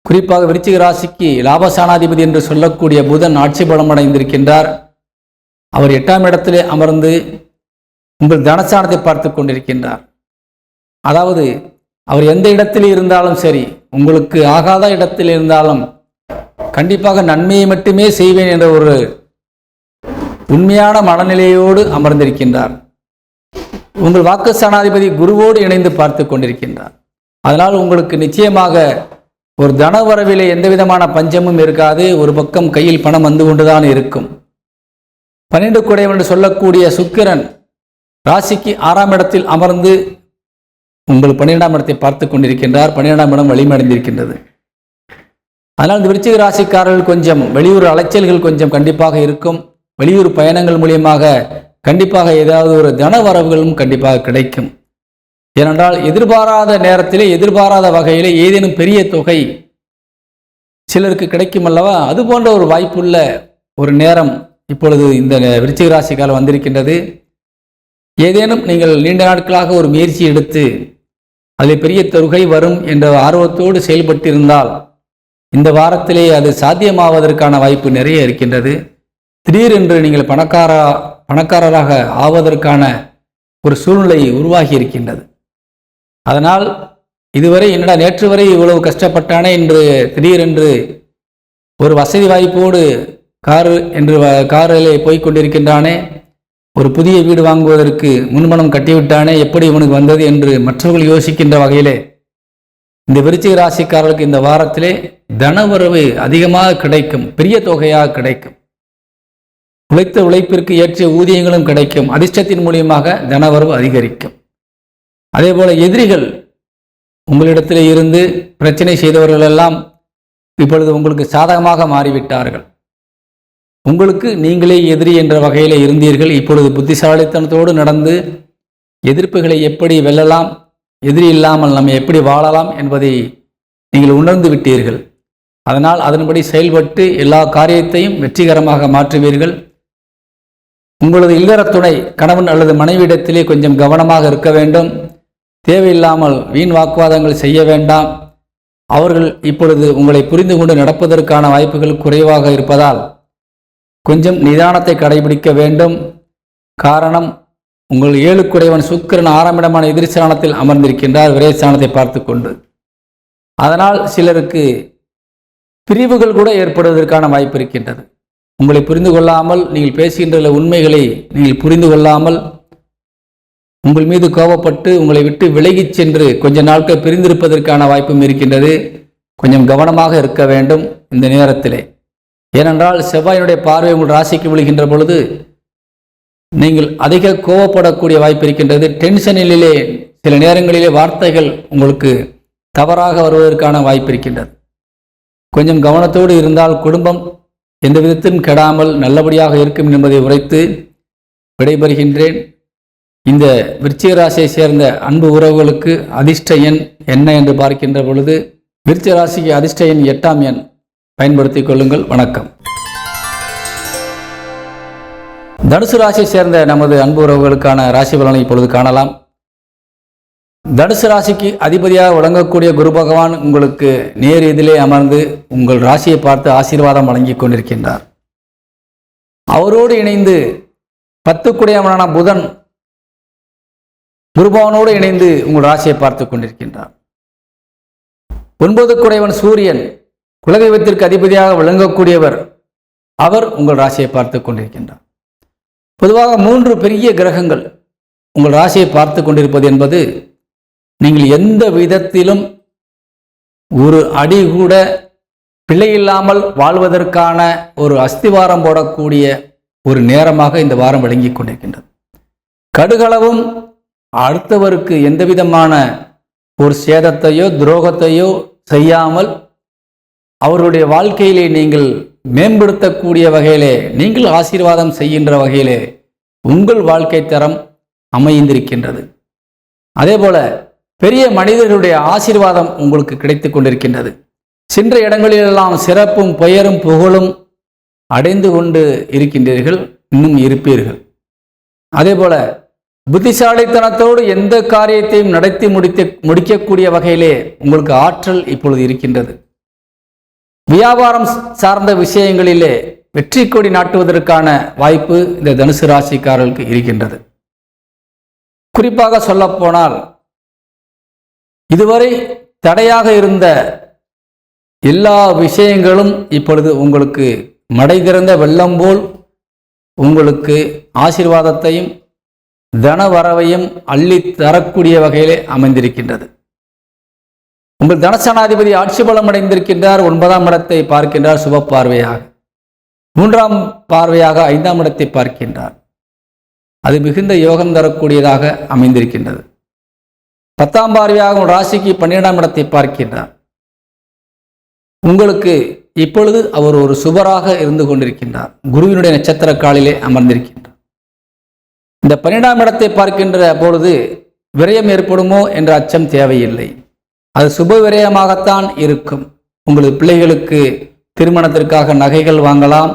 குறிப்பாக விருச்சிக ராசிக்கு லாபஸ்தானாதிபதி என்று சொல்லக்கூடிய புதன் ஆட்சி பலம் அடைந்திருக்கின்றார். அவர் 8ஆம் இடத்திலே அமர்ந்து உங்கள் தனஸ்தானத்தை பார்த்து கொண்டிருக்கின்றார். அதாவது அவர் எந்த இடத்தில் இருந்தாலும் சரி, உங்களுக்கு ஆகாத இடத்தில் இருந்தாலும் கண்டிப்பாக நன்மையை மட்டுமே செய்வேன் என்ற ஒரு உண்மையான மனநிலையோடு அமர்ந்திருக்கின்றார். உங்கள் வாக்குஸ்தானாதிபதி குருவோடு இணைந்து பார்த்து கொண்டிருக்கின்றார். அதனால் உங்களுக்கு நிச்சயமாக ஒரு தனவரவிலே எந்த விதமான பஞ்சமும் இருக்காது. ஒரு பக்கம் கையில் பணம் வந்து கொண்டுதான் இருக்கும். 12 குடையவன் என்று சொல்லக்கூடிய சுக்கிரன் ராசிக்கு 6ஆம் இடத்தில் அமர்ந்து உங்கள் 12ஆம் இடத்தை பார்த்து கொண்டிருக்கின்றார். 12ஆம் இடம் வலிமையடைந்திருக்கின்றது. அதனால் இந்த விருச்சிக ராசிக்காரர்கள் கொஞ்சம் வெளியூர் அலைச்சல்கள் கொஞ்சம் கண்டிப்பாக இருக்கும். வெளியூர் பயணங்கள் மூலியமாக கண்டிப்பாக ஏதாவது ஒரு தன வரவுகளும் கண்டிப்பாக கிடைக்கும். ஏனென்றால் எதிர்பாராத நேரத்திலே எதிர்பாராத வகையிலே ஏதேனும் பெரிய தொகை சிலருக்கு கிடைக்கும் அல்லவா, அது போன்ற ஒரு வாய்ப்புள்ள ஒரு நேரம் இப்பொழுது இந்த விருச்சிக ராசிக்கால வந்திருக்கின்றது. ஏதேனும் நீங்கள் நீண்ட நாட்களாக ஒரு முயற்சி எடுத்து அதில் பெரிய தொகை வரும் என்ற ஆர்வத்தோடு செயல்பட்டிருந்தால் இந்த வாரத்திலே அது சாத்தியமாவதற்கான வாய்ப்பு நிறைய இருக்கின்றது. திடீரென்று நீங்கள் பணக்காரராக ஆவதற்கான ஒரு சூழ்நிலை உருவாகி இருக்கின்றது. அதனால் இதுவரை என்னடா நேற்று வரை இவ்வளவு கஷ்டப்பட்டானே என்று திடீரென்று ஒரு வசதி வாய்ப்போடு காரிலே போய்கொண்டிருக்கின்றானே, ஒரு புதிய வீடு வாங்குவதற்கு முன்பணம் கட்டிவிட்டானே, எப்படி இவனுக்கு வந்தது என்று மற்றவர்கள் யோசிக்கின்ற வகையிலே இந்த விருச்சிக ராசிக்காரர்களுக்கு இந்த வாரத்திலே தனவரவு அதிகமாக கிடைக்கும், பெரிய தொகையாக கிடைக்கும். உழைத்த உழைப்பிற்கு ஏற்ற ஊதியங்களும் கிடைக்கும். அதிர்ஷ்டத்தின் மூலியமாக தனவரவு அதிகரிக்கும். அதே போல எதிரிகள் உங்களிடத்தில் இருந்து பிரச்சனை செய்தவர்கள் எல்லாம் இப்பொழுது உங்களுக்கு சாதகமாக மாறிவிட்டார்கள். உங்களுக்கு நீங்களே எதிரி என்ற வகையில் இருந்தீர்கள். இப்பொழுது புத்திசாலித்தனத்தோடு நடந்து எதிர்ப்புகளை எப்படி வெல்லலாம், எதிரி இல்லாமல் நம்ம எப்படி வாழலாம் என்பதை நீங்கள் உணர்ந்து விட்டீர்கள். அதனால் அதன்படி செயல்பட்டு எல்லா காரியத்தையும் வெற்றிகரமாக மாற்றுவீர்கள். உங்களது இல்லற துணை கணவன் அல்லது மனைவியிடத்திலே கொஞ்சம் கவனமாக இருக்க வேண்டும். தேவையில்லாமல் வீண் வாக்குவாதங்கள் செய்ய வேண்டாம். அவர்கள் இப்பொழுது உங்களை புரிந்து கொண்டு நடப்பதற்கான வாய்ப்புகள் குறைவாக இருப்பதால் கொஞ்சம் நிதானத்தை கடைபிடிக்க வேண்டும். காரணம், உங்கள் 7 சுக்கிரன் 6ஆம் இடமான எதிர்ஸ்தானத்தில் அமர்ந்திருக்கின்றார், விரயஸ்தானத்தை பார்த்து கொண்டு. அதனால் சிலருக்கு பிரிவுகள் கூட ஏற்படுவதற்கான வாய்ப்பு இருக்கின்றது. உங்களை புரிந்து கொள்ளாமல், நீங்கள் பேசுகின்ற உண்மைகளை நீங்கள் புரிந்து கொள்ளாமல் உங்கள் மீது கோபப்பட்டு உங்களை விட்டு விலகிச் சென்று கொஞ்ச நாட்கள் பிரிந்திருப்பதற்கான வாய்ப்பும் இருக்கின்றது. கொஞ்சம் கவனமாக இருக்க வேண்டும் இந்த நேரத்திலே. ஏனென்றால் செவ்வாயினுடைய பார்வை உங்கள் ராசிக்கு விழுகின்ற பொழுது நீங்கள் அதிக கோபப்படக்கூடிய வாய்ப்பு இருக்கின்றது. டென்ஷனிலே சில நேரங்களிலே வார்த்தைகள் உங்களுக்கு தவறாக வருவதற்கான வாய்ப்பு இருக்கின்றது. கொஞ்சம் கவனத்தோடு இருந்தால் குடும்பம் எந்த விதத்திலும் கெடாமல் நல்லபடியாக இருக்கும் என்பதை உரைத்து விடைபெறுகின்றேன். இந்த விருச்சிக ராசியை சேர்ந்த அன்பு உறவுகளுக்கு அதிர்ஷ்ட எண் என்ன என்று பார்க்கின்ற பொழுது விருச்சிக ராசிக்கு அதிர்ஷ்ட எண் 8ஆம் எண் பயன்படுத்திக் கொள்ளுங்கள். வணக்கம். தனுசு ராசியை சேர்ந்த நமது அன்பு உறவுகளுக்கான ராசி பலனை இப்பொழுது காணலாம். தனுசு ராசிக்கு அதிபதியாக வழங்கக்கூடிய குரு பகவான் உங்களுக்கு நேர் இதிலே அமர்ந்து உங்கள் ராசியை பார்த்து ஆசீர்வாதம் வழங்கி கொண்டிருக்கின்றார். அவரோடு இணைந்து 10 குடையவனான புதன் குருபவனோடு இணைந்து உங்கள் ராசியை பார்த்து கொண்டிருக்கின்றார். 9 குடையவன் சூரியன் குலதெய்வத்திற்கு அதிபதியாக விளங்கக்கூடியவர், அவர் உங்கள் ராசியை பார்த்து கொண்டிருக்கின்றார். பொதுவாக 3 பெரிய கிரகங்கள் உங்கள் ராசியை பார்த்து கொண்டிருப்பது என்பது நீங்கள் எந்த விதத்திலும் ஒரு அடி கூட பிழையில்லாமல் வாழ்வதற்கான ஒரு அஸ்திவாரம் போடக்கூடிய ஒரு நேரமாக இந்த வாரம் விளங்கி கொண்டிருக்கின்றது. கடுகளவும் அடுத்தவருக்கு எந்த விதமான ஒரு சேதத்தையோ துரோகத்தையோ செய்யாமல் அவருடைய வாழ்க்கையிலே நீங்கள் மேம்படுத்தக்கூடிய வகையிலே, நீங்கள் ஆசீர்வாதம் செய்கின்ற வகையிலே உங்கள் வாழ்க்கை தரம் அமைந்திருக்கின்றது. அதே போல பெரிய மனிதர்களுடைய ஆசீர்வாதம் உங்களுக்கு கிடைத்து கொண்டிருக்கின்றது. சென்ற இடங்களிலெல்லாம் சிறப்பும் பெயரும் புகழும் அடைந்து கொண்டு இருக்கின்றீர்கள், இன்னும் இருப்பீர்கள். அதே போல புத்திசாலித்தனத்தோடு எந்த காரியத்தையும் நடத்தி முடிக்கக்கூடிய வகையிலே உங்களுக்கு ஆற்றல் இப்பொழுது இருக்கின்றது. வியாபாரம் சார்ந்த விஷயங்களிலே வெற்றி கொடி நாட்டுவதற்கான வாய்ப்பு இந்த தனுசு ராசிக்காரர்களுக்கு இருக்கின்றது. குறிப்பாக சொல்லப்போனால் இதுவரை தடையாக இருந்த எல்லா விஷயங்களும் இப்பொழுது உங்களுக்கு மடை திறந்த வெள்ளம் போல் உங்களுக்கு ஆசீர்வாதத்தையும் தனவரவையும் அள்ளி தரக்கூடிய வகையிலே அமைந்திருக்கின்றது. உங்கள் தனசனாதிபதி ஆட்சி பலம் அடைந்திருக்கின்றார். 9ஆம் இடத்தை பார்க்கின்றார் சுப பார்வையாக. 3ஆம் பார்வையாக 5ஆம் இடத்தை பார்க்கின்றார். அது மிகுந்த யோகம் தரக்கூடியதாக அமைந்திருக்கின்றது. 10ஆம் பார்வையாக உங்கள் ராசிக்கு 12ஆம் இடத்தை பார்க்கின்றார். உங்களுக்கு இப்பொழுது அவர் ஒரு சுபராக இருந்து கொண்டிருக்கின்றார். குருவினுடைய நட்சத்திர காலிலே அமர்ந்திருக்கின்றார். இந்த 12ஆம் இடத்தை பார்க்கின்ற பொழுது விரயம் ஏற்படுமோ என்ற அச்சம் தேவையில்லை. அது சுப விரயமாகத்தான் இருக்கும். உங்களது பிள்ளைகளுக்கு திருமணத்திற்காக நகைகள் வாங்கலாம்,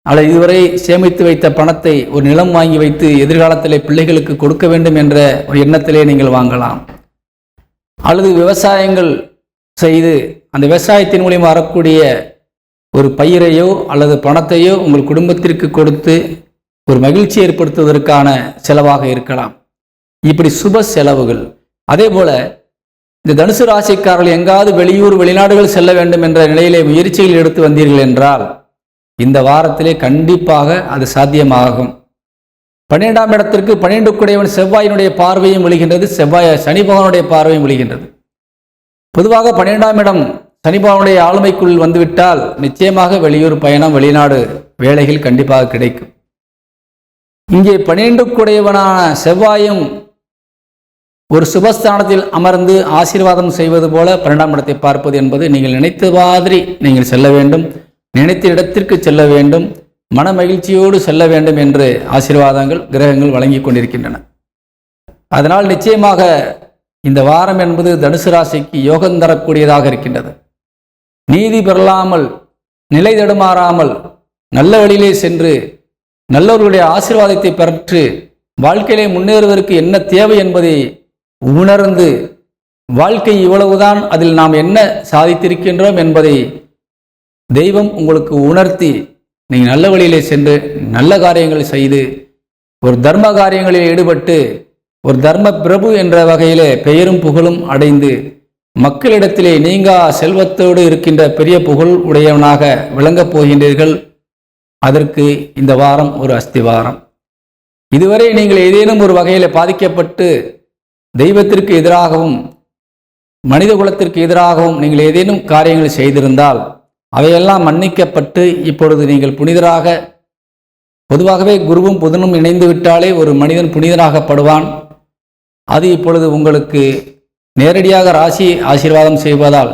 அல்லது இதுவரை சேமித்து வைத்த பணத்தை ஒரு நிலம் வாங்கி வைத்து எதிர்காலத்திலே பிள்ளைகளுக்கு கொடுக்க வேண்டும் என்ற ஒரு எண்ணத்திலே நீங்கள் வாங்கலாம். அல்லது விவசாயங்கள் செய்து அந்த விவசாயத்தின் மூலியம் வரக்கூடிய ஒரு பயிரையோ அல்லது பணத்தையோ உங்கள் குடும்பத்திற்கு கொடுத்து ஒரு மகிழ்ச்சி ஏற்படுத்துவதற்கான செலவாக இருக்கலாம். இப்படி சுப செலவுகள். அதே போல இந்த தனுசு ராசிக்காரர்கள் எங்காவது வெளியூர் வெளிநாடுகள் செல்ல வேண்டும் என்ற நிலையிலே முயற்சிகள் எடுத்து வந்தீர்கள் என்றால் இந்த வாரத்திலே கண்டிப்பாக அது சாத்தியமாகும். 12ஆம் இடத்திற்கு 12 குடையவன் செவ்வாயினுடைய பார்வையும் விழுகின்றது, சனி பகவானுடைய பார்வையும் விழுகின்றது. பொதுவாக 12ஆம் இடம் சனி பகவானுடைய ஆளுமைக்குள் வந்துவிட்டால் நிச்சயமாக வெளியூர் பயணம், வெளிநாடு வேலைகள் கண்டிப்பாக கிடைக்கும். இங்கே 12 குடையவனான செவ்வாயும் ஒரு சுபஸ்தானத்தில் அமர்ந்து ஆசீர்வாதம் செய்வது போல 12ஆம் இடத்தை பார்ப்பது என்பது நீங்கள் நினைத்த மாதிரி நீங்கள் செல்ல வேண்டும், நினைத்த இடத்திற்கு செல்ல வேண்டும், மன மகிழ்ச்சியோடு செல்ல வேண்டும் என்று ஆசீர்வாதங்கள் கிரகங்கள் வழங்கி கொண்டிருக்கின்றன. அதனால் நிச்சயமாக இந்த வாரம் என்பது தனுசு ராசிக்கு யோகம் தரக்கூடியதாக இருக்கின்றது. நீதி பெறலாமல், நிலை தடுமாறாமல், நல்ல வழியிலே சென்று நல்லவர்களுடைய ஆசீர்வாதத்தை பெற்று வாழ்க்கையிலே முன்னேறுவதற்கு என்ன தேவை என்பதை உணர்ந்து வாழ்க்கை இவ்வளவுதான், அதில் நாம் என்ன சாதித்திருக்கின்றோம் என்பதை தெய்வம் உங்களுக்கு உணர்த்தி நீங்கள் நல்ல வழியிலே சென்று நல்ல காரியங்களை செய்து ஒரு தர்ம காரியங்களில் ஈடுபட்டு ஒரு தர்ம பிரபு என்ற வகையிலே பெயரும் புகழும் அடைந்து மக்களிடத்திலே நீங்கா செல்வத்தோடு இருக்கின்ற பெரிய புகழ் உடையவனாக விளங்கப் போகின்றீர்கள். அதற்கு இந்த வாரம் ஒரு அஸ்திவாரம். இதுவரை நீங்கள் ஏதேனும் ஒரு வகையில் பாதிக்கப்பட்டு தெய்வத்திற்கு எதிராகவும் மனித குலத்திற்கு எதிராகவும் நீங்கள் ஏதேனும் காரியங்கள் செய்திருந்தால் அவையெல்லாம் மன்னிக்கப்பட்டு இப்பொழுது நீங்கள் புனிதராக, பொதுவாகவே குருவும் புதனும் இணைந்து விட்டாலே ஒரு மனிதன் புனிதராகப்படுவான். அது இப்பொழுது உங்களுக்கு நேரடியாக ராசி ஆசீர்வாதம் செய்வதால்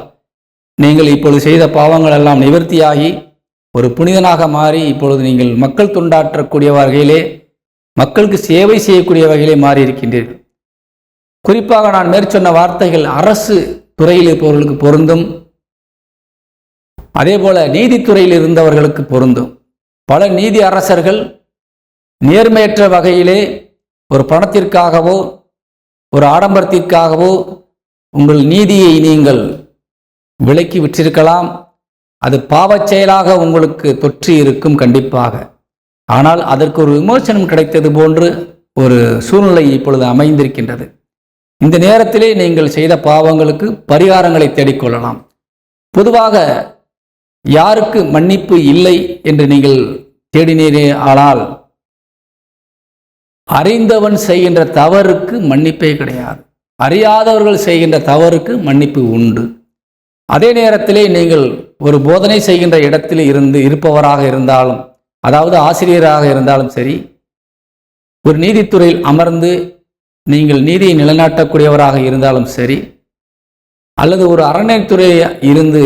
நீங்கள் இப்பொழுது செய்த பாவங்கள் எல்லாம் நிவர்த்தியாகி ஒரு புனிதனாக மாறி இப்பொழுது நீங்கள் மக்கள் தொண்டாற்றக்கூடிய வகையிலே, மக்களுக்கு சேவை செய்யக்கூடிய வகையிலே மாறி இருக்கின்றீர்கள். குறிப்பாக நான் மேற்சொன்ன வார்த்தைகள் அரசு துறையில் இருப்பவர்களுக்கு பொருந்தும், அதே போல நீதித்துறையில் இருந்தவர்களுக்கு பொருந்தும். பல நீதி அரசர்கள் நேர்மையற்ற வகையிலே ஒரு பணத்திற்காகவோ ஒரு ஆடம்பரத்திற்காகவோ உங்கள் நீதியை நீங்கள் விலக்கி விற்றிருக்கலாம். அது பாவச் செயலாக உங்களுக்கு தொற்றி இருக்கும் கண்டிப்பாக. ஆனால் அதற்கு ஒரு விமோசனம் கிடைத்தது போன்று ஒரு சூழ்நிலை இப்பொழுது அமைந்திருக்கின்றது. இந்த நேரத்திலே நீங்கள் செய்த பாவங்களுக்கு பரிகாரங்களை தேடிக்கொள்ளலாம். பொதுவாக யாருக்கு மன்னிப்பு இல்லை என்று நீங்கள் தேடினீரே, ஆனால் அறிந்தவன் செய்கின்ற தவறுக்கு மன்னிப்பே கிடையாது. அறியாதவர்கள் செய்கின்ற தவறுக்கு மன்னிப்பு உண்டு. அதே நேரத்திலே நீங்கள் ஒரு போதனை செய்கின்ற இடத்தில் இருப்பவராக இருந்தாலும், அதாவது ஆசிரியராக இருந்தாலும் சரி, ஒரு நீதித்துறையில் அமர்ந்து நீங்கள் நீதியை நிலைநாட்டக்கூடியவராக இருந்தாலும் சரி, அல்லது ஒரு அறநிலைத்துறையில் இருந்து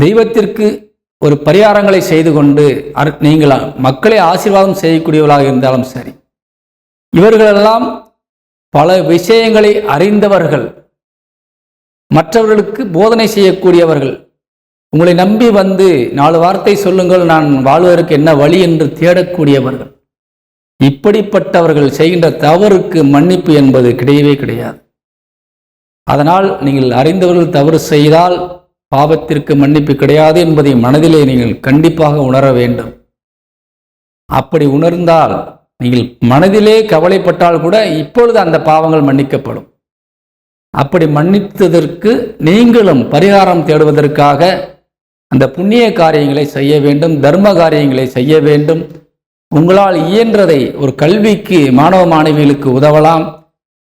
தெய்வத்திற்கு ஒரு பரிகாரங்களை செய்து கொண்டு நீங்கள் மக்களை ஆசீர்வாதம் செய்யக்கூடியவர்களாக இருந்தாலும் சரி, இவர்களெல்லாம் பல விஷயங்களை அறிந்தவர்கள், மற்றவர்களுக்கு போதனை செய்யக்கூடியவர்கள். உங்களை நம்பி வந்து 4 வார்த்தை சொல்லுங்கள், நான் வாழ்வதற்கு என்ன வழி என்று தேடக்கூடியவர்கள். இப்படிப்பட்டவர்கள் செய்கின்ற தவறுக்கு மன்னிப்பு என்பது கிடையவே கிடையாது. அதனால் நீங்கள் அறிந்தவர்கள் தவறு செய்தால் பாவத்திற்கு மன்னிப்பு கிடையாது என்பதை மனதிலே நீங்கள் கண்டிப்பாக உணர வேண்டும். அப்படி உணர்ந்தால் நீங்கள் மனதிலே கவலைப்பட்டால் கூட இப்பொழுது அந்த பாவங்கள் மன்னிக்கப்படும். அப்படி மன்னித்ததற்கு நீங்களும் பரிகாரம் தேடுவதற்காக அந்த புண்ணிய காரியங்களை செய்ய வேண்டும், தர்ம காரியங்களை செய்ய வேண்டும். உங்களால் இயன்றதை ஒரு கல்விக்கு மாணவ மாணவிகளுக்கு உதவலாம்,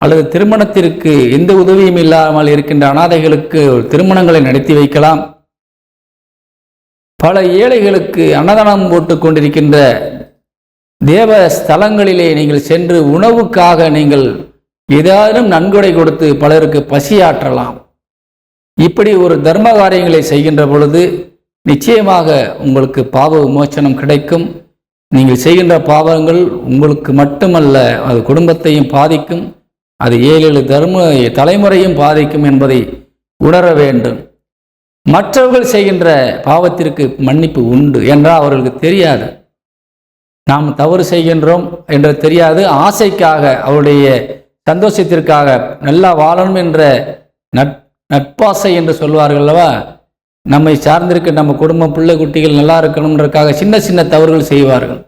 அல்லது திருமணத்திற்கு எந்த உதவியும் இல்லாமல் இருக்கின்ற அனாதைகளுக்கு திருமணங்களை நடத்தி வைக்கலாம். பல ஏழைகளுக்கு அன்னதானம் போட்டு கொண்டிருக்கின்ற தேவ ஸ்தலங்களிலே நீங்கள் சென்று உணவுக்காக நீங்கள் ஏதாலும் நன்கொடை கொடுத்து பலருக்கு பசியாற்றலாம். இப்படி ஒரு தர்ம காரியங்களை செய்கின்ற பொழுது நிச்சயமாக உங்களுக்கு பாவ விமோசனம் கிடைக்கும். நீங்கள் செய்கின்ற பாவங்கள் உங்களுக்கு மட்டுமல்ல, அது குடும்பத்தையும் பாதிக்கும், அது 7 தலைமுறையும் பாதிக்கும் என்பதை உணர வேண்டும். மற்றவர்கள் செய்கின்ற பாவத்திற்கு மன்னிப்பு உண்டு என்றால் அவர்களுக்கு தெரியாது. நாம் தவறு செய்கின்றோம் என்று தெரியாது. ஆசைக்காக, அவருடைய சந்தோஷத்திற்காக, நல்லா வாழணும் என்ற நட்பாசை என்று சொல்வார்கள் அல்லவா, நம்மை சார்ந்திருக்க நம்ம குடும்பம் பிள்ளை குட்டிகள் நல்லா இருக்கணுன்றதுக்காக சின்ன சின்ன தவறுகள் செய்வார்கள்.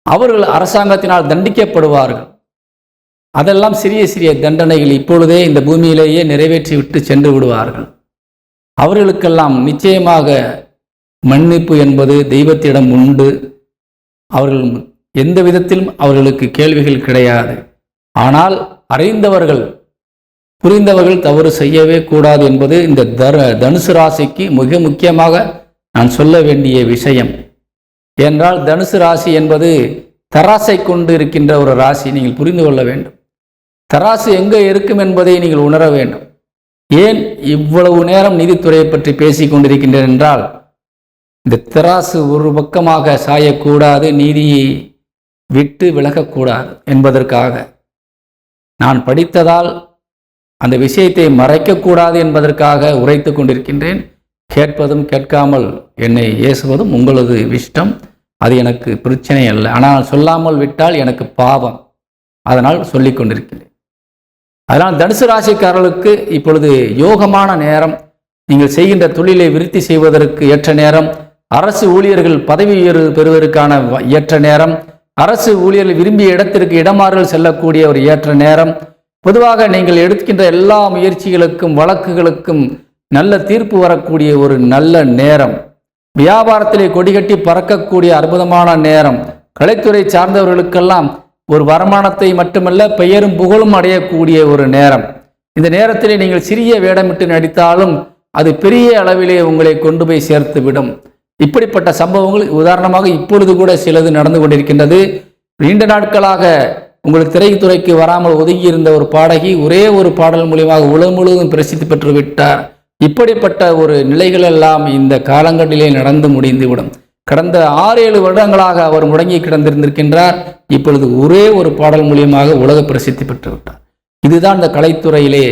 அவர்கள் அரசாங்கத்தினால் தண்டிக்கப்படுவார்கள். அதெல்லாம் சிறிய சிறிய தண்டனைகள் இப்பொழுதே இந்த பூமியிலேயே நிறைவேற்றி விட்டு சென்று விடுவார்கள். அவர்களுக்கெல்லாம் நிச்சயமாக மன்னிப்பு என்பது தெய்வத்திடம் உண்டு. அவர்கள் எந்த விதத்திலும் அவர்களுக்கு கேள்விகள் கிடையாது. ஆனால் அறிந்தவர்கள், புரிந்தவர்கள் தவறு செய்யவே கூடாது என்பது இந்த தனுசு ராசிக்கு மிக முக்கியமாக நான் சொல்ல வேண்டிய விஷயம். என்றால் தனுசு ராசி என்பது தராசை கொண்டு இருக்கின்ற ஒரு ராசி. நீங்கள் புரிந்து கொள்ள வேண்டும். தராசு எங்கே இருக்கும் என்பதை நீங்கள் உணர வேண்டும். ஏன் இவ்வளவு நேரம் நீதித்துறையை பற்றி பேசிக் கொண்டிருக்கின்றேன் என்றால், இந்த தராசு ஒரு பக்கமாக சாயக்கூடாது, நீதியை விட்டு விலகக்கூடாது என்பதற்காக. நான் படித்ததால் அந்த விஷயத்தை மறைக்கக்கூடாது என்பதற்காக உரைத்து கொண்டிருக்கின்றேன். கேட்பதும் கேட்காமல் என்னை ஏசுவதும் உங்களது இஷ்டம், அது எனக்கு பிரச்சனை அல்ல. ஆனால் சொல்லாமல் விட்டால் எனக்கு பாவம், அதனால் சொல்லிக் கொண்டிருக்கிறேன். அதனால் தனுசு ராசிக்காரர்களுக்கு இப்பொழுது யோகமான நேரம். நீங்கள் செய்கின்ற தொழிலை விருத்தி செய்வதற்கு ஏற்ற நேரம், அரசு ஊழியர்கள் பதவி உயர்வு பெறுவதற்கான ஏற்ற நேரம், அரசு ஊழியர்கள் விரும்பிய இடத்திற்கு இடமாறுதல் செல்லக்கூடிய ஒரு ஏற்ற நேரம். பொதுவாக நீங்கள் எடுக்கின்ற எல்லா முயற்சிகளுக்கும் வழக்குகளுக்கும் நல்ல தீர்ப்பு வரக்கூடிய ஒரு நல்ல நேரம். வியாபாரத்திலே கொடிகட்டி பறக்கக்கூடிய அற்புதமான நேரம். கலைத்துறை சார்ந்தவர்களுக்கெல்லாம் ஒரு வருமானத்தை மட்டுமல்ல, பெயரும் புகழும் அடையக்கூடிய ஒரு நேரம். இந்த நேரத்திலே நீங்கள் சிறிய வேடமிட்டு நடித்தாலும் அது பெரிய அளவிலே உங்களை கொண்டு போய் சேர்த்து விடும். இப்படிப்பட்ட சம்பவங்கள் உதாரணமாக இப்பொழுது கூட சிலது நடந்து கொண்டிருக்கின்றது. நீண்ட நாட்களாக உங்களுக்கு திரைத்துறைக்கு வராமல் ஒதுங்கி இருந்த ஒரு பாடகி ஒரே ஒரு பாடல் மூலியமாக உலகம் முழுவதும் பிரசித்தி பெற்று விட்டார். இப்படிப்பட்ட ஒரு நிலைகள் எல்லாம் இந்த காலங்களிலே நடந்து முடிந்துவிடும். கடந்த 6-7 வருடங்களாக அவர் முடங்கி கிடந்திருந்திருக்கின்றார். இப்பொழுது ஒரே ஒரு பாடல் மூலியமாக உலக பிரசித்தி பெற்று விட்டார். இதுதான் இந்த கலைத்துறையிலே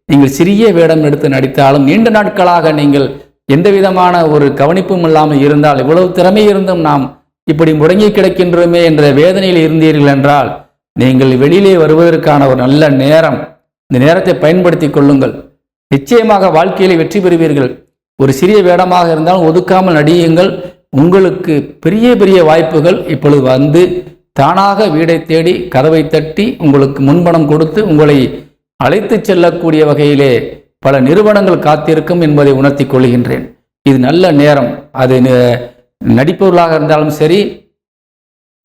நீங்கள் சிறிய வேடம் எடுத்து நடித்தாலும் நீண்ட நாட்களாக நீங்கள் எந்த விதமான ஒரு கவனிப்பும் இல்லாமல் இருந்தால், இவ்வளவு திறமை இருந்தும் நாம் இப்படி முடங்கி கிடக்கின்றோமே என்ற வேதனையில் இருந்தீர்கள் என்றால், நீங்கள் வெளியிலே வருவதற்கான ஒரு நல்ல நேரம். இந்த நேரத்தை பயன்படுத்தி கொள்ளுங்கள். நிச்சயமாக வாழ்க்கையிலே வெற்றி பெறுவீர்கள். ஒரு சிறிய வேடமாக இருந்தாலும் ஒதுக்காமல் நடியுங்கள். உங்களுக்கு பெரிய பெரிய வாய்ப்புகள் இப்பொழுது வந்து தானாக வீடை தேடி கதவை தட்டி உங்களுக்கு முன்பணம் கொடுத்து உங்களை அழைத்து செல்லக்கூடிய வகையிலே பல நிறுவனங்கள் காத்திருக்கும் என்பதை உணர்த்தி கொள்கின்றேன். இது நல்ல நேரம். அது நடிப்பவர்களாக இருந்தாலும் சரி,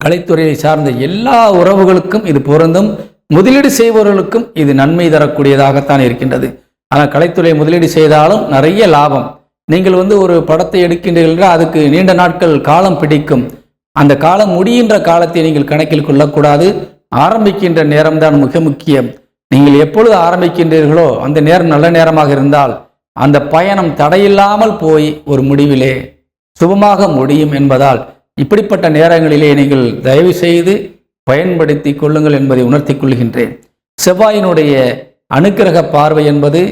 கலைத்துறையை சார்ந்த எல்லா உறவுகளுக்கும் இது பொருந்தும். முதலீடு செய்பவர்களுக்கும் இது நன்மை தரக்கூடியதாகத்தான் இருக்கின்றது. ஆனால் கலைத்துறை முதலீடு செய்தாலும் நிறைய லாபம். நீங்கள் ஒரு படத்தை எடுக்கின்றீர்கள் என்றால் அதுக்கு நீண்ட நாட்கள் காலம் பிடிக்கும். அந்த காலம் முடிகின்ற காலத்தை நீங்கள் கணக்கில் கொள்ளக்கூடாது. ஆரம்பிக்கின்ற நேரம்தான் மிக முக்கியம். நீங்கள் எப்பொழுது ஆரம்பிக்கின்றீர்களோ அந்த நேரம் நல்ல நேரமாக இருந்தால் அந்த பயணம் தடையில்லாமல் போய் ஒரு முடிவிலே சுபமாக முடியும் என்பதால் இப்படிப்பட்ட நேரங்களிலே நீங்கள் தயவு செய்து பயன்படுத்தி கொள்ளுங்கள் என்பதை உணர்த்தி கொள்கின்றேன். செவ்வாயினுடைய அனுக்கிரக பார்வை என்பது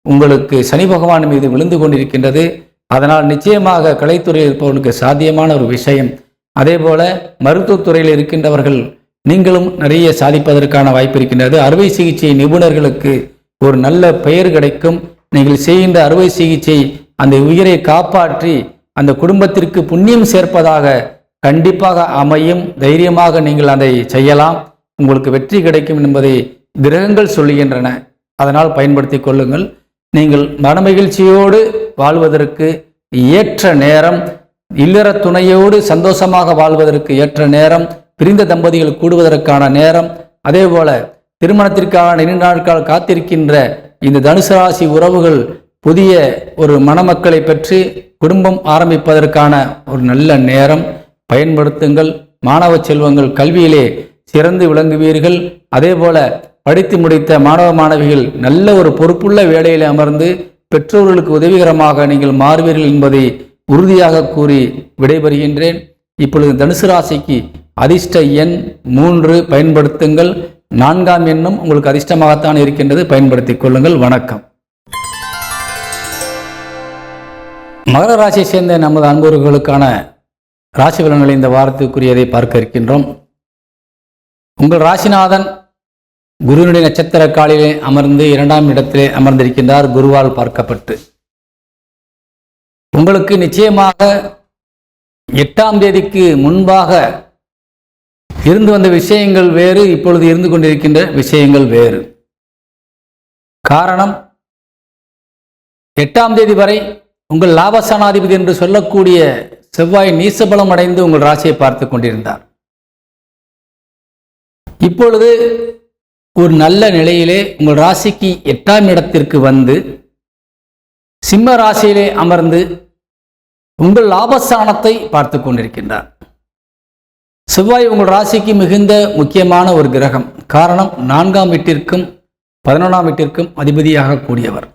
உங்களுக்கு சனி பகவான் மீது விழுந்து கொண்டிருக்கின்றது. அதனால் நிச்சயமாக கலைத்துறையில் இருப்பவர்களுக்கு சாத்தியமான ஒரு விஷயம். அதே போல மருத்துவத்துறையில் இருக்கின்றவர்கள் நீங்களும் நிறைய சாதிப்பதற்கான வாய்ப்பு இருக்கின்றது. அறுவை சிகிச்சை நிபுணர்களுக்கு ஒரு நல்ல பெயர் கிடைக்கும். நீங்கள் செய்கின்ற அறுவை சிகிச்சை அந்த உயிரை காப்பாற்றி அந்த குடும்பத்திற்கு புண்ணியம் சேர்ப்பதாக கண்டிப்பாக அமையும். தைரியமாக நீங்கள் அதை செய்யலாம். உங்களுக்கு வெற்றி கிடைக்கும் என்பதை கிரகங்கள் சொல்லுகின்றன. அதனால் பயன்படுத்தி கொள்ளுங்கள். நீங்கள் மனமகிழ்ச்சியோடு வாழ்வதற்கு ஏற்ற நேரம், இல்லற துணையோடு சந்தோஷமாக வாழ்வதற்கு ஏற்ற நேரம், பிரிந்த தம்பதிகள் கூடுவதற்கான நேரம், அதே போல திருமணத்திற்காக நீண்ட நாட்கள் காத்திருக்கின்ற இந்த தனுசு ராசி உறவுகள் புதிய ஒரு மணமக்களை பெற்று குடும்பம் ஆரம்பிப்பதற்கான ஒரு நல்ல நேரம். பயன்படுத்துங்கள். மாணவ செல்வங்கள் கல்வியிலே சிறந்து விளங்குவீர்கள். அதே போல படித்து முடித்த மாணவ மாணவிகள் நல்ல ஒரு பொறுப்புள்ள வேலையில் அமர்ந்து பெற்றோர்களுக்கு உதவிகரமாக நீங்கள் மாறுவீர்கள் என்பதை உறுதியாக கூறி விடைபெறுகின்றேன். இப்பொழுது தனுசு ராசிக்கு அதிர்ஷ்ட எண் 3 பயன்படுத்துங்கள். 4ஆம் எண்ணும் உங்களுக்கு அதிர்ஷ்டமாகத்தான் இருக்கின்றது, பயன்படுத்திக் கொள்ளுங்கள். வணக்கம். மகர ராசியை சேர்ந்த நமது அன்பர்களுக்கான ராசி பலன்களை இந்த வாரத்துக்குரியதை பார்க்க இருக்கின்றோம். உங்கள் ராசிநாதன் குருவினுடைய நட்சத்திர காலிலே அமர்ந்து 2ஆம் இடத்திலே அமர்ந்திருக்கின்றார், குருவால் பார்க்கப்பட்டு. உங்களுக்கு நிச்சயமாக 8ஆம் தேதிக்கு முன்பாக இருந்து வந்த விஷயங்கள் வேறு, இப்பொழுது இருந்து கொண்டிருக்கின்ற விஷயங்கள் வேறு. காரணம், 8ஆம் தேதி வரை உங்கள் லாபஸ்தானாதிபதி என்று சொல்லக்கூடிய செவ்வாய் நீசபலம் அடைந்து உங்கள் ராசியை பார்த்து கொண்டிருந்தார். இப்பொழுது ஒரு நல்ல நிலையிலே உங்கள் ராசிக்கு 8ஆம் இடத்திற்கு வந்து சிம்ம ராசியிலே அமர்ந்து உங்கள் லாபஸ்தானத்தை பார்த்து கொண்டிருக்கின்றார். செவ்வாய் உங்கள் ராசிக்கு மிகுந்த முக்கியமான ஒரு கிரகம். காரணம், 4ஆம் வீட்டிற்கும் 11ஆம் வீட்டிற்கும் அதிபதியாக கூடியவர்.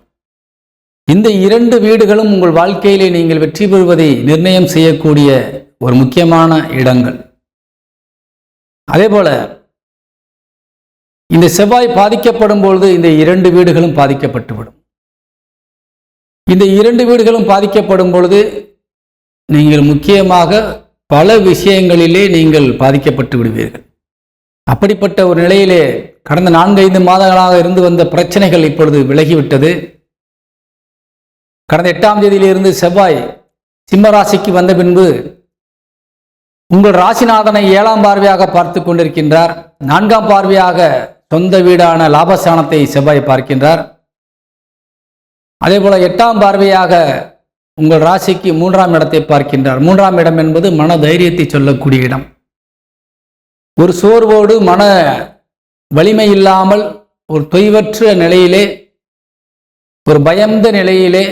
இந்த 2 வீடுகளும் உங்கள் வாழ்க்கையிலே நீங்கள் வெற்றி பெறுவதை நிர்ணயம் செய்யக்கூடிய ஒரு முக்கியமான இடங்கள். அதேபோல இந்த செவ்வாய் பாதிக்கப்படும் பொழுது இந்த 2 வீடுகளும் பாதிக்கப்பட்டுவிடும். இந்த 2 வீடுகளும் பாதிக்கப்படும் பொழுது நீங்கள் முக்கியமாக பல விஷயங்களிலே நீங்கள் பாதிக்கப்பட்டு விடுவீர்கள். அப்படிப்பட்ட ஒரு நிலையிலே கடந்த 4-5 மாதங்களாக இருந்து வந்த பிரச்சனைகள் இப்பொழுது விலகிவிட்டது. கடந்த 8ஆம் தேதியிலிருந்து செவ்வாய் சிம்ம ராசிக்கு வந்த பின்பு உங்கள் ராசிநாதனை 7ஆம் பார்வையாக பார்த்து கொண்டிருக்கின்றார். 4ஆம் பார்வையாக சொந்த வீடான லாபஸ்தானத்தை செவ்வாய் பார்க்கின்றார். அதேபோல 8ஆம் பார்வையாக உங்கள் ராசிக்கு 3ஆம் இடத்தை பார்க்கின்றார். 3ஆம் இடம் என்பது மன தைரியத்தை சொல்லக்கூடிய இடம். ஒரு சோர்வோடு மன வலிமை இல்லாமல் ஒரு தொய்வற்ற நிலையிலே, ஒரு பயந்த நிலையிலே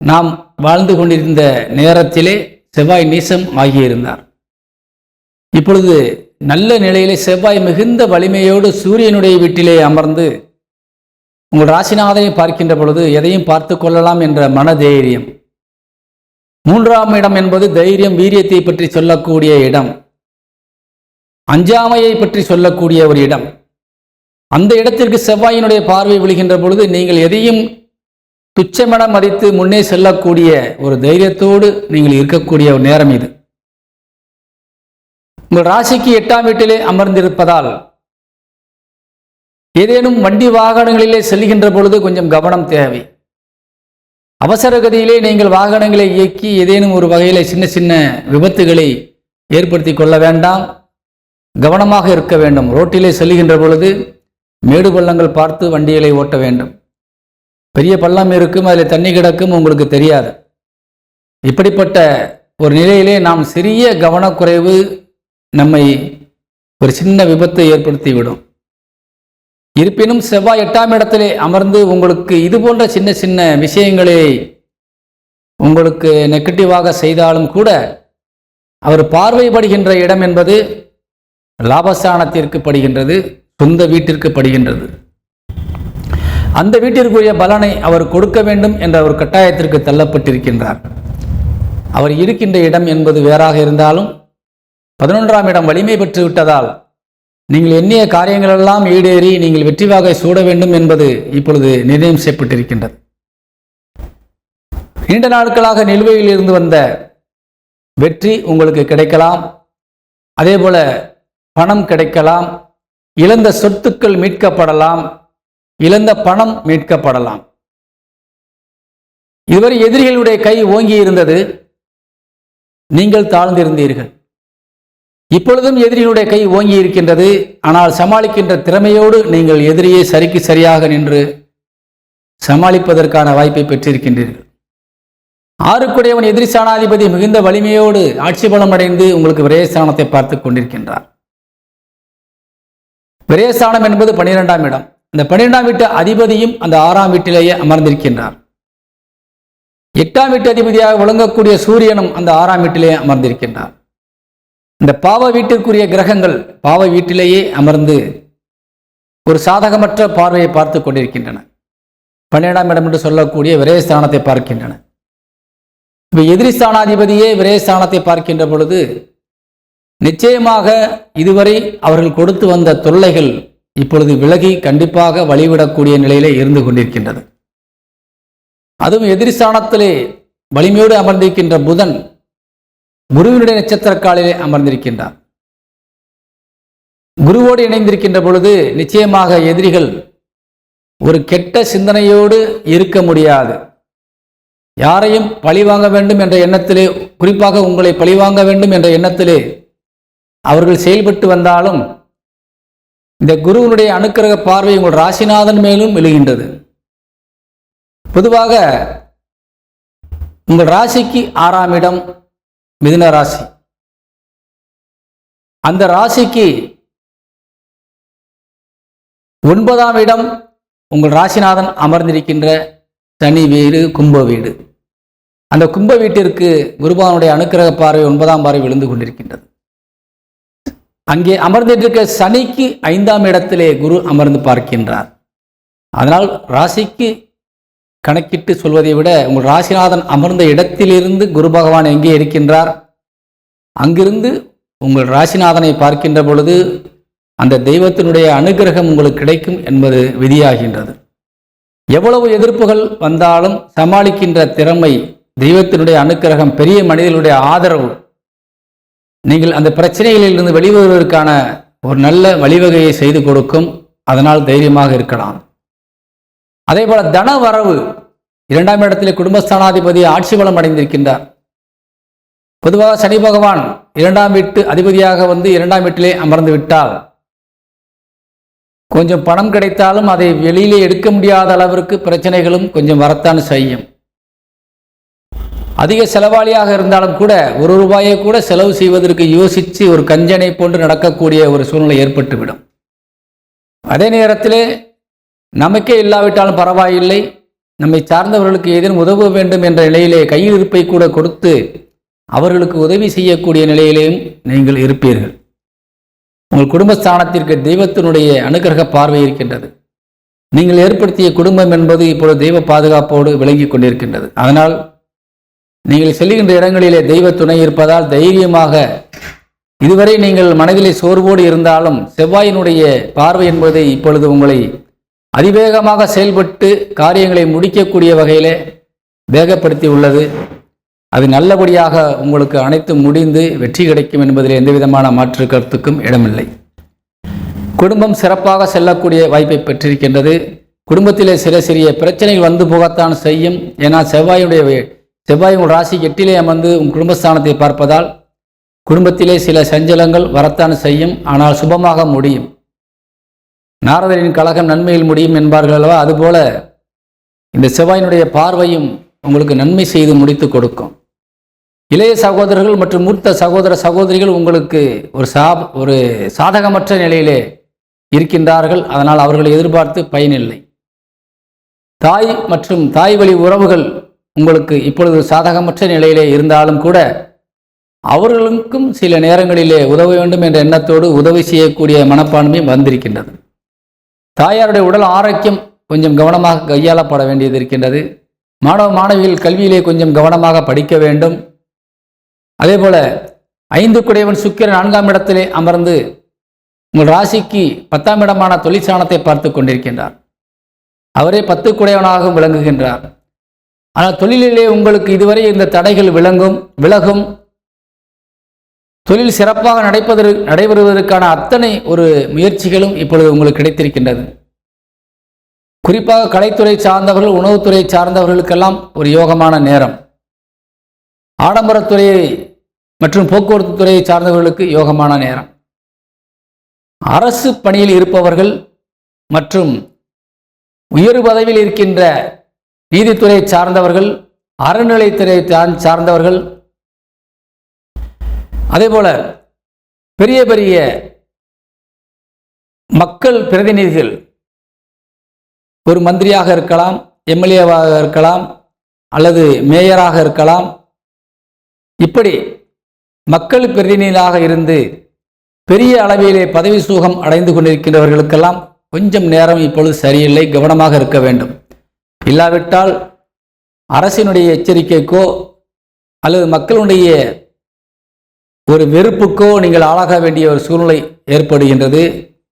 நாம் வாழ்ந்து கொண்டிருந்த நேரத்திலே செவ்வாய் நீசம் ஆகியிருந்தார். இப்பொழுது நல்ல நிலையிலே செவ்வாய் மிகுந்த வலிமையோடு சூரியனுடைய வீட்டிலே அமர்ந்து உங்கள் ராசிநாதனை பார்க்கின்ற பொழுது எதையும் பார்த்து கொள்ளலாம் என்ற மனதைரியம். 3ஆம் இடம் என்பது தைரியம், வீரியத்தை பற்றி சொல்லக்கூடிய இடம், அஞ்சாமையை பற்றி சொல்லக்கூடிய ஒரு இடம். அந்த இடத்திற்கு செவ்வாயினுடைய பார்வை விழுகின்ற பொழுது நீங்கள் எதையும் துச்சமென மதித்து முன்னே செல்லக்கூடிய ஒரு தைரியத்தோடு நீங்கள் இருக்கக்கூடிய ஒரு நேரம் இது. உங்கள் ராசிக்கு 8ஆம் வீட்டிலே அமர்ந்திருப்பதால் ஏதேனும் வண்டி வாகனங்களிலே செல்கின்ற பொழுது கொஞ்சம் கவனம் தேவை. அவசர கதியிலே நீங்கள் வாகனங்களை இயக்கி ஏதேனும் ஒரு வகையில் சின்ன சின்ன விபத்துகளை ஏற்படுத்தி கொள்ள வேண்டாம். கவனமாக இருக்க வேண்டும். ரோட்டிலே செல்கின்ற பொழுது மேடு பள்ளங்கள் பார்த்து வண்டிகளை ஓட்ட வேண்டும். பெரிய பள்ளம் இருக்கும், அதில் தண்ணி கிடக்கும், உங்களுக்கு தெரியாது. இப்படிப்பட்ட ஒரு நிலையிலே நாம் சிறிய கவனக்குறைவு நம்மை ஒரு சின்ன விபத்தை ஏற்படுத்திவிடும். இருப்பினும் செவ்வாய் 8ஆம் இடத்திலே அமர்ந்து உங்களுக்கு இது போன்ற சின்ன சின்ன விஷயங்களை உங்களுக்கு நெகட்டிவாக செய்தாலும் கூட அவர் பார்வைப்படுகின்ற இடம் என்பது லாபஸ்தானத்திற்கு படுகின்றது, சொந்த வீட்டிற்கு படுகின்றது. அந்த வீட்டிற்குரிய பலனை அவர் கொடுக்க வேண்டும் என்ற ஒரு கட்டாயத்திற்கு தள்ளப்பட்டிருக்கின்றார். அவர் இருக்கின்ற இடம் என்பது வேறாக இருந்தாலும் 11ஆம் இடம் வலிமை பெற்று விட்டதால் நீங்கள் எண்ணிய காரியங்களெல்லாம் ஈடேறி நீங்கள் வெற்றி வாகை சூட வேண்டும் என்பது இப்பொழுது நிர்ணயம் செய்யப்பட்டிருக்கின்றது. நீண்ட நாட்களாக நிலுவையில் இருந்து வந்த வெற்றி உங்களுக்கு கிடைக்கலாம். அதேபோல பணம் கிடைக்கலாம். இழந்த சொத்துக்கள் மீட்கப்படலாம். இழந்த பணம் மீட்கப்படலாம். இதுவரை எதிரிகளுடைய கை ஓங்கி இருந்தது, நீங்கள் தாழ்ந்திருந்தீர்கள். இப்பொழுதும் எதிரிகளுடைய கை ஓங்கி இருக்கின்றது. ஆனால் சமாளிக்கின்ற திறமையோடு நீங்கள் எதிரியை சரிக்கு சரியாக நின்று சமாளிப்பதற்கான வாய்ப்பை பெற்றிருக்கின்றீர்கள். 6க்குடையவன் எதிரி ஸ்தானாதிபதி மிகுந்த வலிமையோடு ஆட்சி பலம் அடைந்து உங்களுக்கு விரயஸ்தானத்தை பார்த்து கொண்டிருக்கின்றார். விரயஸ்தானம் என்பது 12ஆம் இடம். இந்த 12ஆம் வீட்டு அதிபதியும் அந்த 6ஆம் வீட்டிலேயே அமர்ந்திருக்கின்றார். 8ஆம் வீட்டு அதிபதியாக விளங்கக்கூடிய சூரியனும் அந்த 6ஆம் வீட்டிலேயே அமர்ந்திருக்கின்றார். இந்த பாவ வீட்டிற்குரிய கிரகங்கள் பாவ வீட்டிலேயே அமர்ந்து ஒரு சாதகமற்ற பார்வையை பார்த்து கொண்டிருக்கின்றன. 12ஆம் இடம் என்று சொல்லக்கூடிய விரயஸ்தானத்தை பார்க்கின்றன. இப்போ எதிரி ஸ்தானாதிபதியே விரயஸ்தானத்தை பார்க்கின்ற பொழுது நிச்சயமாக இதுவரை அவர்கள் கொடுத்து வந்த தொல்லைகள் இப்பொழுது விலகி கண்டிப்பாக வழிவிடக்கூடிய நிலையிலே இருந்து கொண்டிருக்கின்றது. அதுவும் எதிர்ஸ்தானத்திலே வலிமையோடு அமர்ந்திருக்கின்ற புதன் குருவினுடைய நட்சத்திர காலிலே அமர்ந்திருக்கின்றார். குருவோடு இணைந்திருக்கின்ற பொழுது நிச்சயமாக எதிரிகள் ஒரு கெட்ட சிந்தனையோடு இருக்க முடியாது. யாரையும் பழிவாங்க வேண்டும் என்ற எண்ணத்திலே, குறிப்பாக உங்களை பழிவாங்க வேண்டும் என்ற எண்ணத்திலே அவர்கள் செயல்பட்டு வந்தாலும் இந்த குருவினுடைய அனுக்கிரக பார்வை உங்கள் ராசிநாதன் மேலும் விழுகின்றது. பொதுவாக உங்கள் ராசிக்கு 6ஆம் இடம் மிதுன ராசி. அந்த ராசிக்கு 9ஆம் இடம் உங்கள் ராசிநாதன் அமர்ந்திருக்கின்ற சனி வீடு, கும்ப வீடு. அந்த கும்ப வீட்டிற்கு குருபகவானுடைய அனுக்கிரக பார்வை 9ஆம் பார்வை விழுந்து கொண்டிருக்கின்றது. அங்கே அமர்ந்திருக்க சனிக்கு 5ஆம் இடத்திலே குரு அமர்ந்து பார்க்கின்றார். அதனால் ராசிக்கு கணக்கிட்டு சொல்வதை விட உங்கள் ராசிநாதன் அமர்ந்த இடத்திலிருந்து குரு பகவான் எங்கே இருக்கின்றார், அங்கிருந்து உங்கள் ராசிநாதனை பார்க்கின்ற பொழுது அந்த தெய்வத்தினுடைய அனுகிரகம் உங்களுக்கு கிடைக்கும் என்பது விதியாகின்றது. எவ்வளவு எதிர்ப்புகள் வந்தாலும் சமாளிக்கின்ற திறமை, தெய்வத்தினுடைய அனுக்கிரகம், பெரிய மனிதர்களுடைய ஆதரவு, நீங்கள் அந்த பிரச்சனைகளிலிருந்து வெளிவருவதற்கான ஒரு நல்ல வழிவகையை செய்து கொடுக்கும். அதனால் தைரியமாக இருக்கலாம். அதே போல தன வரவு, 2ஆம் இடத்திலே குடும்பஸ்தானாதிபதி ஆட்சி பலம் அடைந்திருக்கின்றார். பொதுவாக சனி பகவான் 2ஆம் வீட்டு அதிபதியாக வந்து 2ஆம் வீட்டிலே அமர்ந்து விட்டால் கொஞ்சம் பணம் கிடைத்தாலும் அதை வெளியிலே எடுக்க முடியாத அளவிற்கு பிரச்சனைகளும் கொஞ்சம் வரத்தான் செய்யும். அதிக செலவாளியாக இருந்தாலும் கூட ஒரு ரூபாயை கூட செலவு செய்வதற்கு யோசித்து ஒரு கஞ்சனை போன்று நடக்கக்கூடிய ஒரு சூழ்நிலை ஏற்பட்டுவிடும். அதே நேரத்திலே நமக்கே இல்லாவிட்டாலும் பரவாயில்லை, நம்மை சார்ந்தவர்களுக்கு ஏதேனும் உதவ வேண்டும் என்ற நிலையிலே கையில் இருப்பை கூட கொடுத்து அவர்களுக்கு உதவி செய்யக்கூடிய நிலையிலேயும் நீங்கள் இருப்பீர்கள். உங்கள் குடும்பஸ்தானத்திற்கு தெய்வத்தினுடைய அனுகிரக பார்வை இருக்கின்றது. நீங்கள் ஏற்படுத்திய குடும்பம் என்பது இப்பொழுது தெய்வ பாதுகாப்போடு விளங்கி கொண்டிருக்கின்றது. அதனால் நீங்கள் செல்லுகின்ற இடங்களிலே தெய்வ துணை இருப்பதால் தைரியமாக, இதுவரை நீங்கள் மனதிலே சோர்வோடு இருந்தாலும் செவ்வாயினுடைய பார்வை என்பது இப்பொழுது உங்களை அதிவேகமாக செயல்பட்டு காரியங்களை முடிக்கக்கூடிய வகையிலே வேகப்படுத்தி உள்ளது. அது நல்லபடியாக உங்களுக்கு அனைத்தும் முடிந்து வெற்றி கிடைக்கும் என்பதில் எந்த விதமான மாற்று கருத்துக்கும் இடமில்லை. குடும்பம் சிறப்பாக செல்லக்கூடிய வாய்ப்பை பெற்றிருக்கின்றது. குடும்பத்திலே சில சிறிய பிரச்சனைகள் வந்து போகத்தான் செய்யும். ஏன்னா செவ்வாய் உங்கள் ராசி 8லே அமர்ந்து உங்கள் குடும்பஸ்தானத்தை பார்ப்பதால் குடும்பத்திலே சில சஞ்சலங்கள் வரத்தான் செய்யும். ஆனால் சுபமாக முடியும். நாரதரின் கலகம் நன்மையில் முடியும் என்பார்கள் அல்லவா, அதுபோல இந்த செவ்வாயினுடைய பார்வையும் உங்களுக்கு நன்மை செய்து முடித்து கொடுக்கும். இளைய சகோதரர்கள் மற்றும் மூத்த சகோதர சகோதரிகள் உங்களுக்கு ஒரு சாதகமற்ற நிலையிலே இருக்கின்றார்கள். அதனால் அவர்களை எதிர்பார்த்து பயனில்லை. தாய் மற்றும் தாய் வழி உறவுகள் உங்களுக்கு இப்பொழுது சாதகமற்ற நிலையிலே இருந்தாலும் கூட அவர்களுக்கும் சில நேரங்களிலே உதவ வேண்டும் என்ற எண்ணத்தோடு உதவி செய்யக்கூடிய மனப்பான்மை வந்திருக்கின்றது. தாயாருடைய உடல் ஆரோக்கியம் கொஞ்சம் கவனமாக கையாளப்பட வேண்டியது இருக்கின்றது. மாணவ மாணவிகள் கல்வியிலே கொஞ்சம் கவனமாக படிக்க வேண்டும். அதே போல 5 குடையவன் சுக்கிரன் 4ஆம் இடத்திலே அமர்ந்து உங்கள் ராசிக்கு 10ஆம் இடமான தொழிற்சானத்தை பார்த்து கொண்டிருக்கின்றார். அவரே 10 குடையவனாகவும் விளங்குகின்றார். ஆனால் தொழிலிலே உங்களுக்கு இதுவரை இந்த தடைகள் விலகும். தொழில் சிறப்பாக நடைபெறுவதற்கான அத்தனை ஒரு முயற்சிகளும் இப்பொழுது உங்களுக்கு கிடைத்திருக்கின்றது. குறிப்பாக கலைத்துறை சார்ந்தவர்கள், உணவுத்துறை சார்ந்தவர்களுக்கெல்லாம் ஒரு யோகமான நேரம். ஆடம்பரத்துறை மற்றும் போக்குவரத்து துறையை சார்ந்தவர்களுக்கு யோகமான நேரம். அரசு பணியில் இருப்பவர்கள் மற்றும் உயர் பதவியில் இருக்கின்ற நீதித்துறை சார்ந்தவர்கள், அறநிலைத்துறை சார்ந்தவர்கள், அதேபோல பெரிய பெரிய மக்கள் பிரதிநிதிகள், ஒரு மந்திரியாக இருக்கலாம், எம்எல்ஏவாக இருக்கலாம், அல்லது மேயராக இருக்கலாம். இப்படி மக்கள் பிரதிநிதியாக இருந்து பெரிய அளவிலே பதவி சுகம் அடைந்து கொண்டிருக்கின்றவர்களுக்கெல்லாம் கொஞ்சம் நேரம் இப்பொழுது சரியில்லை, கவனமாக இருக்க வேண்டும். இல்லாவிட்டால் அரசினுடைய எச்சரிக்கைக்கோ அல்லது மக்களுடைய ஒரு வெறுப்புக்கோ நீங்கள் ஆளாக வேண்டிய ஒரு சூழ்நிலை ஏற்படுகின்றது.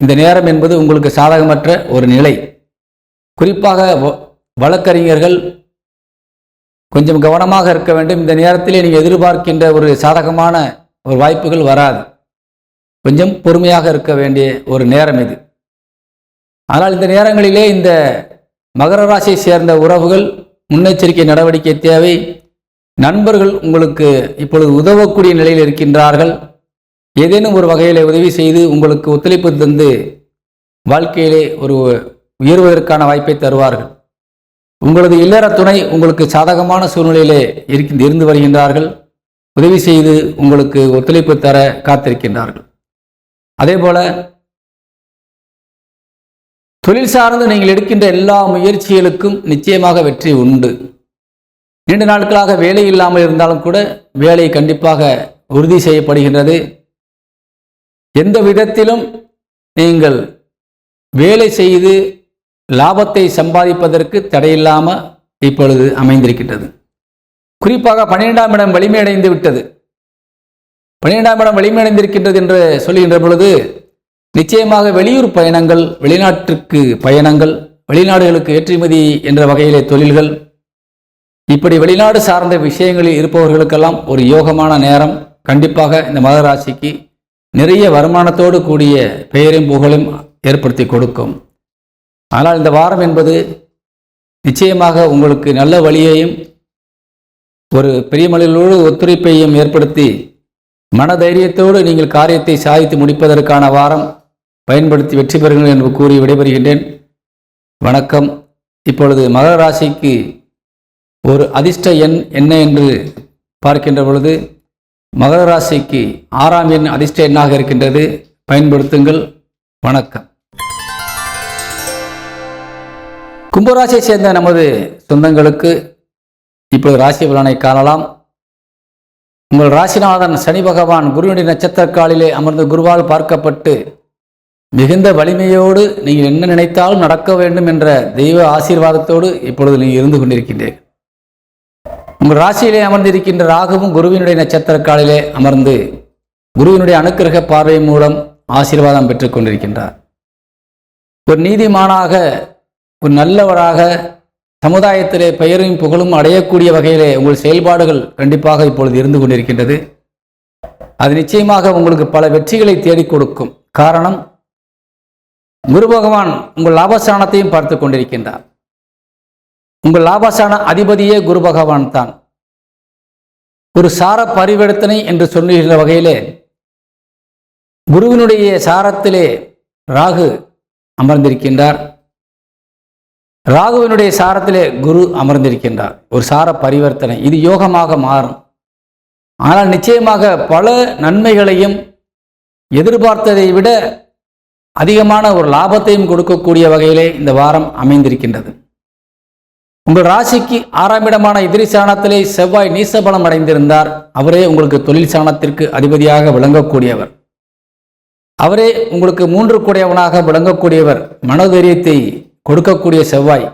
இந்த நேரம் என்பது உங்களுக்கு சாதகமற்ற ஒரு நிலை. குறிப்பாக வழக்கறிஞர்கள் கொஞ்சம் கவனமாக இருக்க வேண்டும். இந்த நேரத்திலே நீங்கள் எதிர்பார்க்கின்ற ஒரு சாதகமான ஒரு வாய்ப்புகள் வராது. கொஞ்சம் பொறுமையாக இருக்க வேண்டிய ஒரு நேரம் இது. ஆனால் இந்த நேரங்களிலே இந்த மகர ராசியை சேர்ந்த உறவுகள் முன்னெச்சரிக்கை நடவடிக்கை தேவை. நண்பர்கள் உங்களுக்கு இப்பொழுது உதவக்கூடிய நிலையில் இருக்கின்றார்கள். ஏதேனும் ஒரு வகையில் உதவி செய்து உங்களுக்கு ஒத்துழைப்பு தந்து வாழ்க்கையிலே ஒரு உயர்வதற்கான வாய்ப்பை தருவார்கள். உங்களது இல்லற துணை உங்களுக்கு சாதகமான சூழ்நிலையிலே இருந்து வருகின்றார்கள். உதவி செய்து உங்களுக்கு ஒத்துழைப்பு தர காத்திருக்கின்றார்கள். அதேபோல தொழில் சார்ந்து நீங்கள் எடுக்கின்ற எல்லா முயற்சிகளுக்கும் நிச்சயமாக வெற்றி உண்டு. நீண்ட நாட்களாக வேலை இல்லாமல் இருந்தாலும் கூட வேலை கண்டிப்பாக உறுதி செய்யப்படுகின்றது. எந்த விதத்திலும் நீங்கள் வேலை செய்து லாபத்தை சம்பாதிப்பதற்கு தடையில்லாமல் இப்பொழுது அமைந்திருக்கின்றது. குறிப்பாக 12ஆம் இடம் வலிமையடைந்து விட்டது. 12ஆம் இடம் வலிமையடைந்திருக்கின்றது என்று சொல்லுகின்ற பொழுது நிச்சயமாக வெளியூர் பயணங்கள், வெளிநாட்டிற்கு பயணங்கள், வெளிநாடுகளுக்கு ஏற்றுமதி என்ற வகையிலே தொழில்கள், இப்படி வெளிநாடு சார்ந்த விஷயங்களில் இருப்பவர்களுக்கெல்லாம் ஒரு யோகமான நேரம். கண்டிப்பாக இந்த மகர ராசிக்கு நிறைய வருமானத்தோடு கூடிய பெயரும் புகழும் ஏற்படுத்தி கொடுக்கும். ஆனால் இந்த வாரம் என்பது நிச்சயமாக உங்களுக்கு நல்ல வழியையும் ஒரு பெரியமளிரோடு ஒத்துழைப்பையும் ஏற்படுத்தி மனதைரியத்தோடு நீங்கள் காரியத்தை சாதித்து முடிப்பதற்கான வாரம். பயன்படுத்தி வெற்றி பெறுங்கள் என்று கூறி விடைபெறுகின்றேன். வணக்கம். இப்பொழுது மகர ராசிக்கு ஒரு அதிர்ஷ்ட எண் என்ன என்று பார்க்கின்ற பொழுது மகர ராசிக்கு 6ஆம் எண் அதிர்ஷ்ட எண்ணாக இருக்கின்றது. பயன்படுத்துங்கள். வணக்கம். கும்பராசியை சேர்ந்த நமது சொந்தங்களுக்கு இப்பொழுது ராசி பலனை காணலாம். உங்கள் ராசிநாதன் சனி பகவான் குருவினுடைய நட்சத்திரக்காலிலே அமர்ந்து குருவால் பார்க்கப்பட்டு மிகுந்த வலிமையோடு நீங்கள் என்ன நினைத்தாலும் நடக்க வேண்டும் என்ற தெய்வ ஆசீர்வாதத்தோடு இப்பொழுது நீங்கள் இருந்து கொண்டிருக்கின்றீர்கள். உங்கள் ராசியிலே அமர்ந்திருக்கின்ற ராகுவும் குருவினுடைய நட்சத்திரக்காலிலே அமர்ந்து குருவினுடைய அனுக்கிரக பார்வை மூலம் ஆசீர்வாதம் பெற்றுக் கொண்டிருக்கின்றார். ஒரு நீதிமானாக, ஒரு நல்லவராக, சமுதாயத்திலே பெயரும் புகழும் அடையக்கூடிய வகையிலே உங்கள் செயல்பாடுகள் கண்டிப்பாக இப்பொழுது இருந்து கொண்டிருக்கின்றது. அது நிச்சயமாக உங்களுக்கு பல வெற்றிகளை தேடிக் கொடுக்கும். காரணம், குரு பகவான் உங்கள் லாபஸ்தானத்தையும் பார்த்து கொண்டிருக்கின்றார். உங்கள் லாபஸ்தான அதிபதியே குரு பகவான் தான். ஒரு சார பரிவர்த்தனை என்று சொல்லுகின்ற வகையிலே குருவினுடைய சாரத்திலே ராகு அமர்ந்திருக்கின்றார். ராகுவினுடைய சாரத்திலே குரு அமர்ந்திருக்கின்றார். ஒரு சார பரிவர்த்தனை, இது யோகமாக மாறும். ஆனால் நிச்சயமாக பல நன்மைகளையும் எதிர்பார்த்ததை விட அதிகமான ஒரு லாபத்தையும் கொடுக்கக்கூடிய வகையிலே இந்த வாரம் அமைந்திருக்கின்றது. உங்கள் ராசிக்கு 6ஆம் இடமான எதிரி சாணத்திலே செவ்வாய் நீசபலம் அடைந்திருந்தார். அவரே உங்களுக்கு தொழில் சாணத்திற்கு அதிபதியாக விளங்கக்கூடியவர். அவரே உங்களுக்கு 3 கூடையவனாக விளங்கக்கூடியவர். மனோதைரியத்தை கொடுக்கக்கூடிய செவ்வாய்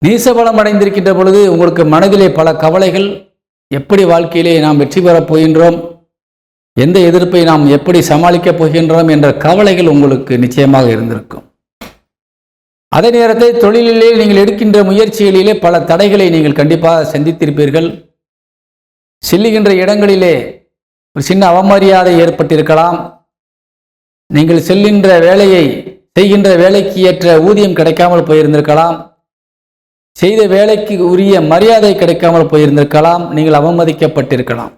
நீசபலம் அடைந்திருக்கின்ற பொழுது உங்களுக்கு மனதிலே பல கவலைகள். எப்படி வாழ்க்கையிலே நாம் வெற்றி பெறப் போகின்றோம், எந்த எதிர்ப்பை நாம் எப்படி சமாளிக்கப் போகின்றோம் என்ற கவலைகள் உங்களுக்கு நிச்சயமாக இருந்திருக்கும். அதே நேரத்தில் தொழிலிலே நீங்கள் எடுக்கின்ற முயற்சிகளிலே பல தடைகளை நீங்கள் கண்டிப்பாக சந்தித்திருப்பீர்கள். செல்லுகின்ற இடங்களிலே ஒரு சின்ன அவமரியாதை ஏற்பட்டிருக்கலாம். நீங்கள் செல்கின்ற வேலையை செய்கின்ற வேலைக்கு ஏற்ற ஊதியம் கிடைக்காமல் போயிருந்திருக்கலாம். செய்த வேலைக்கு உரிய மரியாதை கிடைக்காமல் போயிருந்திருக்கலாம். நீங்கள் அவமதிக்கப்பட்டிருக்கலாம்.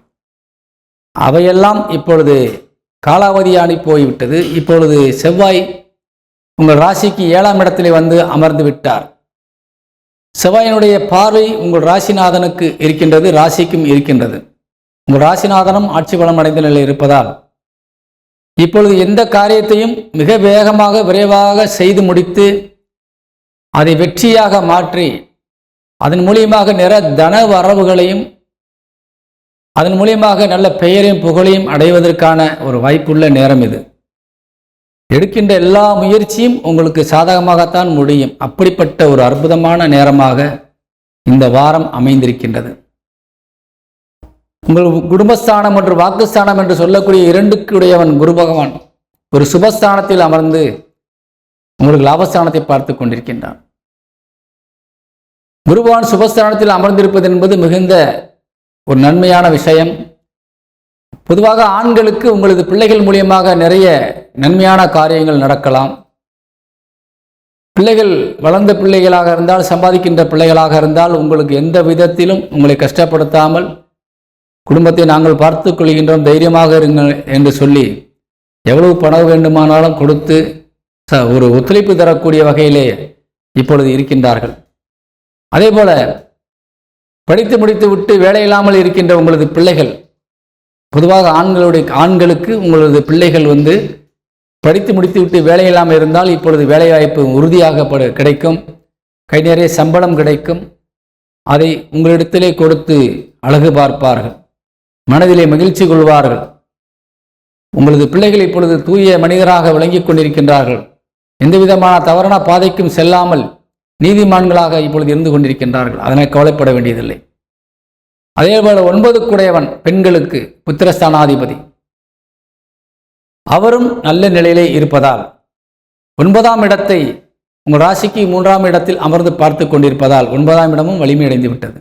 அவையெல்லாம் இப்பொழுது காலாவதியானி போய்விட்டது. இப்பொழுது செவ்வாய் உங்கள் ராசிக்கு 7ஆம் இடத்திலே வந்து அமர்ந்து விட்டார். செவ்வாயினுடைய பார்வை உங்கள் ராசிநாதனுக்கு இருக்கின்றது, ராசிக்கும் இருக்கின்றது. உங்கள் ராசிநாதனும் ஆட்சி பலம் அடைந்த நிலையில் இருப்பதால் இப்பொழுது எந்த காரியத்தையும் மிக வேகமாக விரைவாக செய்து முடித்து அதை வெற்றியாக மாற்றி அதன் மூலியமாக தன வரவுகளையும் அதன் மூலியமாக நல்ல பெயரையும் புகழையும் அடைவதற்கான ஒரு வாய்ப்புள்ள நேரம் இது. எடுக்கின்ற எல்லா முயற்சியும் உங்களுக்கு சாதகமாகத்தான் முடியும். அப்படிப்பட்ட ஒரு அற்புதமான நேரமாக இந்த வாரம் அமைந்திருக்கின்றது. உங்கள் குடும்பஸ்தானம் மற்றும் வாக்குஸ்தானம் என்று சொல்லக்கூடிய இரண்டுக்குடையவன் குரு பகவான் ஒரு சுபஸ்தானத்தில் அமர்ந்து உங்களுக்கு லாபஸ்தானத்தை பார்த்து கொண்டிருக்கின்றான். குரு பகவான் சுபஸ்தானத்தில் அமர்ந்திருப்பது என்பது மிகுந்த ஒரு நன்மையான விஷயம். பொதுவாக ஆண்களுக்கு உங்களது பிள்ளைகள் மூலியமாக நிறைய நன்மையான காரியங்கள் நடக்கலாம். பிள்ளைகள் வளர்ந்த பிள்ளைகளாக இருந்தால், சம்பாதிக்கின்ற பிள்ளைகளாக இருந்தால், உங்களுக்கு எந்த விதத்திலும் உங்களை கஷ்டப்படுத்தாமல் குடும்பத்தை நாங்கள் பார்த்து கொள்கின்றோம், தைரியமாக இருங்கள் என்று சொல்லி எவ்வளவு பணம் வேண்டுமானாலும் கொடுத்து ஒரு ஒத்துழைப்பு தரக்கூடிய வகையிலே இப்பொழுது இருக்கின்றார்கள். அதே போல படித்து முடித்து விட்டு வேலை இல்லாமல் இருக்கின்ற உங்களது பிள்ளைகள், பொதுவாக ஆண்களுக்கு உங்களது பிள்ளைகள் படித்து முடித்து விட்டு வேலை இல்லாமல் இருந்தால் இப்பொழுது வேலை வாய்ப்பு உறுதியாக கிடைக்கும். கை நிறைய சம்பளம் கிடைக்கும். அதை உங்களிடத்திலே கொடுத்து அழகு பார்ப்பார்கள், மனதிலே மகிழ்ச்சி கொள்வார்கள். உங்களது பிள்ளைகள் இப்பொழுது தூய மனிதராக விளங்கிக் கொண்டிருக்கின்றார்கள். எந்த விதமான தவறான பாதைக்கும் செல்லாமல் நீதிமான்களாக இப்பொழுது இருந்து கொண்டிருக்கின்றார்கள். அதனால் கவலைப்பட வேண்டியதில்லை. அதேபோல 9 குடையவன் பெண்களுக்கு புத்திரஸ்தானாதிபதி, அவரும் நல்ல நிலையிலே இருப்பதால் 9ஆம் இடத்தை உங்கள் ராசிக்கு 3ஆம் இடத்தில் அமர்ந்து பார்த்து கொண்டிருப்பதால் 9ஆம் இடமும் வலிமையடைந்து விட்டது.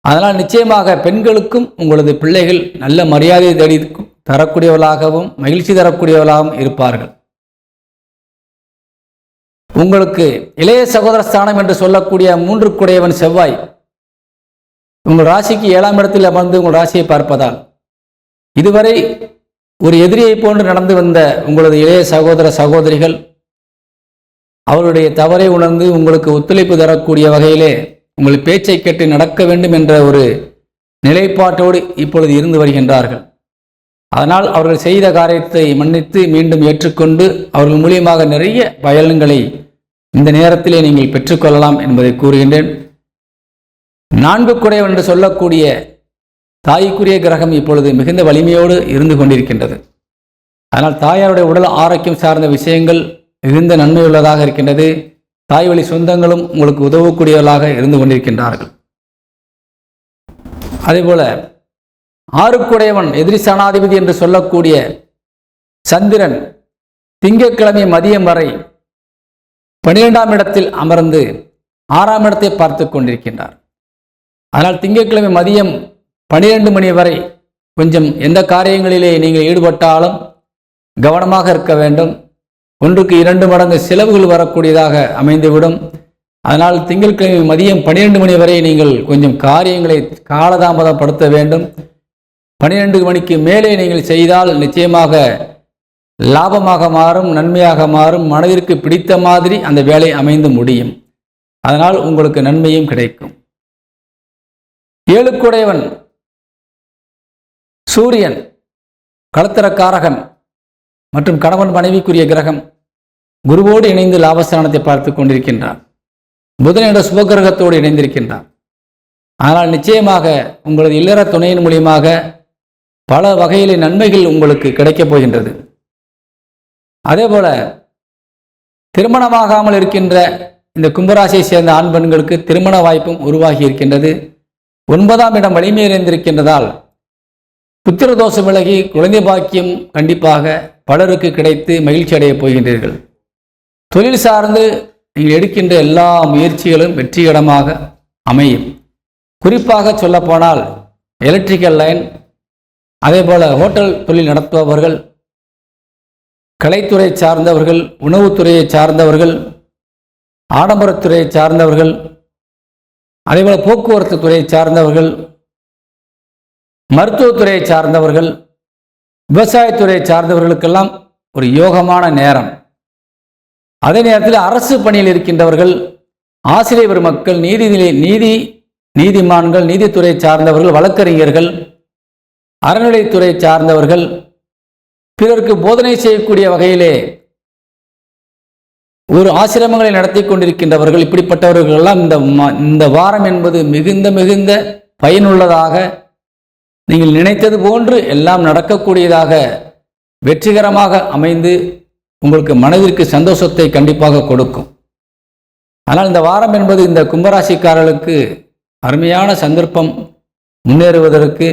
அதனால் நிச்சயமாக பெண்களுக்கும் உங்களது பிள்ளைகள் நல்ல மரியாதை தரக்கூடியவர்களாகவும் மகிழ்ச்சி தரக்கூடியவர்களாகவும் இருப்பார்கள். உங்களுக்கு இளைய சகோதர ஸ்தானம் என்று சொல்லக்கூடிய 3 குடையவன் செவ்வாய் உங்கள் ராசிக்கு 7ஆம் இடத்தில் அமர்ந்து உங்கள் ராசியை பார்ப்பதால் இதுவரை ஒரு எதிரியை போன்று நடந்து வந்த உங்களது இளைய சகோதர சகோதரிகள் அவருடைய தவறை உணர்ந்து உங்களுக்கு ஒத்துழைப்பு தரக்கூடிய வகையிலே உங்கள் பேச்சை கேட்டு நடக்க வேண்டும் என்ற ஒரு நிலைப்பாட்டோடு இப்பொழுது இருந்து வருகின்றார்கள். அதனால் அவர்கள் செய்த காரியத்தை மன்னித்து மீண்டும் ஏற்றுக்கொண்டு அவர்கள் மூலியமாக நிறைய பயன்களை இந்த நேரத்திலே நீங்கள் பெற்றுக்கொள்ளலாம் என்பதை கூறுகின்றேன். 4 குடையவன் என்று சொல்லக்கூடிய தாய்க்குரிய கிரகம் இப்பொழுது மிகுந்த வலிமையோடு இருந்து கொண்டிருக்கின்றது. அதனால் தாயாருடைய உடல் ஆரோக்கியம் சார்ந்த விஷயங்கள் மிகுந்த நன்மையுள்ளதாக இருக்கின்றது. தாய் வழி சொந்தங்களும் உங்களுக்கு உதவக்கூடியவர்களாக இருந்து கொண்டிருக்கின்றார்கள். அதேபோல 6 குடையவன் எதிரி ஸ்தானாதிபதி என்று சொல்லக்கூடிய சந்திரன் திங்கட்கிழமை மதியம் வரை 12ஆம் இடத்தில் அமர்ந்து 6ஆம் இடத்தை பார்த்து கொண்டிருக்கின்றார். அதனால் திங்கட்கிழமை மதியம் 12 மணி வரை கொஞ்சம் எந்த காரியங்களிலே நீங்கள் ஈடுபட்டாலும் கவனமாக இருக்க வேண்டும். 1க்கு 2 மடங்கு செலவுகள் வரக்கூடியதாக அமைந்துவிடும். அதனால் திங்கட்கிழமை மதியம் 12 மணி வரை நீங்கள் கொஞ்சம் காரியங்களை காலதாமதப்படுத்த வேண்டும். 12 மணிக்கு மேலே நீங்கள் செய்தால் நிச்சயமாக லாபமாக மாறும், நன்மையாக மாறும், மனதிற்கு பிடித்த மாதிரி அந்த வேலை அமைந்து முடியும். அதனால் உங்களுக்கு நன்மையும் கிடைக்கும். 7 குடையவன் சூரியன் களத்திரக்காரகன் மற்றும் கணவன் மனைவிக்குரிய கிரகம் குருவோடு இணைந்து லாபஸ்தானத்தை பார்த்து கொண்டிருக்கின்றார். புதன் என்ற சுபகிரகத்தோடு இணைந்திருக்கின்றார். ஆனால் நிச்சயமாக உங்களது இல்லற துணையின் மூலியமாக பல வகையிலே நன்மைகள் உங்களுக்கு கிடைக்கப் போகின்றது. அதேபோல திருமணமாகாமல் இருக்கின்ற இந்த கும்பராசியை சேர்ந்த ஆண் பெண்களுக்கு திருமண வாய்ப்பும் உருவாகி இருக்கின்றது. 9ஆம் இடம் வலிமை நிறைந்திருக்கின்றதால் புத்திர தோஷம் விலகி குழந்தை பாக்கியம் கண்டிப்பாக பலருக்கு கிடைத்து மகிழ்ச்சி அடையப் போகின்றீர்கள். தொழில் சார்ந்து நீங்கள் எடுக்கின்ற எல்லா முயற்சிகளும் வெற்றிகரமாக அமையும். குறிப்பாக சொல்லப்போனால் எலக்ட்ரிக்கல் லைன், அதேபோல ஹோட்டல் தொழில் நடத்துபவர்கள், கலைத்துறை சார்ந்தவர்கள், உணவுத்துறையை சார்ந்தவர்கள், ஆடம்பரத்துறையை சார்ந்தவர்கள், அதேபோல போக்குவரத்து துறையை சார்ந்தவர்கள், மருத்துவத்துறையை சார்ந்தவர்கள், விவசாயத்துறையை சார்ந்தவர்களுக்கெல்லாம் ஒரு யோகமான நேரம். அதே நேரத்தில் அரசு பணியில் இருக்கின்றவர்கள், ஆசிரியர் பெருமக்கள், நீதிமான்கள், நீதித்துறை சார்ந்தவர்கள், வழக்கறிஞர்கள், அறநிலைத்துறை சார்ந்தவர்கள், பிறருக்கு போதனை செய்யக்கூடிய வகையிலே ஒரு ஆசிரமங்களை நடத்தி கொண்டிருக்கின்றவர்கள், இப்படிப்பட்டவர்கள் எல்லாம் இந்த வாரம் என்பது மிகுந்த பயனுள்ளதாக, நீங்கள் நினைத்தது போன்று எல்லாம் நடக்கக்கூடியதாக வெற்றிகரமாக அமைந்து உங்களுக்கு மனதிற்கு சந்தோஷத்தை கண்டிப்பாக கொடுக்கும். ஆனால் இந்த வாரம் என்பது இந்த கும்பராசிக்காரர்களுக்கு அருமையான சந்தர்ப்பம். முன்னேறுவதற்கு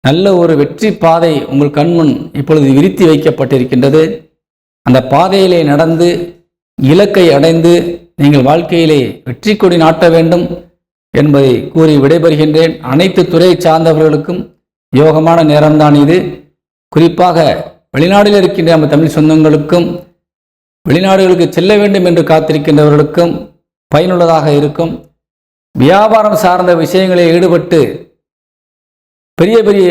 நல்ல ஒரு வெற்றி பாதை உங்கள் கண்முன் இப்பொழுது விரித்து வைக்கப்பட்டிருக்கின்றது. அந்த பாதையிலே நடந்து இலக்கை அடைந்து நீங்கள் வாழ்க்கையிலே வெற்றி கொடி நாட்ட வேண்டும் என்பதை கூறி விடைபெறுகின்றேன். அனைத்து துறை சார்ந்தவர்களுக்கும் யோகமான நேரம்தான் இது. குறிப்பாக வெளிநாட்டில் இருக்கின்ற நம்ம தமிழ் சொந்தங்களுக்கும் வெளிநாடுகளுக்கு செல்ல வேண்டும் என்று காத்திருக்கின்றவர்களுக்கும் பயனுள்ளதாக இருக்கும். வியாபாரம் சார்ந்த விஷயங்களில் ஈடுபட்டு பெரிய பெரிய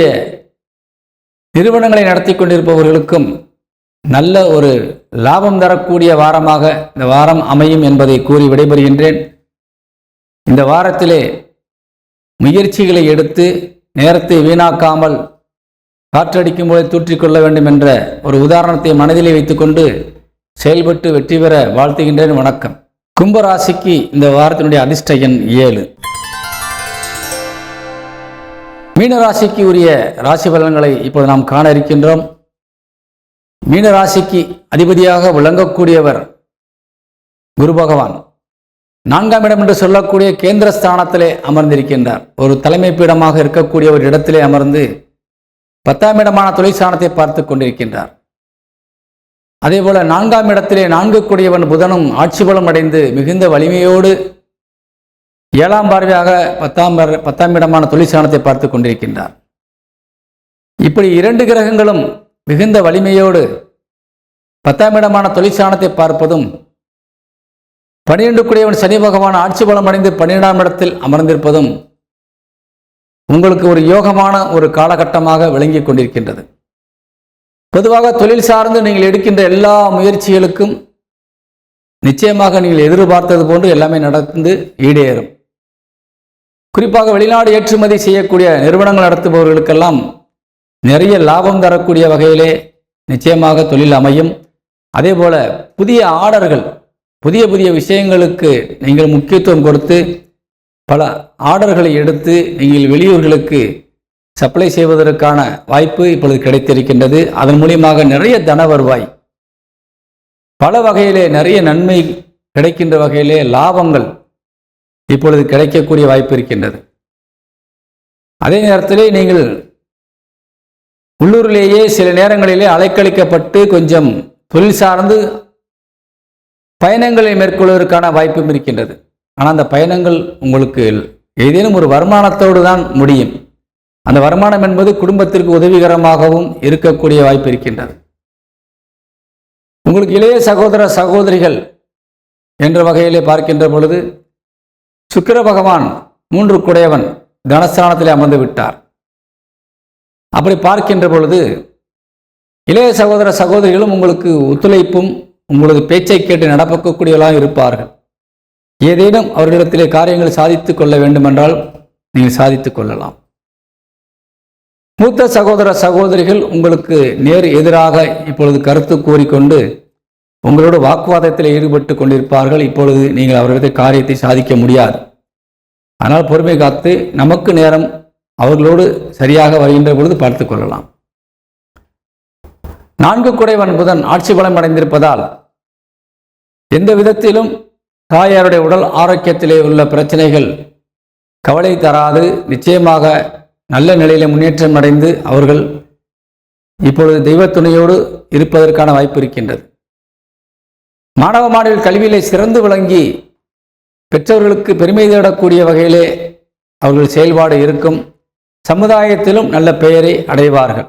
நிறுவனங்களை நடத்தி கொண்டிருப்பவர்களுக்கும் நல்ல ஒரு லாபம் தரக்கூடிய வாரமாக இந்த வாரம் அமையும் என்பதை கூறி விடைபெறுகின்றேன். இந்த வாரத்திலே முயற்சிகளை எடுத்து நேரத்தை வீணாக்காமல் காற்றடிக்கும் போது தூற்றிக்கொள்ள வேண்டும் என்ற ஒரு உதாரணத்தை மனதிலே வைத்துக்கொண்டு செயல்பட்டு வெற்றி பெற வாழ்த்துகின்றேன். வணக்கம். கும்பராசிக்கு இந்த வாரத்தினுடைய அதிர்ஷ்ட எண் 7. மீனராசிக்கு உரிய ராசி பலன்களை இப்போது நாம் காண இருக்கின்றோம். மீனராசிக்கு அதிபதியாக விளங்கக்கூடியவர் குரு பகவான் 4ஆம் இடம் என்று சொல்லக்கூடிய கேந்திர ஸ்தானத்திலே அமர்ந்திருக்கின்றார். ஒரு தலைமை பீடமாக இருக்கக்கூடிய ஒரு இடத்திலே அமர்ந்து 10ஆம் இடமான தொழில் ஸ்தானத்தை பார்த்து கொண்டிருக்கின்றார். அதே போல 4ஆம் இடத்திலே 4 கூடியவன் புதனும் ஆட்சி பலம் அடைந்து மிகுந்த வலிமையோடு 7ஆம் பார்வையாக 10ஆம் இடமான தொழில் ஸ்தானத்தை பார்த்து கொண்டிருக்கின்றார். இப்படி 2 கிரகங்களும் மிகுந்த வலிமையோடு 10ஆம் இடமான தொழில் ஸ்தானத்தை பார்ப்பதும் 12 கூடியவன் சனி பகவான் ஆட்சி பலம் அடைந்து 12ஆம் இடத்தில் அமர்ந்திருப்பதும் உங்களுக்கு ஒரு யோகமான ஒரு காலகட்டமாக விளங்கி கொண்டிருக்கின்றது. பொதுவாக தொழில் சார்ந்து நீங்கள் எடுக்கின்ற எல்லா முயற்சிகளுக்கும் நிச்சயமாக நீங்கள் எதிர்பார்த்தது போன்று எல்லாமே நடந்து ஈடேறும். குறிப்பாக வெளிநாடு ஏற்றுமதி செய்யக்கூடிய நிறுவனங்கள் நடத்துபவர்களுக்கெல்லாம் நிறைய லாபம் தரக்கூடிய வகையிலே நிச்சயமாக தொழில் அமையும். அதே போல புதிய ஆர்டர்கள், புதிய புதிய விஷயங்களுக்கு நீங்கள் முக்கியத்துவம் கொடுத்து பல ஆர்டர்களை எடுத்து நீங்கள் வெளியூர்களுக்கு சப்ளை செய்வதற்கான வாய்ப்பு இப்பொழுது கிடைத்திருக்கின்றது. அதன் மூலியமாக நிறைய தன வருவாய், பல வகையிலே நிறைய நன்மை கிடைக்கின்ற வகையிலே லாபங்கள் இப்பொழுது கிடைக்கக்கூடிய வாய்ப்பு இருக்கின்றது. அதே நேரத்திலே நீங்கள் உள்ளூரிலேயே சில நேரங்களிலே அலைக்கழிக்கப்பட்டு கொஞ்சம் தொழில் சார்ந்து பயணங்களை மேற்கொள்வதற்கான வாய்ப்பும் இருக்கின்றது. ஆனால் அந்த பயணங்கள் உங்களுக்கு ஏதேனும் ஒரு வருமானத்தோடு தான் முடியும். அந்த வருமானம் என்பது குடும்பத்திற்கு உதவிகரமாகவும் இருக்கக்கூடிய வாய்ப்பு இருக்கின்றது. உங்களுக்கு இளைய சகோதர சகோதரிகள் என்ற வகையிலே பார்க்கின்ற பொழுது சுக்கிர பகவான் 3 குடையவன் தனஸ்தானத்திலே அமர்ந்து விட்டார். அப்படி பார்க்கின்ற பொழுது இளைய சகோதர சகோதரிகளும் உங்களுக்கு ஒத்துழைப்பும் உங்களது பேச்சை கேட்டு நடக்கக்கூடியவர்களாக இருப்பார்கள். ஏதேனும் அவர்களிடத்திலே காரியங்களை சாதித்துக் கொள்ள வேண்டுமென்றால் நீங்கள் சாதித்துக் கொள்ளலாம். மூத்த சகோதர சகோதரிகள் உங்களுக்கு நேர் எதிராக இப்பொழுது கருத்து கூறிக்கொண்டு உங்களோட வாக்குவாதத்தில் ஈடுபட்டு கொண்டிருப்பார்கள். இப்பொழுது நீங்கள் அவர்களிடத்தில் காரியத்தை சாதிக்க முடியாது. ஆனால் பொறுமை காத்து நமக்கு நேரம் அவர்களோடு சரியாக வருகின்ற பொழுது பார்த்து கொள்ளலாம். 4 குடைவன் புதன் ஆட்சி பலம் அடைந்திருப்பதால் எந்த விதத்திலும் தாயாருடைய உடல் ஆரோக்கியத்திலே உள்ள பிரச்சனைகள் கவலை தராது. நிச்சயமாக நல்ல நிலையில முன்னேற்றம் அடைந்து அவர்கள் இப்பொழுது தெய்வ துணையோடு இருப்பதற்கான வாய்ப்பு இருக்கின்றது. மாணவ மாணவிகள் கல்வியிலே சிறந்து விளங்கி பெற்றவர்களுக்கு பெருமை தேடக்கூடிய வகையிலே அவர்கள் செயல்பாடு இருக்கும். சமுதாயத்திலும் நல்ல பெயரை அடைவார்கள்.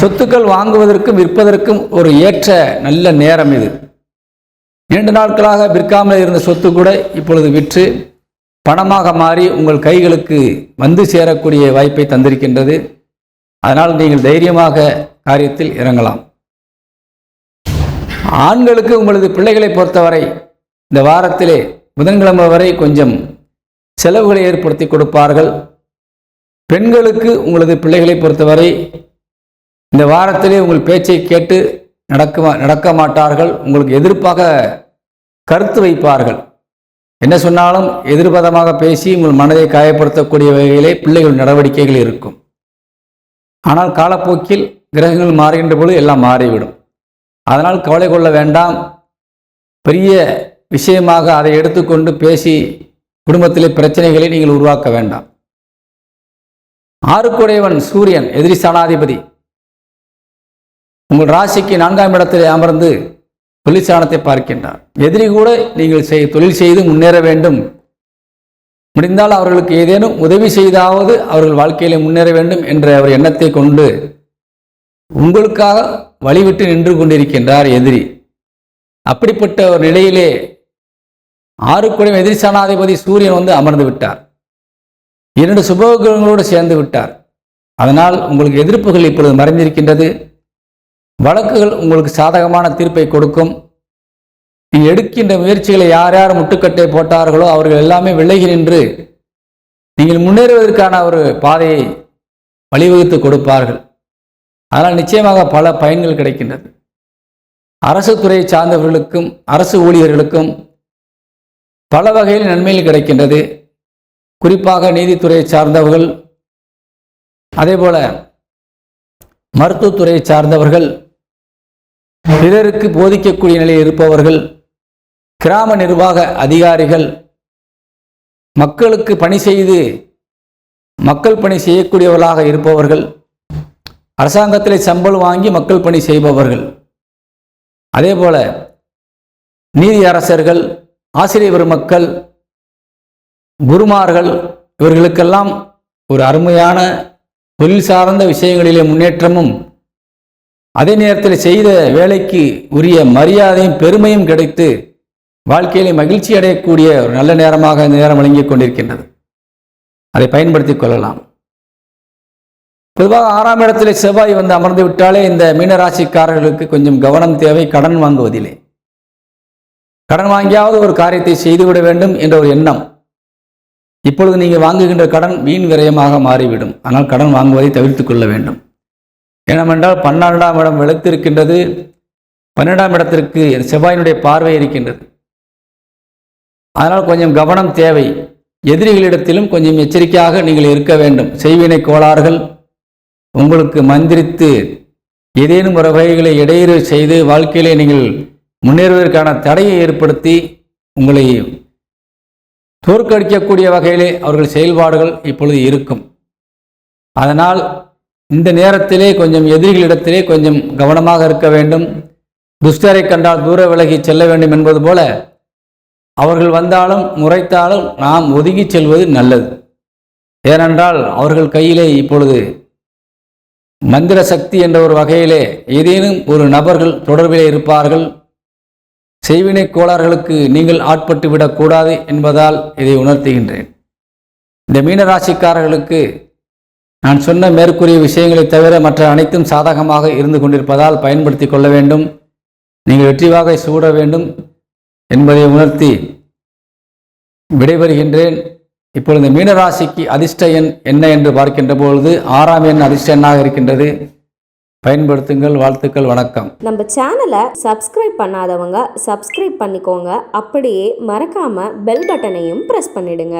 சொத்துக்கள் வாங்குவதற்கும் விற்பதற்கும் ஒரு ஏற்ற நல்ல நேரம் இது. நீண்ட நாட்களாக விற்காமல் இருந்த சொத்து கூட இப்பொழுது விற்று பணமாக மாறி உங்கள் கைகளுக்கு வந்து சேரக்கூடிய வாய்ப்பை தந்திருக்கின்றது. அதனால் நீங்கள் தைரியமாக காரியத்தில் இறங்கலாம். ஆண்களுக்கு உங்களது பிள்ளைகளை பொறுத்தவரை இந்த வாரத்திலே புதன்கிழமை வரை கொஞ்சம் செலவுகளை ஏற்படுத்தி கொடுப்பார்கள். பெண்களுக்கு உங்களது பிள்ளைகளை பொறுத்தவரை இந்த வாரத்திலே உங்கள் பேச்சை கேட்டு நடக்க மாட்டார்கள். உங்களுக்கு எதிர்ப்பாக கருத்து வைப்பார்கள். என்ன சொன்னாலும் எதிர்பதமாக பேசி உங்கள் மனதை காயப்படுத்தக்கூடிய வகையிலே பிள்ளைகள் நடவடிக்கைகள் இருக்கும். ஆனால் காலப்போக்கில் கிரகங்கள் மாறுகின்ற பொழுது எல்லாம் மாறிவிடும். அதனால் கவலை கொள்ள வேண்டாம். பெரிய விஷயமாக அதை எடுத்துக்கொண்டு பேசி குடும்பத்திலே பிரச்சனைகளை நீங்கள் உருவாக்க வேண்டாம். ஆறுக்குடையவன் சூரியன் எதிரி ஸ்தானாதிபதி உங்கள் ராசிக்கு 4ஆம் இடத்தில் அமர்ந்து தொழில் ஸ்தானத்தை பார்க்கின்றார். எதிரி கூட நீங்கள் தொழில் செய்து முன்னேற வேண்டும், முடிந்தால் அவர்களுக்கு ஏதேனும் உதவி செய்தாவது அவர்கள் வாழ்க்கையிலே முன்னேற வேண்டும் என்ற ஒரு எண்ணத்தை கொண்டு உங்களுக்காக வழிவிட்டு நின்று கொண்டிருக்கின்றார் எதிரி. அப்படிப்பட்ட ஒரு நிலையிலே ஆறுக்குடையவன் எதிரி ஸ்தானாதிபதி சூரியன் அமர்ந்து விட்டார். 2 சுபகிரகங்களோடு சேர்ந்து விட்டார். அதனால் உங்களுக்கு எதிர்ப்புகள் இப்பொழுது மறைந்திருக்கின்றது. வழக்குகள் உங்களுக்கு சாதகமான தீர்ப்பை கொடுக்கும். நீங்கள் எடுக்கின்ற முயற்சிகளை யார் யார் முட்டுக்கட்டை போட்டார்களோ அவர்கள் எல்லாமே விலகி நின்று நீங்கள் முன்னேறுவதற்கான ஒரு பாதையை வழிவகுத்து கொடுப்பார்கள். அதனால் நிச்சயமாக பல பயன்கள் கிடைக்கின்றது. அரசு துறையை சார்ந்தவர்களுக்கும் அரசு ஊழியர்களுக்கும் பல வகையில் நன்மைகள் கிடைக்கின்றது. குறிப்பாக நீதித்துறையை சார்ந்தவர்கள், அதேபோல மருத்துவத்துறையை சார்ந்தவர்கள், பிறருக்கு போதிக்கக்கூடிய நிலையில் இருப்பவர்கள், கிராம நிர்வாக அதிகாரிகள், மக்களுக்கு பணி செய்து மக்கள் பணி செய்யக்கூடியவர்களாக இருப்பவர்கள், அரசாங்கத்திலே சம்பளம் வாங்கி மக்கள் பணி செய்பவர்கள், அதேபோல நீதி அரசர்கள், ஆசிரியர் பெருமக்கள், குருமார்கள், இவர்களுக்கெல்லாம் ஒரு அருமையான தொழில் சார்ந்த விஷயங்களிலே முன்னேற்றமும் அதே நேரத்தில் செய்த வேலைக்கு உரிய மரியாதையும் பெருமையும் கிடைத்து வாழ்க்கையிலே மகிழ்ச்சி அடையக்கூடிய ஒரு நல்ல நேரமாக இந்த நேரம் வழங்கிக் கொண்டிருக்கின்றது. அதை பயன்படுத்திக் கொள்ளலாம். பொதுவாக 6ஆம் இடத்திலே செவ்வாய் அமர்ந்து விட்டாலே இந்த மீனராசிக்காரர்களுக்கு கொஞ்சம் கவனம் தேவை. கடன் வாங்குவதிலே, கடன் வாங்கியாவது ஒரு காரியத்தை செய்துவிட வேண்டும் என்ற ஒரு எண்ணம். இப்பொழுது நீங்கள் வாங்குகின்ற கடன் வீண் விரயமாக மாறிவிடும். ஆனால் கடன் வாங்குவதை தவிர்த்து கொள்ள வேண்டும். ஏனென்றால் 12ஆம் இடம் வெளுத்திருக்கின்றது. 12ஆம் இடத்திற்கு செவ்வாயினுடைய பார்வை இருக்கின்றது. அதனால் கொஞ்சம் கவனம் தேவை. எதிரிகளிடத்திலும் கொஞ்சம் எச்சரிக்கையாக நீங்கள் இருக்க வேண்டும். செய்வினை கோளாறுகள் உங்களுக்கு மந்திரித்து ஏதேனும் ஒரு வகைகளை இடையூறு செய்து வாழ்க்கையிலே நீங்கள் முன்னேறுவதற்கான தடையை ஏற்படுத்தி உங்களை தோற்கடிக்கக்கூடிய வகையிலே அவர்கள் செயல்பாடுகள் இப்பொழுது இருக்கும். அதனால் இந்த நேரத்திலே கொஞ்சம் எதிரிகளிடத்திலே கொஞ்சம் கவனமாக இருக்க வேண்டும். துஷ்டரை கண்டால் தூர விலகி செல்ல வேண்டும் என்பது போல அவர்கள் வந்தாலும் முறைத்தாலும் நாம் ஒதுங்கி செல்வது நல்லது. ஏனென்றால் அவர்கள் கையிலே இப்பொழுது மந்திர சக்தி என்ற ஒரு வகையிலே ஏதேனும் ஒரு நபர்கள் தொடர்பிலே இருப்பார்கள். செய்வினை கோளாறுகளுக்கு நீங்கள் ஆட்பட்டு விடக்கூடாது என்பதால் இதை உணர்த்துகின்றேன். இந்த மீனராசிக்காரர்களுக்கு நான் சொன்ன மேற்கூறிய விஷயங்களை தவிர மற்ற அனைத்தும் சாதகமாக இருந்து கொண்டிருப்பதால் பயன்படுத்தி கொள்ள வேண்டும். நீங்கள் வெற்றி வாகை சூட வேண்டும் என்பதை உணர்த்தி விடைபெறுகின்றேன். இப்பொழுது மீனராசிக்கு அதிர்ஷ்ட எண் என்ன என்று பார்க்கின்ற பொழுது 6ஆம் எண் அதிர்ஷ்ட எண்ணாக இருக்கின்றது. பயன்படுத்துங்கள். வாழ்த்துக்கள். வணக்கம். நம்ம சேனலை சப்ஸ்கிரைப் பண்ணாதவங்க சப்ஸ்கிரைப் பண்ணிக்கோங்க. அப்படியே மறக்காம பெல் பட்டனையும் பிரஸ் பண்ணிடுங்க.